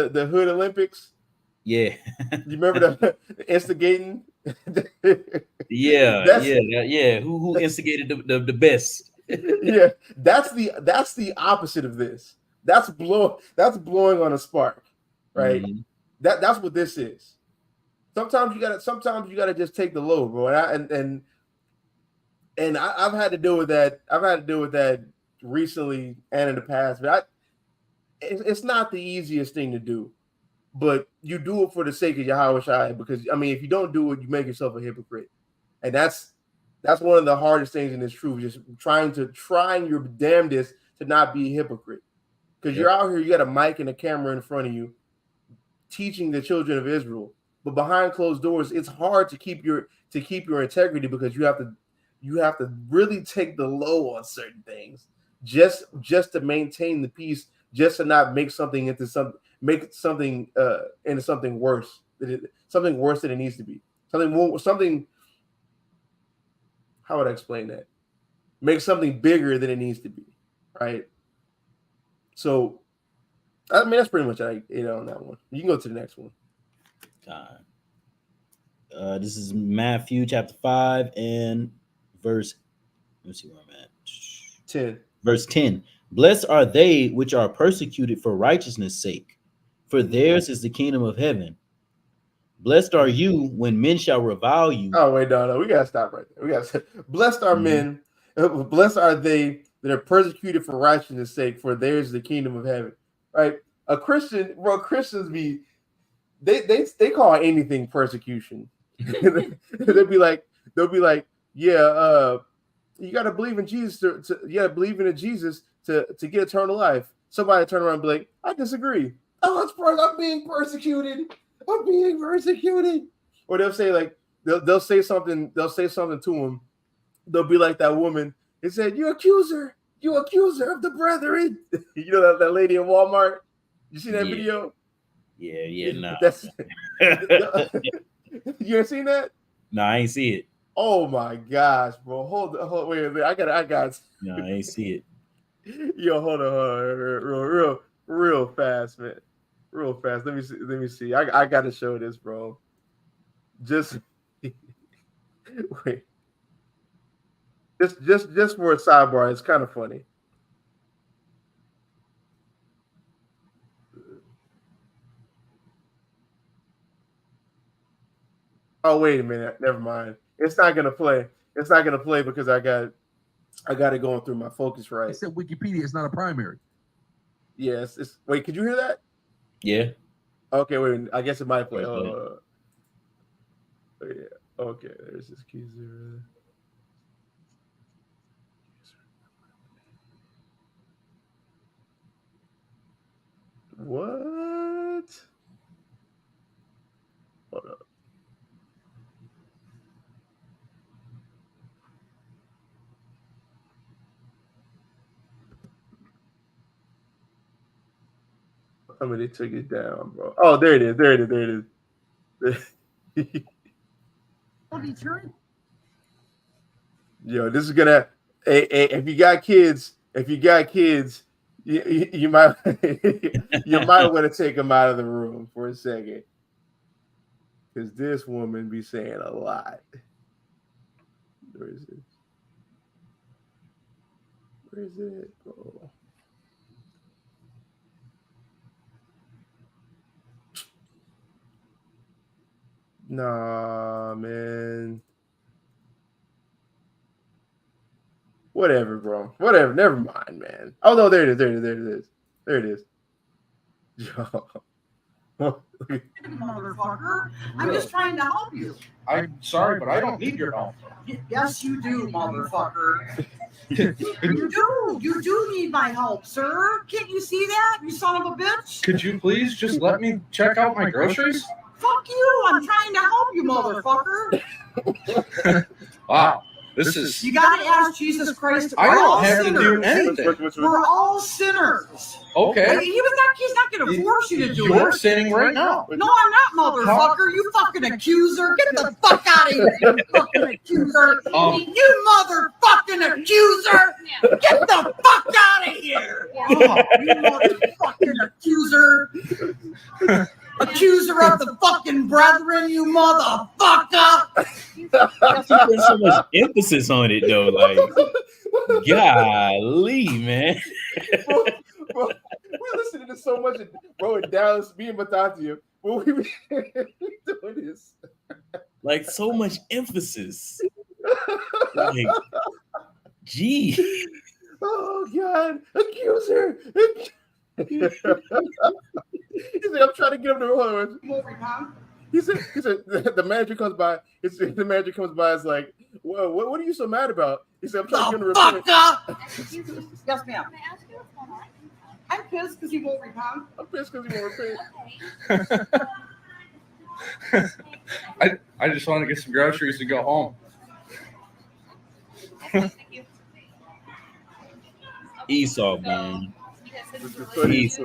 the Hood Olympics?
Yeah.
You remember the instigating?
Yeah. Who instigated the best?
Yeah, that's the opposite of this. That's blowing on a spark, right? Mm-hmm. That's what this is. Sometimes you gotta just take the load, bro. And I've had to deal with that. I've had to deal with that recently and in the past, but it's not the easiest thing to do. But you do it for the sake of Yahweh Shai, because if you don't do it, you make yourself a hypocrite, and that's one of the hardest things in this truth. Just trying your damnedest to not be a hypocrite, because you're out here, you got a mic and a camera in front of you, teaching the children of Israel, But behind closed doors, it's hard to keep your integrity because you have to really take the low on certain things just to maintain the peace, just to not make something into something worse something worse than it needs to be. Something how would I explain that? Make something bigger than it needs to be, right? So, I mean, that's pretty much on that one. You can go to the next one.
This is Matthew chapter 5 and verse. Let me see where I'm at.
10.
Verse 10. Blessed are they which are persecuted for righteousness' sake, for theirs is the kingdom of heaven. Blessed are you when men shall revile you.
Oh, wait, no. We got to stop right there. We got to blessed are men, blessed are they that are persecuted for righteousness' sake, for theirs is the kingdom of heaven. Right? Christians be, they call anything persecution. they'll be like, yeah, you got to believe in Jesus believe in Jesus to get eternal life. Somebody turn around and be like, I disagree. Oh, I'm being persecuted. I'm being persecuted. Or they'll say like they'll say something to him. They'll be like that woman. They said, you accuser of the brethren. You know that lady in Walmart. You see that video?
Yeah, no.
You ain't seen that?
No, I ain't see it.
Oh my gosh, bro. Hold on, wait. I got.
No, I ain't see it.
Yo, hold on, real fast, man. Real fast. Let me see. I gotta show this, bro. Just wait. Just for a sidebar, it's kind of funny. Oh, wait a minute. Never mind. It's not gonna play. It's not gonna play because I got it going through my focus right.
I said Wikipedia is not a primary.
Yes. Wait, could you hear that?
Yeah.
Okay, wait. I guess it might play. Yeah. Okay, there's this accuser. What? Hold up. I mean, they took it down, bro. Oh, there it is. Yo, this is gonna. If you got kids, you might want to take them out of the room for a second, because this woman be saying a lot. Where is it? Where is it, bro? Nah, man. Whatever, bro. Whatever. Never mind, man. Oh no, there it is. Yo.
Motherfucker. I'm just trying to help you.
I'm sorry, but I don't need your help.
Yes, you do, motherfucker. You do need my help, sir. Can't you see that, you son of a bitch?
Could you please just let me check out my groceries?
Fuck you. I'm trying to help you, motherfucker.
Wow. This is.
You gotta ask Jesus Christ.
I don't have to do anything.
We're all sinners.
Okay.
He's not gonna force you to do it.
You're sinning right now.
No, I'm not, motherfucker. You fucking accuser. Get the fuck out of here, you fucking accuser. You motherfucking accuser. Get the fuck out of here. Oh, you motherfucking accuser. Accuser of the fucking brethren, you motherfucker.
You put so much emphasis on it, though. Like, golly, man.
Bro, we're listening to so much, bro, in Dallas, me and Matatio. When we doing this,
like, so much emphasis. Like, gee.
Oh God, accuser. He's like, I'm trying to get him to hold on. He said the manager comes by. The manager comes by. Is like, well, what are you so mad about? He said, I'm trying to get him to repent.
Yes, ma'am. I'm pissed because he won't repent.
I'm pissed because he won't repent.
I just want to get some groceries and go home.
Esau, man.
Esau.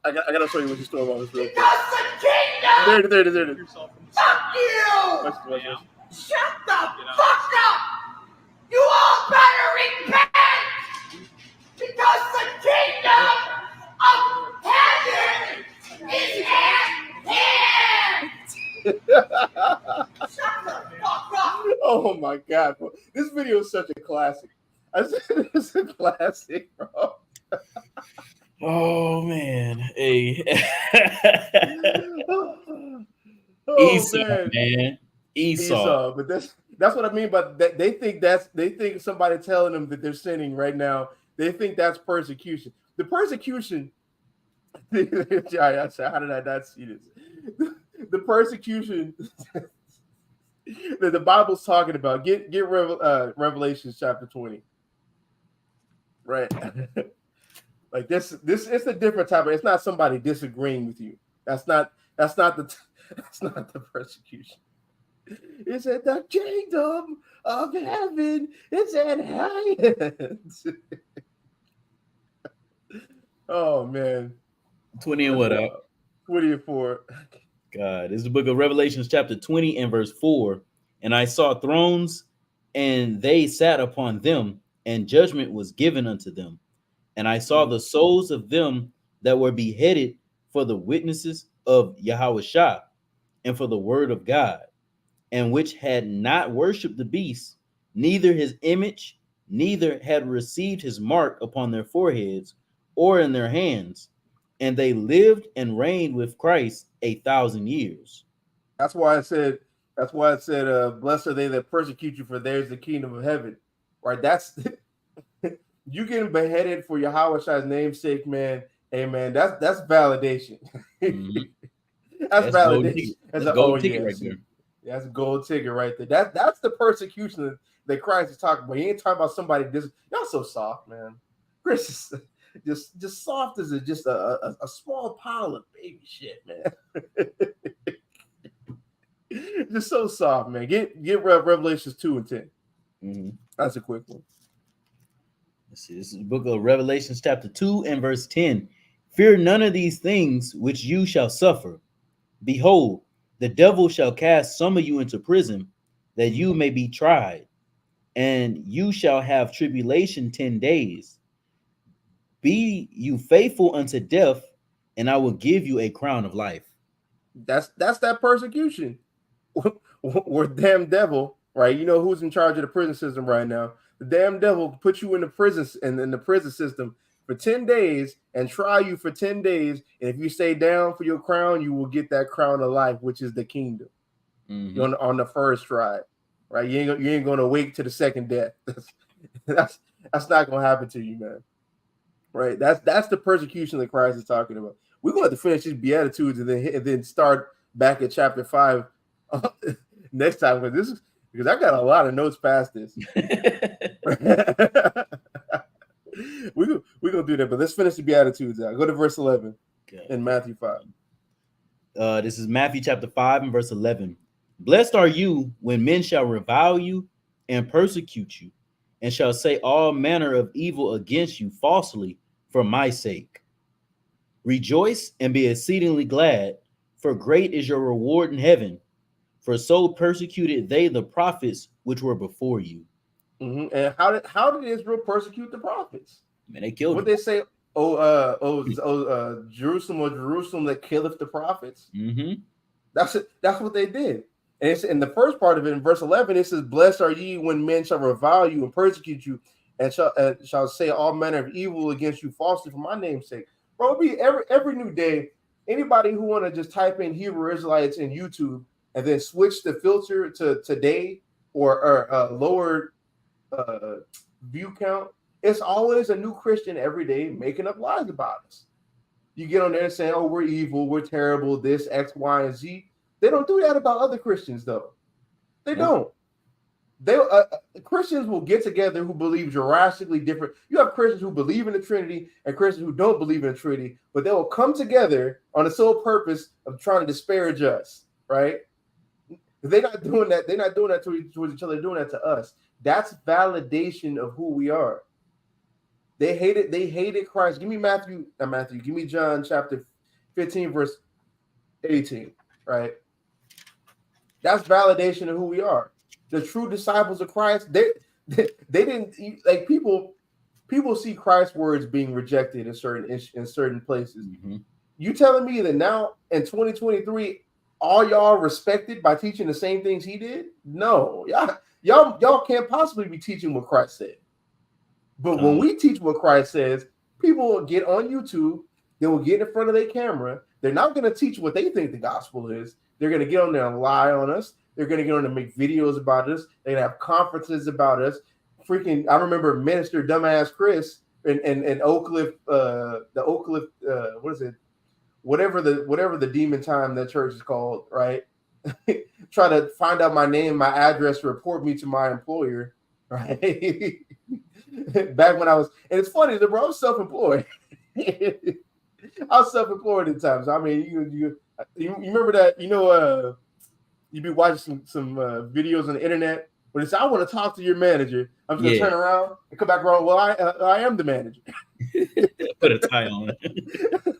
I gotta show you what you stole about this real quick. There it is.
Fuck you! Shut the fuck up! You all better repent! Because the kingdom of heaven is at hand! Shut the fuck up!
Oh my God, bro. This video is such a classic. I said it's a classic, bro.
Oh man, hey.
Esau,
man.
Esau. But that's what I mean. But they think somebody telling them that they're sinning right now. They think that's persecution. The persecution. How did I not see this? The persecution that the Bible's talking about. Get Revelation chapter 20. Right. Like this it's a different type of, it's not somebody disagreeing with you. That's not the persecution. It's at the kingdom of heaven. It's at hand. Oh man.
20 and what up?
20 and 4.
God, this is the book of Revelations, chapter 20 and verse 4. And I saw thrones, and they sat upon them, and judgment was given unto them. And I saw the souls of them that were beheaded for the witnesses of Yahushua and for the word of God, and which had not worshipped the beast, neither his image, neither had received his mark upon their foreheads or in their hands. And they lived and reigned with Christ 1,000 years.
That's why it said, blessed are they that persecute you, for theirs the kingdom of heaven. Right? That's you getting beheaded for Yahweh's namesake, man. Hey, man, that's validation.
Mm-hmm.
that's validation.
That's a gold ticket right there.
That's a gold ticket right there. That's the persecution that Christ is talking about. He ain't talking about somebody. Y'all so soft, man. Chris is just soft as just a small pile of baby shit, man. Just so soft, man. Get Revelations 2 and 10.
Mm-hmm.
That's a quick one.
This is the book of Revelations, chapter 2 and verse 10. Fear none of these things which you shall suffer. Behold, the devil shall cast some of you into prison, that you may be tried, and you shall have tribulation 10 days. Be you faithful unto death, and I will give you a crown of life.
That's that persecution. Or damn devil, right? You know who's in charge of the prison system right now? The damn devil put you in the prison in the prison system for 10 days and try you for 10 days. And if you stay down for your crown, you will get that crown of life, which is the kingdom. Mm-hmm. On the first try, right? You ain't gonna wait to the second death. That's not gonna happen to you, man. Right? That's the persecution that Christ is talking about. We're gonna have to finish these beatitudes and then start back at chapter 5 next time, because I got a lot of notes past this. We're gonna do that, but let's finish the beatitudes out. Go to verse 11 in Matthew 5.
This is Matthew chapter 5 and verse 11. Blessed are you when men shall revile you and persecute you, and shall say all manner of evil against you falsely for my sake. Rejoice and be exceedingly glad, for great is your reward in heaven. For so persecuted they the prophets which were before you.
Mm-hmm. And how did Israel persecute the prophets?
Man, they killed.
What they say? Jerusalem that killeth the prophets.
Mm-hmm.
That's what they did. And it's in the first part of it, in verse 11, it says, "Blessed are ye when men shall revile you and persecute you, and shall say all manner of evil against you falsely for my name's sake." Bro, it'll be every new day. Anybody who want to just type in Hebrew Israelites in YouTube and then switch the filter to today or lower view count, it's always a new Christian every day making up lies about us. You get on there saying, "Oh, we're evil, we're terrible, this, X, Y, and Z." They don't do that about other Christians, though. They don't. Christians will get together who believe drastically different. You have Christians who believe in the Trinity and Christians who don't believe in the Trinity, but they will come together on the sole purpose of trying to disparage us. right? They're not doing that. They're not doing that towards each other. They're doing that to us. That's validation of who we are. They hated Christ. Give me give me John chapter 15, verse 18, right? That's validation of who we are. The true disciples of Christ, they didn't like people see Christ's words being rejected in certain places.
Mm-hmm.
You telling me that now in 2023, all y'all respected by teaching the same things he did? No, y'all can't possibly be teaching what Christ said. But when we teach what Christ says, people will get on YouTube, they will get in front of their camera. They're not going to teach what they think the gospel is. They're going to get on there and lie on us. They're going to get on there and make videos about us. They're going to have conferences about us. Freaking, I remember Minister Dumbass Chris and Oak Cliff, the Oak Cliff, what is it? Whatever the demon time that church is called, right? Try to find out my name, my address, report me to my employer, right? Back when I was, and it's funny, bro, I was self-employed. I was self-employed at times. I mean, you remember that? You be watching some videos on the internet, but it's I want to talk to your manager. I'm just gonna turn around and come back around. Well, I am the manager.
Put a tie on.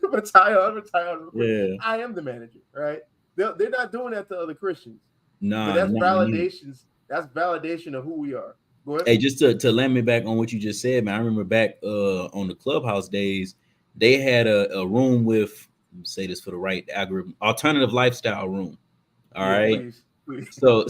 Put a tie on.
Yeah,
I am the manager, right? They're not doing that to other Christians.
Nah,
but that's validations. That's validation of who we are. Go ahead.
Hey, just to land me back on what you just said, man. I remember back on the Clubhouse days, they had a room with, let me say this for the right algorithm, alternative lifestyle room. All right. Please. So,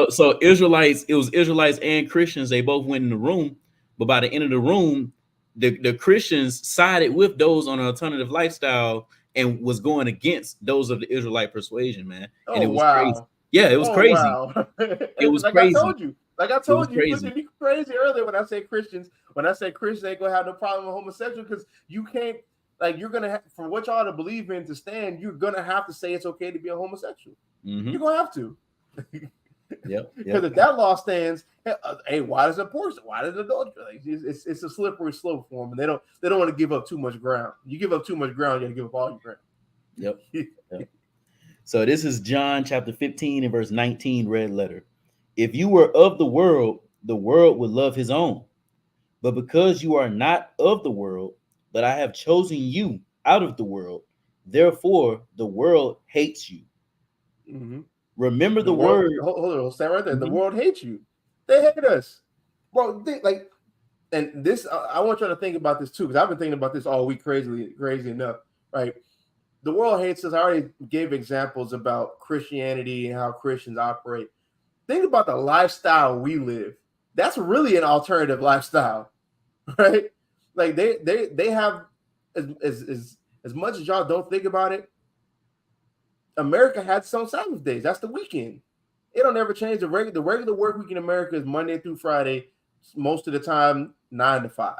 so Israelites, it was Israelites and Christians. They both went in the room, but by the end of the room, the Christians sided with those on an alternative lifestyle and was going against those of the Israelite persuasion, man. And it was crazy. Yeah, it was crazy.
Wow.
It was
like
crazy.
I told you, listen, you crazy earlier when I say Christians. When I say Christians ain't gonna have no problem with homosexual, because you can't, like, you're gonna have, for what y'all to believe in to stand, you're gonna have to say it's okay to be a homosexual.
Mm-hmm.
You're gonna have to.
Yep.
Because if that law stands, hey, why does adultery? Like, it's a slippery slope for them, and they don't want to give up too much ground. You give up too much ground, you got to give up all your ground.
Yep. So this is John chapter 15 and verse 19, red letter. If you were of the world would love his own. But because you are not of the world, but I have chosen you out of the world, therefore the world hates you.
Mm-hmm.
Remember the word.
Hold on, stand right there.
Mm-hmm.
The world hates you. They hate us, bro. And this, I want you to think about this too, because I've been thinking about this all week, crazy enough, right? The world hates us. I already gave examples about Christianity and how Christians operate. Think about the lifestyle we live. That's really an alternative lifestyle, right? Like they have, as much as y'all don't think about it, America had some Sabbath days. That's the weekend. It don't ever change. The regular work week in America is Monday through Friday, most of the time 9 to 5,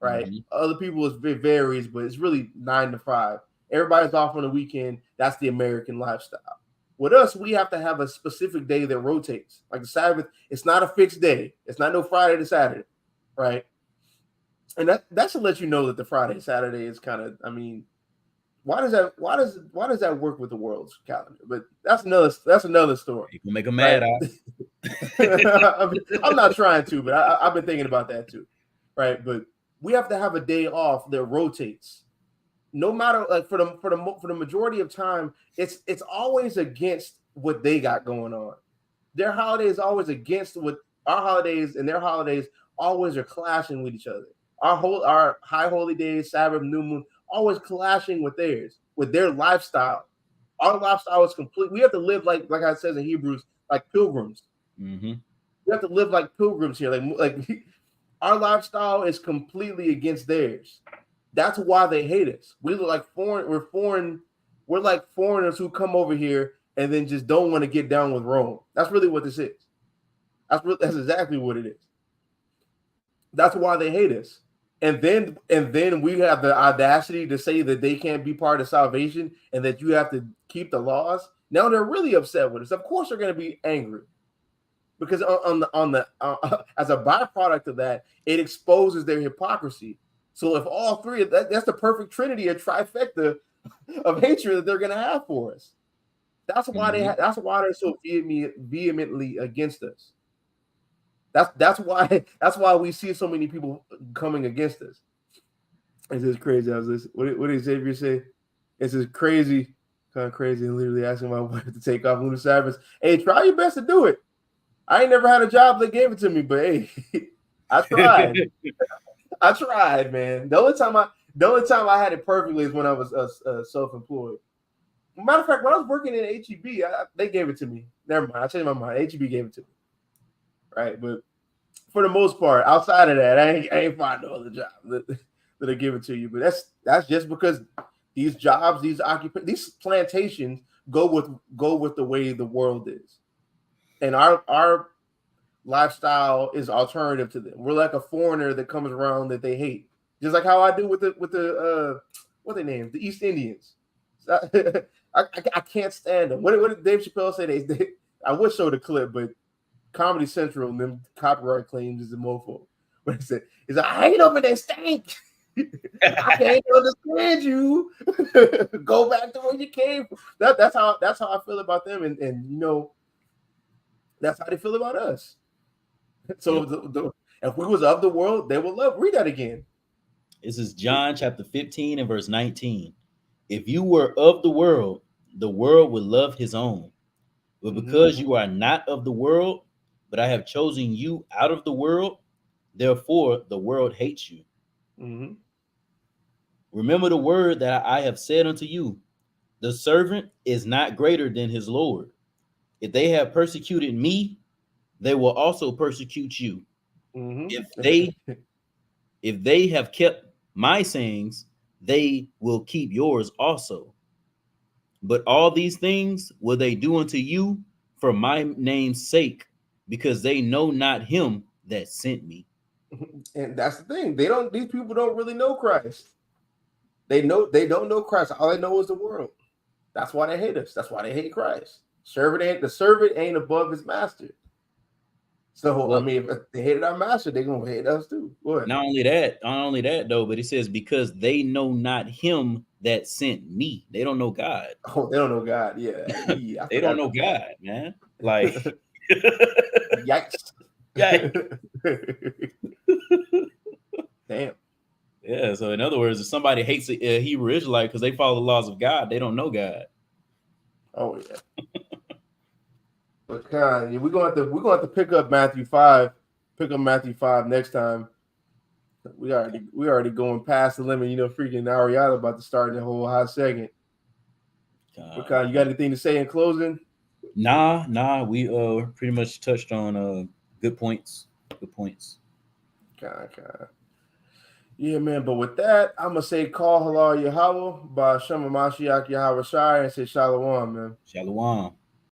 right? Mm-hmm. Other people it varies, but it's really 9 to 5. Everybody's off on the weekend. That's the American lifestyle. With us, we have to have a specific day that rotates. Like the Sabbath, it's not a fixed day. It's not no Friday to Saturday, right? And that should let you know that the Friday Saturday is kind of, I mean, why does that work with the world's calendar? But that's another story.
You can make them mad.
Right? I'm not trying to, but I've been thinking about that too, right? But we have to have a day off that rotates. No matter, like, for the majority of time, it's always against what they got going on. Their holiday is always against what our holidays, and their holidays always are clashing with each other. Our high holy days, Sabbath, new moon, always clashing with theirs, with their lifestyle. Our lifestyle is complete. We have to live like I said in Hebrews, like pilgrims.
Mm-hmm. We
have to live like pilgrims here. Like our lifestyle is completely against theirs. That's why they hate us. We look like foreign. We're foreign. We're like foreigners who come over here and then just don't want to get down with Rome. That's really what this is. That's exactly what it is. That's why they hate us. And then we have the audacity to say that they can't be part of salvation and that you have to keep the laws. Now they're really upset with us. Of course, they're going to be angry because as a byproduct of that, it exposes their hypocrisy. So if all three, that's the perfect trinity, a trifecta of hatred that they're going to have for us. That's why that's why they're so vehemently against us. That's why we see so many people coming against us. It's just crazy. I was listening. What did Xavier say? It's just crazy, kind of crazy, and literally asking my wife to take off lunar Sabbaths. Hey, try your best to do it. I ain't never had a job that gave it to me, but hey, I tried. I tried, man. The only time I had it perfectly is when I was self-employed. Matter of fact, when I was working in HEB, they gave it to me. Never mind. I changed my mind. HEB gave it to me. Right, but for the most part, outside of that, I ain't find no other job that I give it to you. But that's just because these jobs, these plantations go with the way the world is, and our lifestyle is alternative to them. We're like a foreigner that comes around that they hate, just like how I do with the what they name the East Indians. I can't stand them. What did Dave Chappelle say? I would show the clip, but Comedy Central and them copyright claims is a mofo. But he said, I hate over there stink. I can't understand you. Go back to where you came from. That's how I feel about them, and you know, that's how they feel about us. So if we was of the world, they would love. Read that again.
This is John chapter 15 and verse 19. If you were of the world would love his own. But because you are not of the world, but I have chosen you out of the world, therefore the world hates you.
Mm-hmm.
Remember the word that I have said unto you. The servant is not greater than his Lord. If they have persecuted me, they will also persecute you.
Mm-hmm.
If they have kept my sayings, they will keep yours also. But all these things will they do unto you for my name's sake, because they know not him that sent me.
And that's the thing. These people don't really know Christ. They don't know Christ. All they know is the world. That's why they hate us. That's why they hate Christ. The servant ain't above his master. So well, I mean, if they hated our master, they're gonna hate us too. What?
Not only that though, but it says because they know not him that sent me. They don't know God.
Oh, they don't know God. Yeah,
they don't know God, man. Like,
yikes!
Yikes!
Damn.
Yeah. So in other words, if somebody hates a Hebrew Israelite because they follow the laws of God, they don't know God.
Oh yeah. But we're going to have to pick up Matthew 5. Pick up Matthew 5 next time. We already going past the limit. You know, freaking Ariana about to start in the whole hot second. You got anything to say in closing?
Nah. We pretty much touched on good points. Good points.
Yeah, man. But with that, I'm gonna say call halal Yahweh by Shema Mashiach Yahweh Shai and say Shalom, man.
Shalom.